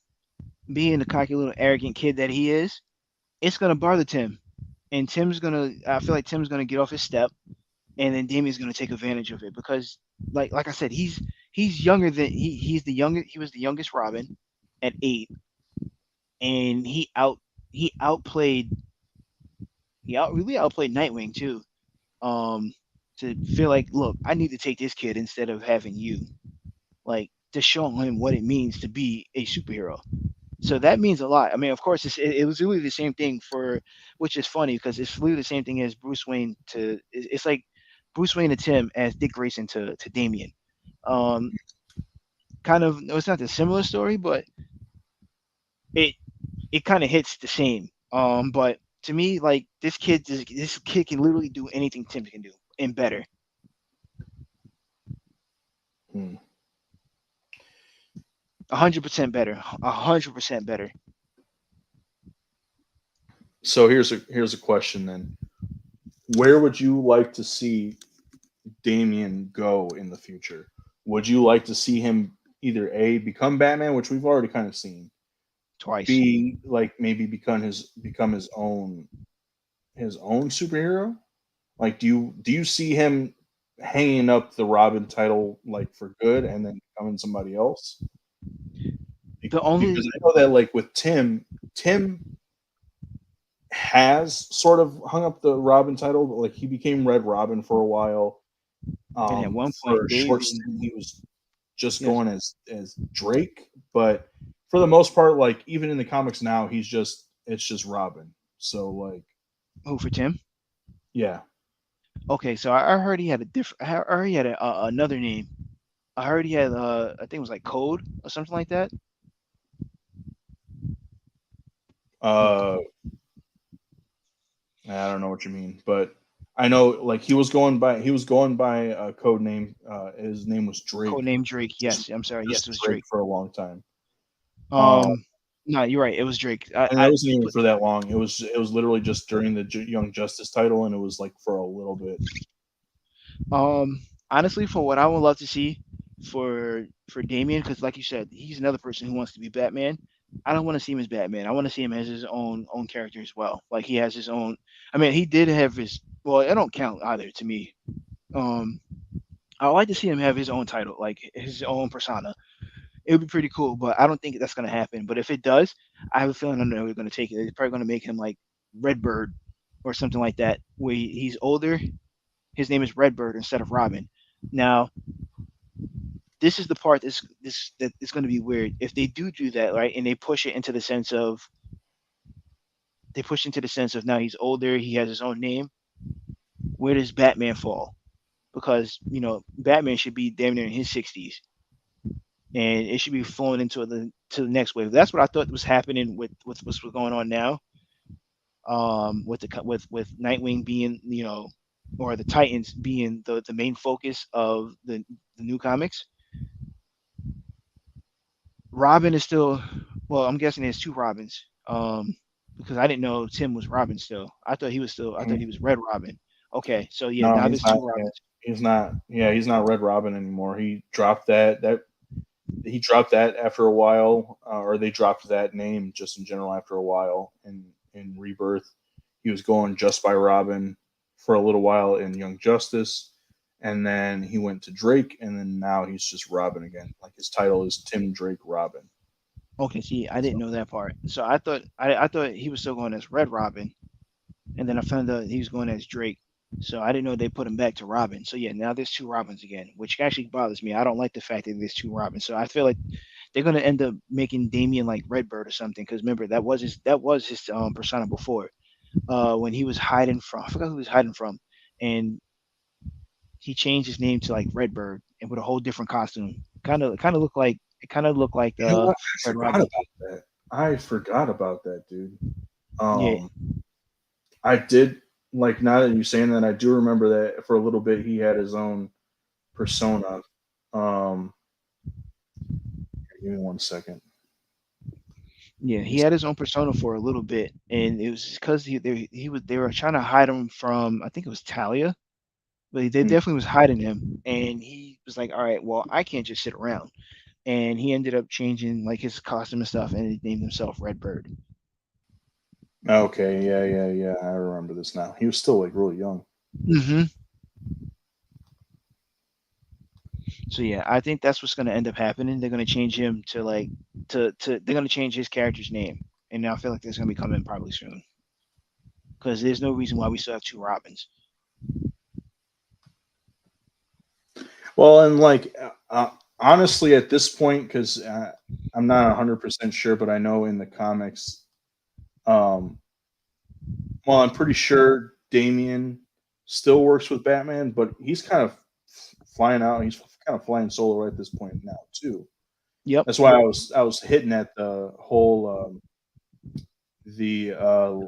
being the cocky little arrogant kid that he is, it's gonna bother Tim. And I feel like Tim's gonna get off his step, and then Damien's gonna take advantage of it because, like I said, he's younger than he was the youngest Robin at 8, and he outplayed really outplayed Nightwing too. Um, to feel like, look, I need to take this kid instead of having you, like to show him what it means to be a superhero. So that means a lot. I mean, of course, it was really the same thing for, which is funny because it's really the same thing as Bruce Wayne to. It's like Bruce Wayne to Tim as Dick Grayson to Damian. Um, kind of, no, it's not a similar story, but it it kind of hits the same. But to me, like this kid can literally do anything Tim can do and better. Hmm. 100% better. 100% better. So here's a question then. Where would you like to see Damien go in the future? Would you like to see him either A become Batman, which we've already kind of seen, Twice. B like maybe become his own superhero? Like do you see him hanging up the Robin title like for good and then becoming somebody else? The Because only I know that like with Tim has sort of hung up the Robin title, but like he became Red Robin for a while. and at one For point a short Damien, stint, he was just yes, going as Drake, but for the most part, like even in the comics now, it's just Robin. So like, who for Tim? yeah, Okay, so I heard he had a different. I heard he had another name. I heard he had I think it was like Code or something like that. Or uh, I don't know what you mean, but I know like he was going by a code name. His name was Drake, code name Drake. just Yes, I'm sorry. Yes, just it was Drake Drake. for a long time. Um, Um, no, you're right. It was Drake. and that wasn't even for that long. It was literally just during the Young Justice title, and it was like for a little bit. Um, honestly, for what I would love to see for Damien, because like you said, he's another person who wants to be Batman. I don't want to see him as Batman. I want to see him as his own character as well. Like he has his own. I mean, he did have his. Well, it don't count either to me. Um, I would like to see him have his own title, like his own persona. It would be pretty cool, but I don't think that's gonna happen. But if it does, I have a feeling I know they're gonna take it. They're probably gonna make him like Redbird or something like that, where he's older. His name is Redbird instead of Robin. Now, this is the part that is going to be weird. If they do that, right, and they push it into the sense of now he's older, he has his own name. Where does Batman fall? Because Batman should be damn near in his 60s, and it should be flowing into the next wave. That's what I thought was happening with what's going on now. With Nightwing being or the Titans being the main focus of the new comics. Robin is still, well, I'm guessing there's two Robins. Because I didn't know Tim was Robin still. I thought he was Red Robin. Okay, so yeah, No, now he's there's not. two Yeah, Robins. he's not. Yeah, he's not Red Robin anymore. He dropped that. He dropped that after a while, or they dropped that name just in general after a while. In Rebirth, he was going just by Robin for a little while in Young Justice, and then he went to Drake, and then now he's just Robin again. Like his title is Tim Drake Robin. Okay, see, I didn't know that part. So I thought he was still going as Red Robin, and then I found out he was going as Drake. So I didn't know they put him back to Robin. So yeah, now there's two Robins again, which actually bothers me. I don't like the fact that there's two Robins. So I feel like they're gonna end up making Damian like Redbird or something. Because remember that was his persona before. When he was hiding from, I forgot who he was hiding from, and he changed his name to like Redbird and with a whole different costume. Kind of looked like You know what? I Red forgot Robin. about that. I forgot about that, dude. Yeah, Um, I did like now that you're saying that, I do remember that for a little bit he had his own persona. Um, give me 1 second. yeah, he had his own persona for a little bit, and it was because they were trying to hide him from, I think it was Talia, but they definitely was hiding him, and he was like, all right, well, I can't just sit around, and he ended up changing like his costume and stuff, and he named himself Redbird. Okay, yeah, yeah, yeah. I remember this now. He was still like really young. Hmm. So yeah, I think that's what's going to end up happening. They're going to change him to like to they're going to change his character's name, and I feel like that's going to be coming probably soon because there's no reason why we still have two Robins. Well, and like honestly, at this point, because I'm not 100% sure, but I know in the comics, um, well, I'm pretty sure Damian still works with Batman, but he's kind of flying out. He's kind of flying solo at this point now too. Yep, That's why I was hitting at the whole the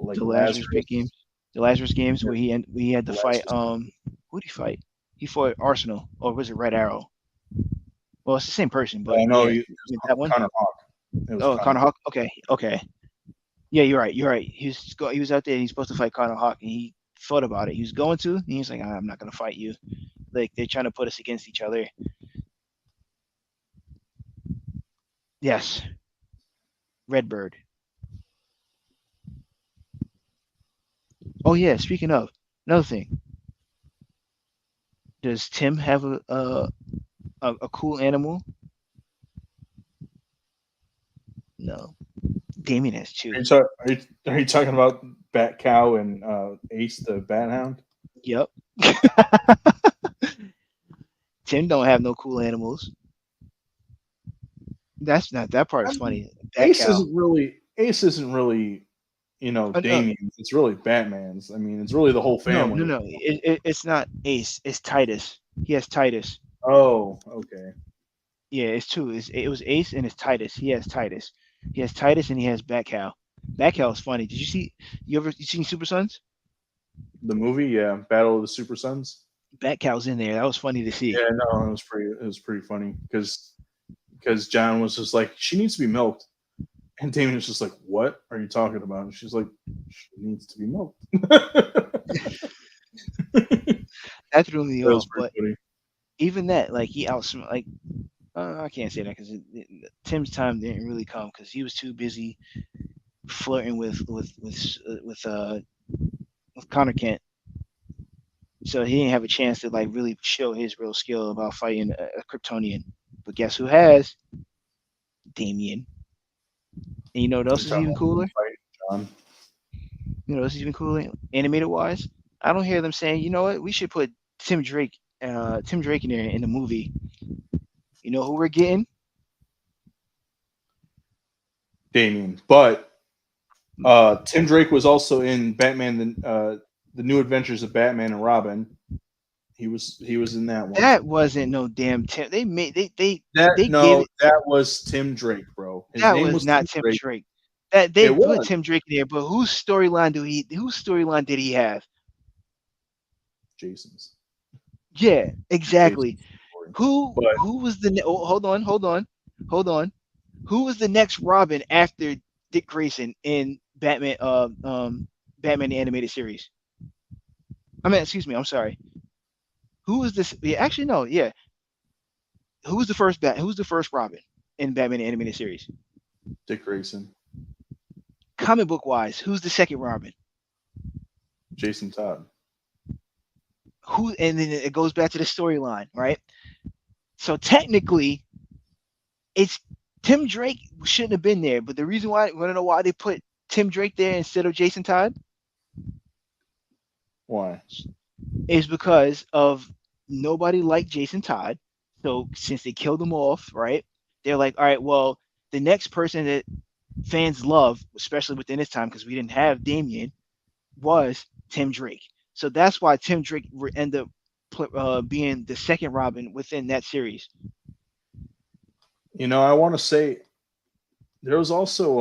like the Lazarus Pit games, Lazarus. the Lazarus games where he had to fight Lazarus. who did he fight? He fought Arsenal or was it Red Arrow? Well, it's the same person, but Oh no, yeah, it that was one. Connor Hawk. It was Oh, Connor Connor Hawk. Hawk. Okay, okay. Yeah, you're right. You're right. He was out there. And he's supposed to fight Connor Hawk, and he thought about it. He was going to, and he's like, I'm not gonna fight you. Like they're trying to put us against each other. Yes, Redbird. Oh yeah. Speaking of another thing, does Tim have a cool animal? No. Damien has two. Are you talking about Bat Cow and Ace the Bat Hound? Yep. Tim don't have no cool animals. That's not that part I is mean, funny. That cow. Ace isn't really No, Damien's. It's really Batman's. I mean, it's really the whole no, no, family. no. It's not Ace. It's Titus. He has Titus. Oh, okay. Yeah, it's two. It was Ace and it's Titus. He has Titus. He has Titus and he has Batcow. Batcow is funny. Did you see? You seen Super Sons? The movie, yeah, Battle of the Super Sons. Batcow's in there. That was funny to see. Yeah, no, it was pretty funny because John was just like, she needs to be milked, and Damien was just like, what are you talking about? And she's like, she needs to be milked. That That threw me was off. pretty But funny. even that, like he outsmart like I can't say that because Tim's time didn't really come because he was too busy flirting with Connor Kent. So he didn't have a chance to like really show his real skill about fighting a Kryptonian. But guess who has? Damien. And you know what Are you else is talking even about him cooler? fighting John? You know what else is even cooler? Animated wise, I don't hear them saying, you know what, we should put Tim Drake in there in the movie. You know who we're getting? Damien, but Tim Drake was also in Batman, the New Adventures of Batman and Robin. He was in that one. That wasn't no damn Tim. They made That they gave no, it. that was Tim Drake, bro. His That name was was not Tim Tim Drake. Drake. That they It put was Tim Drake in there, but whose storyline did he have? Jason's. Yeah, exactly. Jason's story. Who But who was oh, hold on. Who was the next Robin after Dick Grayson in Batman the animated series? I mean, excuse me, I'm sorry. Who was this? Yeah, actually no, yeah. Who's the first Robin in Batman the animated series? Dick Grayson, Comic book wise, who's the second Robin? Jason Todd. Who and then it goes back to the storyline, right? So technically it's Tim Drake shouldn't have been there, but the reason why, want to know why they put Tim Drake there instead of Jason Todd? Why? Is because of nobody liked Jason Todd. So since they killed him off, right? They're like, all right, well, the next person that fans love, especially within this time, because we didn't have Damian, was Tim Drake. So that's why Tim Drake ended up being the second Robin within that series. You know, I want to say there was also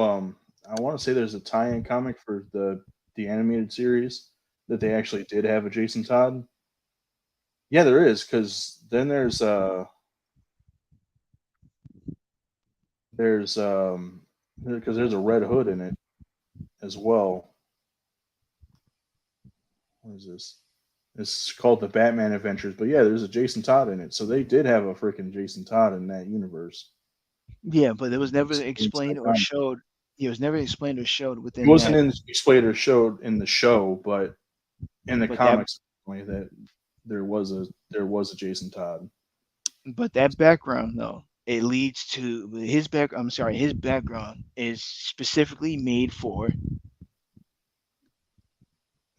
I want to say there's a tie-in comic for the animated series that they actually did have a Jason Todd. Yeah, there is, because then there's because there's a Red Hood in it as well. What is this? It's called the Batman Adventures, but yeah, there's a Jason Todd in it. So they did have a freaking Jason Todd in that universe. Yeah, but it was never It's explained inside or comic. showed. It was never explained or showed It within wasn't that. in explained or showed in the show, but in the But that, comics, that there was a Jason Todd. but that background though, it leads to his back. I'm sorry, his background is specifically made for.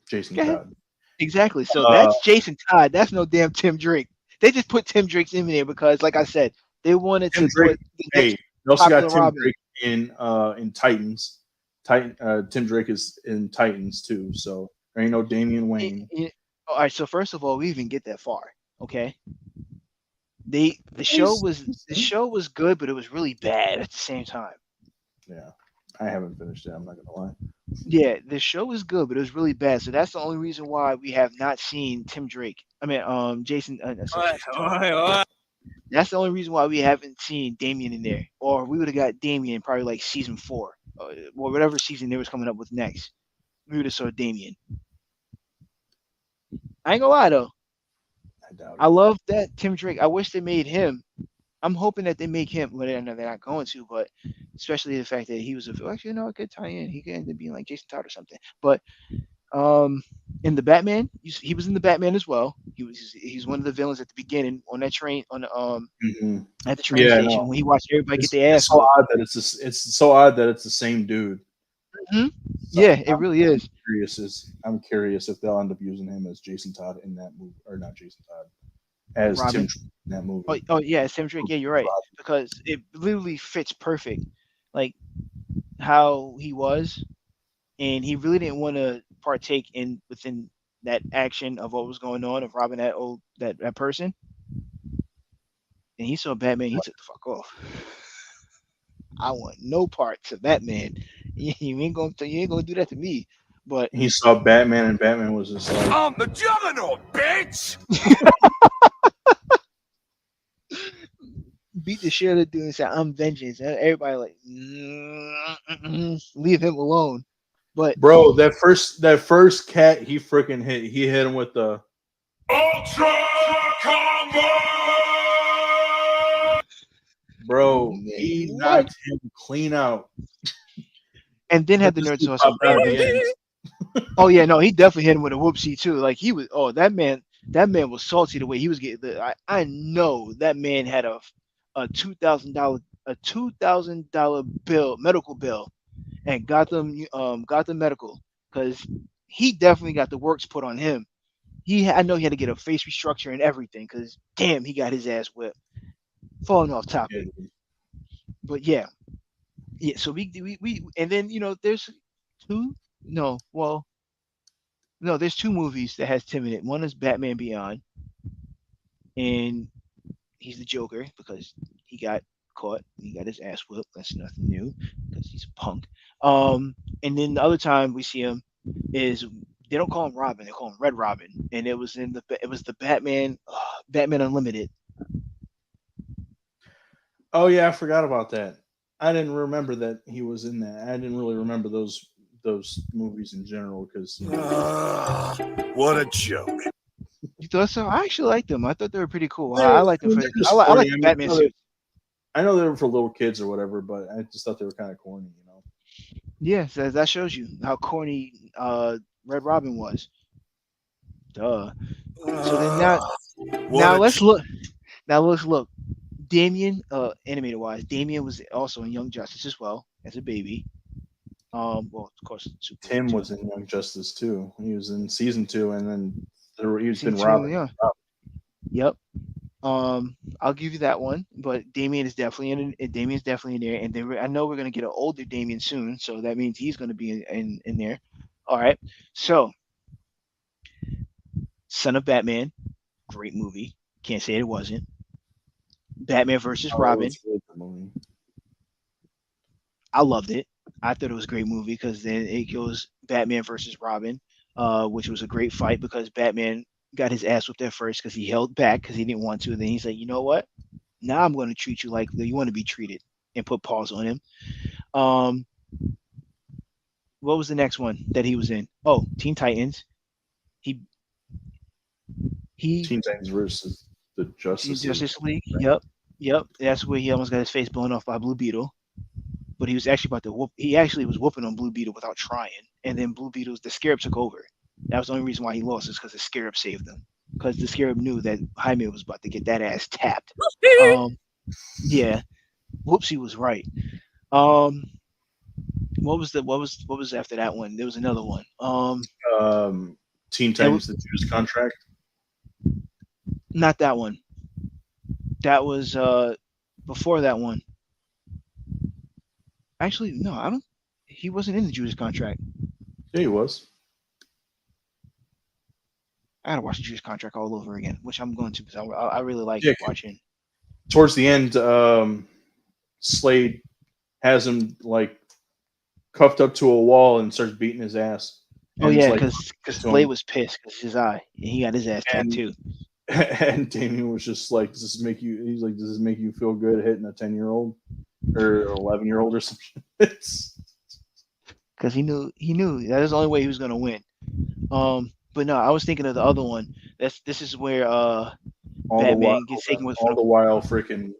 Jason Go ahead. Todd. Exactly. So Uh, that's Jason Todd. That's no damn Tim Drake. They just put Tim Drake's in there because, like I said, they wanted Tim to Drake. put the Hey, next you also got popular Tim Robin. Drake in Titans. Tim Drake is in Titans too. So there ain't no Damian Wayne. All right. So first of all, we even get that far. Okay. The show was good, but it was really bad at the same time. Yeah, I haven't finished it. I'm not gonna lie. Yeah, the show was good, but it was really bad. So that's the only reason why we have not seen Tim Drake. I mean, Jason. Jason Todd. That's the only reason why we haven't seen Damian in there, or we would have got Damian probably like season 4, or whatever season they was coming up with next. We would have saw Damian. I ain't gonna lie though, I doubt I it. love that Tim Drake. I wish they made him. I'm hoping that they make him. Well, I know they're not going to, but especially the fact that he was actually, it could tie in. He could end up being like Jason Todd or something. But in the Batman, he was in the Batman as well. He's one of the villains at the beginning on that train on the Hmm. at the train Yeah, station no. when he watched everybody get It's, their it's ass so whooped. odd that it's so odd that it's the same dude. Hmm. So Yeah, it really is. I'm curious if they'll end up using him as Jason Todd in that movie, or not Jason Todd, as Tim Robin. Drake in that movie. Oh yeah, it's Tim Drake. Yeah, you're right because it literally fits perfect, like how he was, and he really didn't want to partake in within that action of what was going on of robbing that person. And he saw Batman, he took the fuck off. I want no parts of Batman. You ain't gonna do that to me. But He saw Batman, and Batman was just like, I'm the Juggernaut, bitch! beat the shit out of dude and say, "I'm vengeance." And everybody like, leave him alone. But bro, that first cat he freaking hit. He hit him with the Ultra Combo! bro. man, He what? knocked him clean out. And then had the This nerve dude to also popped out brand of his vengeance. ass. Oh yeah, no, he definitely hit him with a whoopsie too. Like he was. Oh, that man was salty the way he was getting. I know that man had a $2,000 bill, medical bill, and Gotham Medical, because he definitely got the works put on him. I know he had to get a face restructure and everything because damn, he got his ass whipped. Falling off topic, but yeah. So we and then there's two. No, well, no, there's two movies that has Tim in it. One is Batman Beyond, and he's the Joker because he got caught. He got his ass whipped. That's nothing new because he's a punk. And then the other time we see him is they don't call him Robin. They call him Red Robin, and it was the Batman Unlimited. Oh yeah, I forgot about that. I didn't remember that he was in that. I didn't really remember those movies in general because What a joke. You thought so? I actually liked them. I thought they were pretty cool. they I were, like them for. they're just I like corny. the Batman suit. I know they were for little kids or whatever, but I just thought they were kind of corny, you know. Yeah, so that shows you how corny Red Robin was. Duh. So then now What a let's look. Now let's look. Damian, animated wise, Damian was also in Young Justice as well as a baby. Well, of course, Superman Tim too. was in Young Justice too. He was in season 2, and then he's Season been two, Robin. yeah. Yep. I'll give you that one, but Damien is definitely Damien's definitely in there, and then I know we're gonna get an older Damien soon, so that means he's gonna be in there. All right. So, Son of Batman, great movie. Can't say it wasn't. Batman versus Oh, it Robin, was a really good movie. I loved it. I thought it was a great movie because then it goes Batman versus Robin, which was a great fight because Batman got his ass whipped at first because he held back because he didn't want to. And then he's like, you know what? Now I'm going to treat you like you want to be treated, and put paws on him. Um, what was the next one that he was in? Oh, Teen Titans. He he Teen Titans versus the Teen Justice League. Justice League. Yep, yep. That's where he almost got his face blown off by Blue Beetle. But he was actually about to whoop. He actually was whooping on Blue Beetle without trying, and then the Scarab took over. That was the only reason why he lost, is because the Scarab saved him. Because the Scarab knew that Jaime was about to get that ass tapped. Yeah, Whoopsie was right. Um, what was after that one? There was another one. Teen Titans: The Judas Contract. Not that one. That was before that one. Actually, no, I don't. He wasn't in the Judas Contract. Yeah, he was. I gotta watch the Judas Contract all over again, which I'm going to because I really like Yeah. watching. Towards the end, Slade has him like cuffed up to a wall and starts beating his ass. Oh And yeah, it's because Slade was pissed because his eye, and he got his ass tapped And- too. and Damian was just like, "Does this make you?" He's like, "Does this make you feel good hitting a 10-year-old or 11-year-old or something?" It's Because he knew that is the only way he was gonna win. But no, I was thinking of the other one. This is where all Batman gets taken with all the while, freaking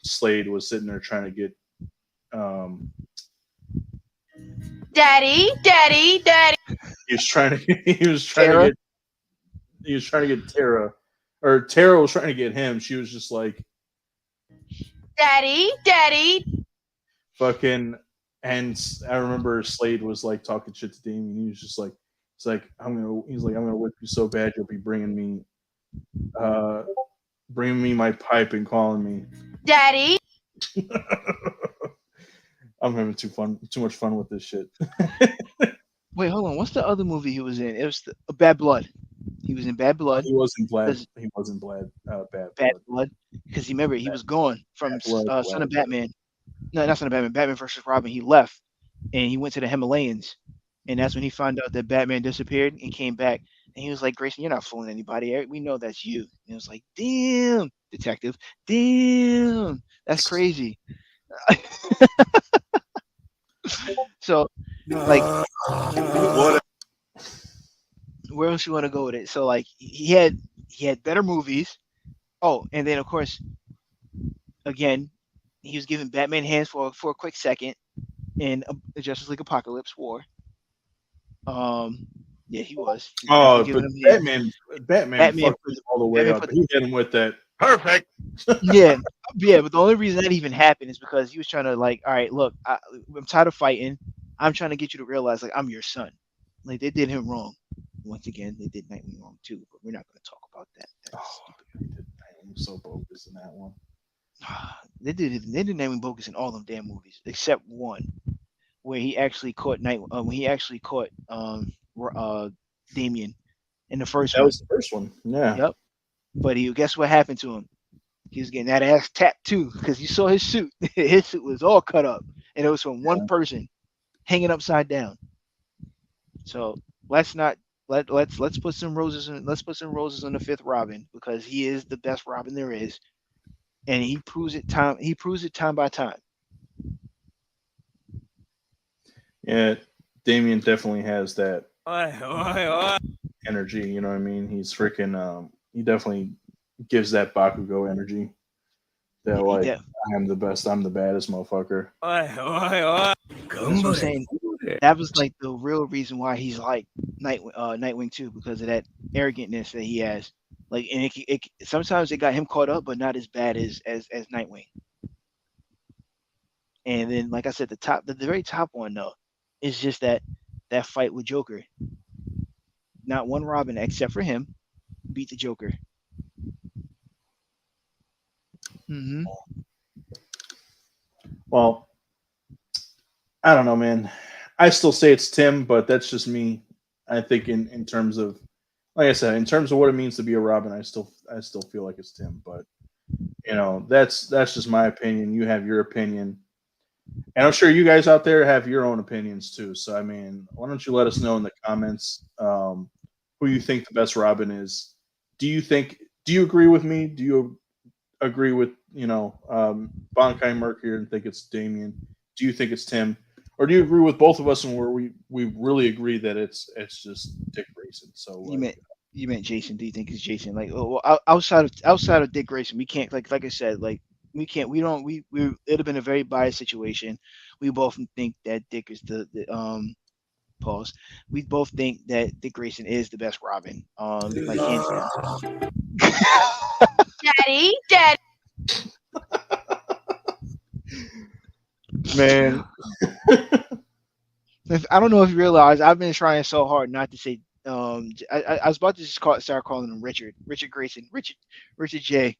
Slade was sitting there trying to get Daddy. he was trying to Tara? get Tara, or Tara was trying to get him. She was just like Daddy. fucking, and I remember Slade was like talking shit to Damian. He was just like, I'm gonna whip you so bad you'll be bringing me my pipe and calling me Daddy. I'm having too much fun with this shit. Wait, hold on. What's the other movie he was in? It was Bad Blood. He was in Bad Blood. He wasn't glad. Does- He wasn't glad. Bad Bad Blood. Blood. Because remember, he was gone from Bad Blood, Son of Blood. Batman. No, not Son of Batman. Batman versus Robin. He left and he went to the Himalayas. And that's when he found out that Batman disappeared and came back. And he was like, Grayson, you're not fooling anybody. We know that's you. And it was like, damn, detective. Damn. That's crazy. So, like, What? where else you want to go with it? So, like, he had better movies. Oh, and then of course, again, he was giving Batman hands for a quick second in the Justice League Apocalypse War. Yeah, he was. He was Oh, definitely but giving him hands. Batman Batman fucked put him all the way Batman up. put He hit him with that. Perfect. Yeah, yeah, but the only reason that even happened is because he was trying to, like, all right, look, I'm tired of fighting. I'm trying to get you to realize, like, I'm your son. Like, they did him wrong. Once again, they did Nightwing wrong too, but we're not going to talk about that. That's stupid. He was so bogus in that one. They did Nightwing bogus in all them damn movies except one, where he actually caught Damian in the first That one. was the first one. Yeah. Yep. But guess what happened to him? He was getting that ass tapped too, because you saw his suit. His suit was all cut up, and it was from one person hanging upside down. So let's put some roses on the fifth Robin, because he is the best Robin there is, and he proves it time by time. Yeah, Damian definitely has that energy. You know what I mean? He's freaking. He definitely gives that Bakugo energy. That like, I'm the best. I'm the baddest motherfucker. That's what I'm saying. That was like the real reason why he's like Nightwing too, because of that arrogantness that he has. Like, and sometimes it got him caught up, but not as bad as Nightwing. And then, like I said, the very top one though is just that fight with Joker. Not one Robin except for him beat the Joker. Mm-hmm. Well, I don't know, man. I still say it's Tim, but that's just me. I think in terms of, like I said, in terms of what it means to be a Robin, I still feel like it's Tim. But that's just my opinion. You have your opinion, and I'm sure you guys out there have your own opinions too. So I mean, why don't you let us know in the comments who you think the best Robin is? Do you agree with me? Do you agree with Bonkai here and think it's Damian? Do you think it's Tim, or do you agree with both of us and where we really agree that it's just Dick Grayson? So You meant Jason? Do you think it's Jason? Like, outside of Dick Grayson, we can't like I said, like we don't it'd have been a very biased situation. We both think that Dick is the pause. We both think that Dick Grayson is the best Robin. Like hands down. Daddy. man, I don't know if you realize I've been trying so hard not to say. I was about to just start calling him Richard Grayson, Richard J.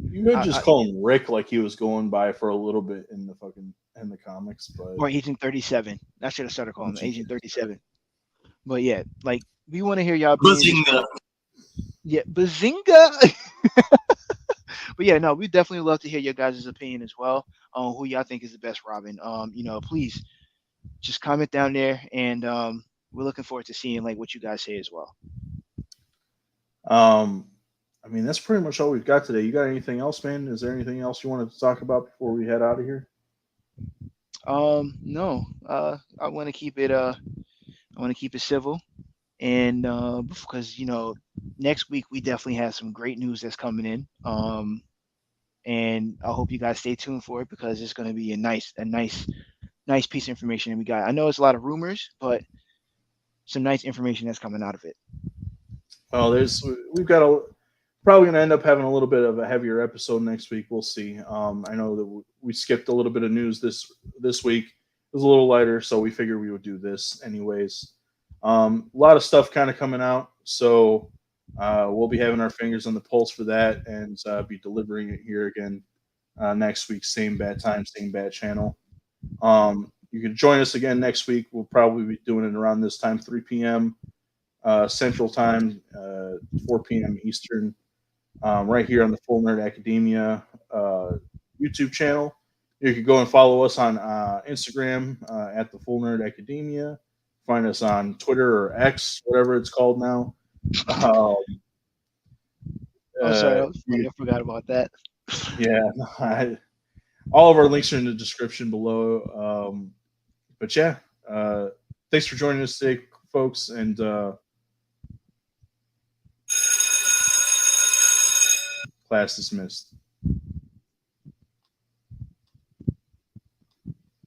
you could just call him Rick like he was going by for a little bit in the comics, but Or Agent 37. I should have started calling him Agent 37. But yeah, like we want to hear y'all opinions. Bazinga. Yeah, bazinga. But yeah, no, we definitely love to hear your guys' opinion as well on who y'all think is the best Robin. Please just comment down there, and we're looking forward to seeing like what you guys say as well. I mean that's pretty much all we've got today. You got anything else, man? Is there anything else you wanted to talk about before we head out of here? No. I want to keep it civil, and because next week we definitely have some great news that's coming in. And I hope you guys stay tuned for it because it's going to be a nice piece of information that we got. I know it's a lot of rumors, but some nice information that's coming out of it. Well, we've got probably going to end up having a little bit of a heavier episode next week. We'll see. I know that we skipped a little bit of news this week. It was a little lighter, so we figured we would do this anyways. A lot of stuff kind of coming out, so we'll be having our fingers on the pulse for that and be delivering it here again next week. Same bad time, same bad channel. You can join us again next week. We'll probably be doing it around this time, 3 p.m. Central Time, 4 p.m. Eastern, right here on the Full Nerd Academia YouTube channel. You can go and follow us on Instagram at the Full Nerd Academia. Find us on Twitter or X, whatever it's called now. I'm sorry, I forgot about that. Yeah, all of our links are in the description below. But yeah, thanks for joining us today, folks, and class dismissed.